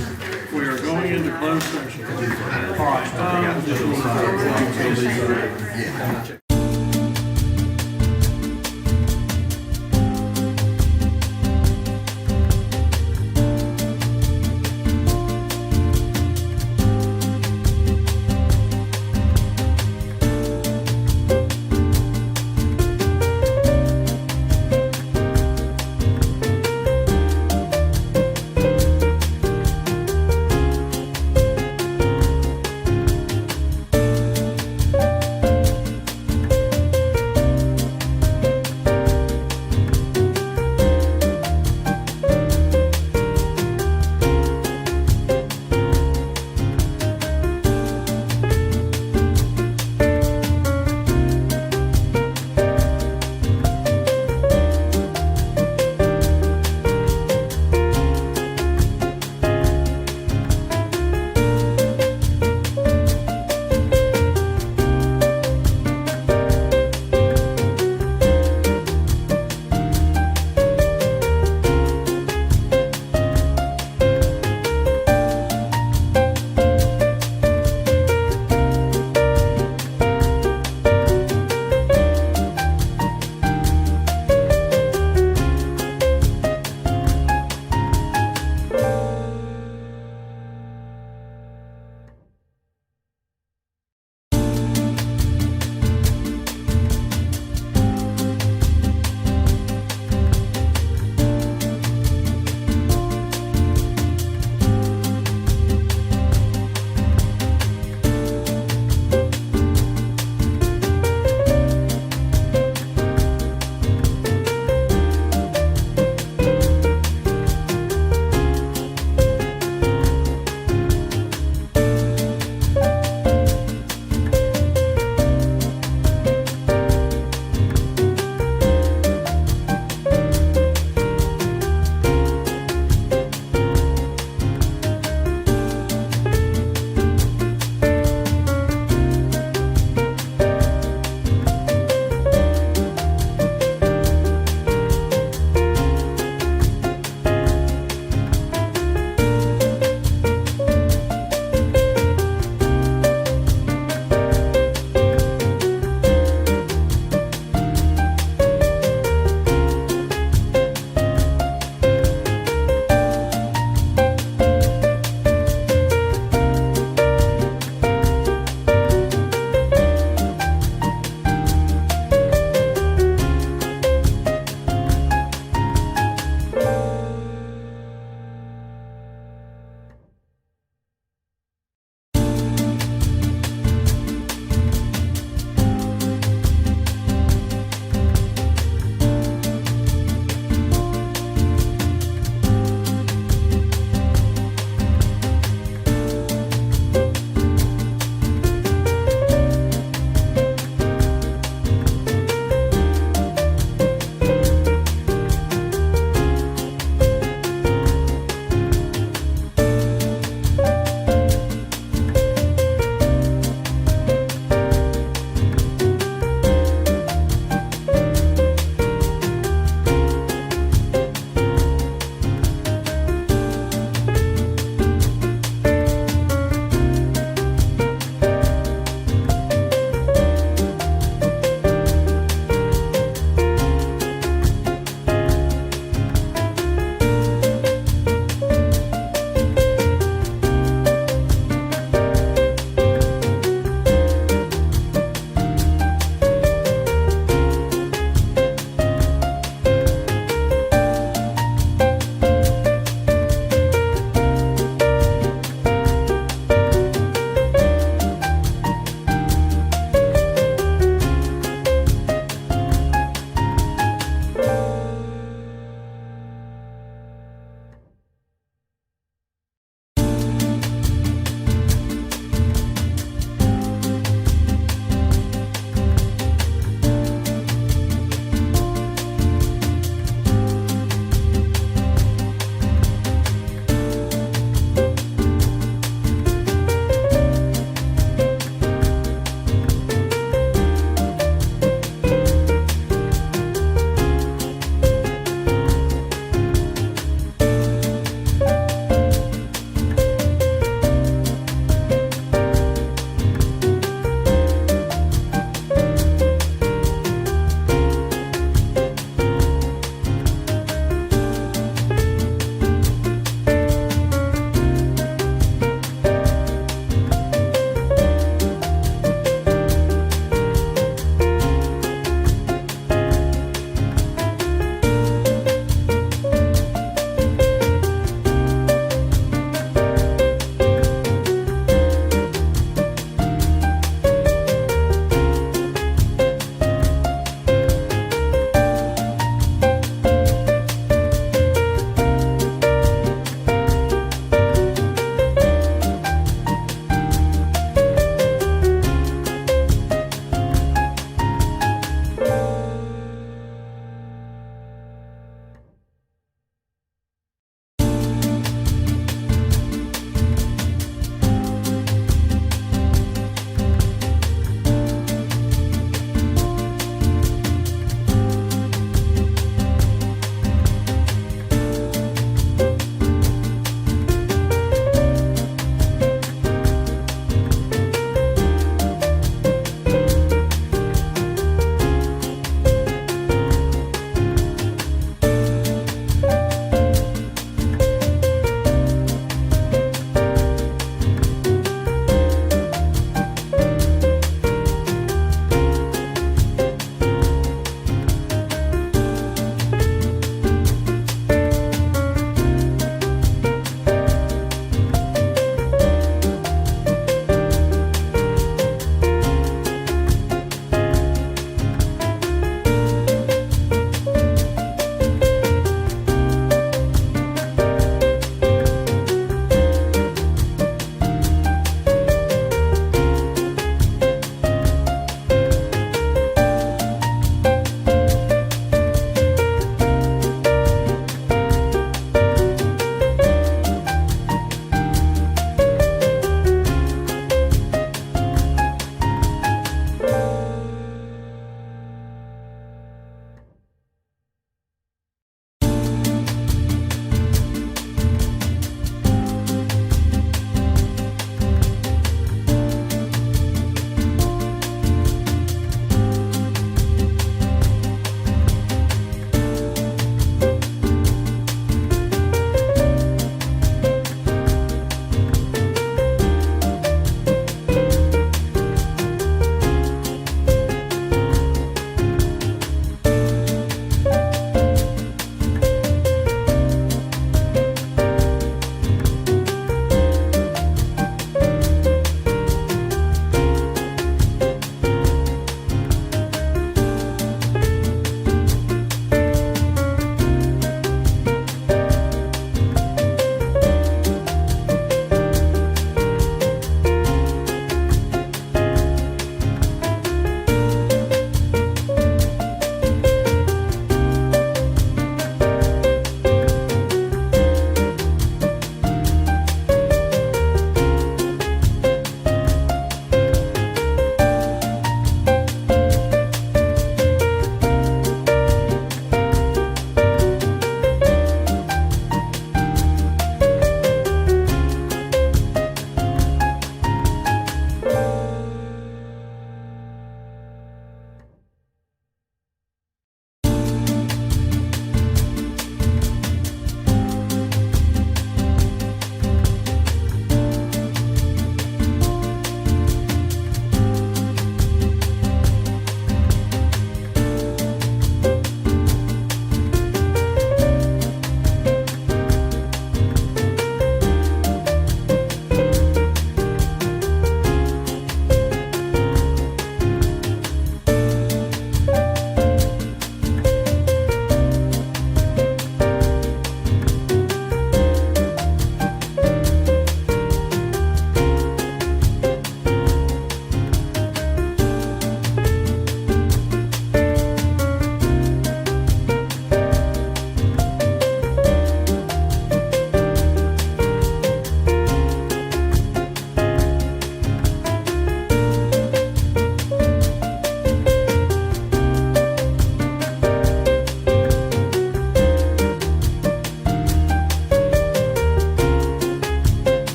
We are going into closed session. All right.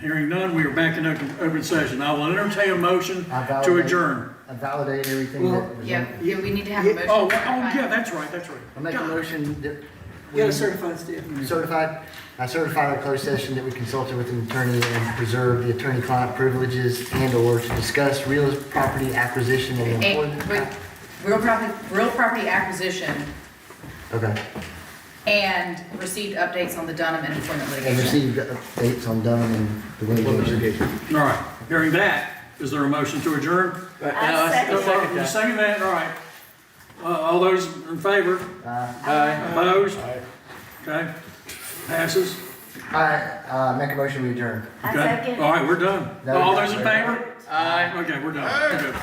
Hearing none, we are back in open session. I will entertain a motion to adjourn. I validate everything that was. Yeah, we need to have a motion. Oh, yeah, that's right. I make a motion that. You got a certified statement. Certified, I certify our closed session that we consulted with an attorney and preserved the attorney-client privileges and/or to discuss real property acquisition and employment. Real property acquisition Okay, and received updates on the Dunham and employment and litigation. received updates on Dunham and the litigation. All right, hearing that, is there a motion to adjourn? I second You second that, all right. All those in favor? Aye. Opposed? Okay, passes. I make a motion we adjourn. I Okay. second. All right, we're done. No, All no, those in no. favor? Aye. Okay, we're done. We're good.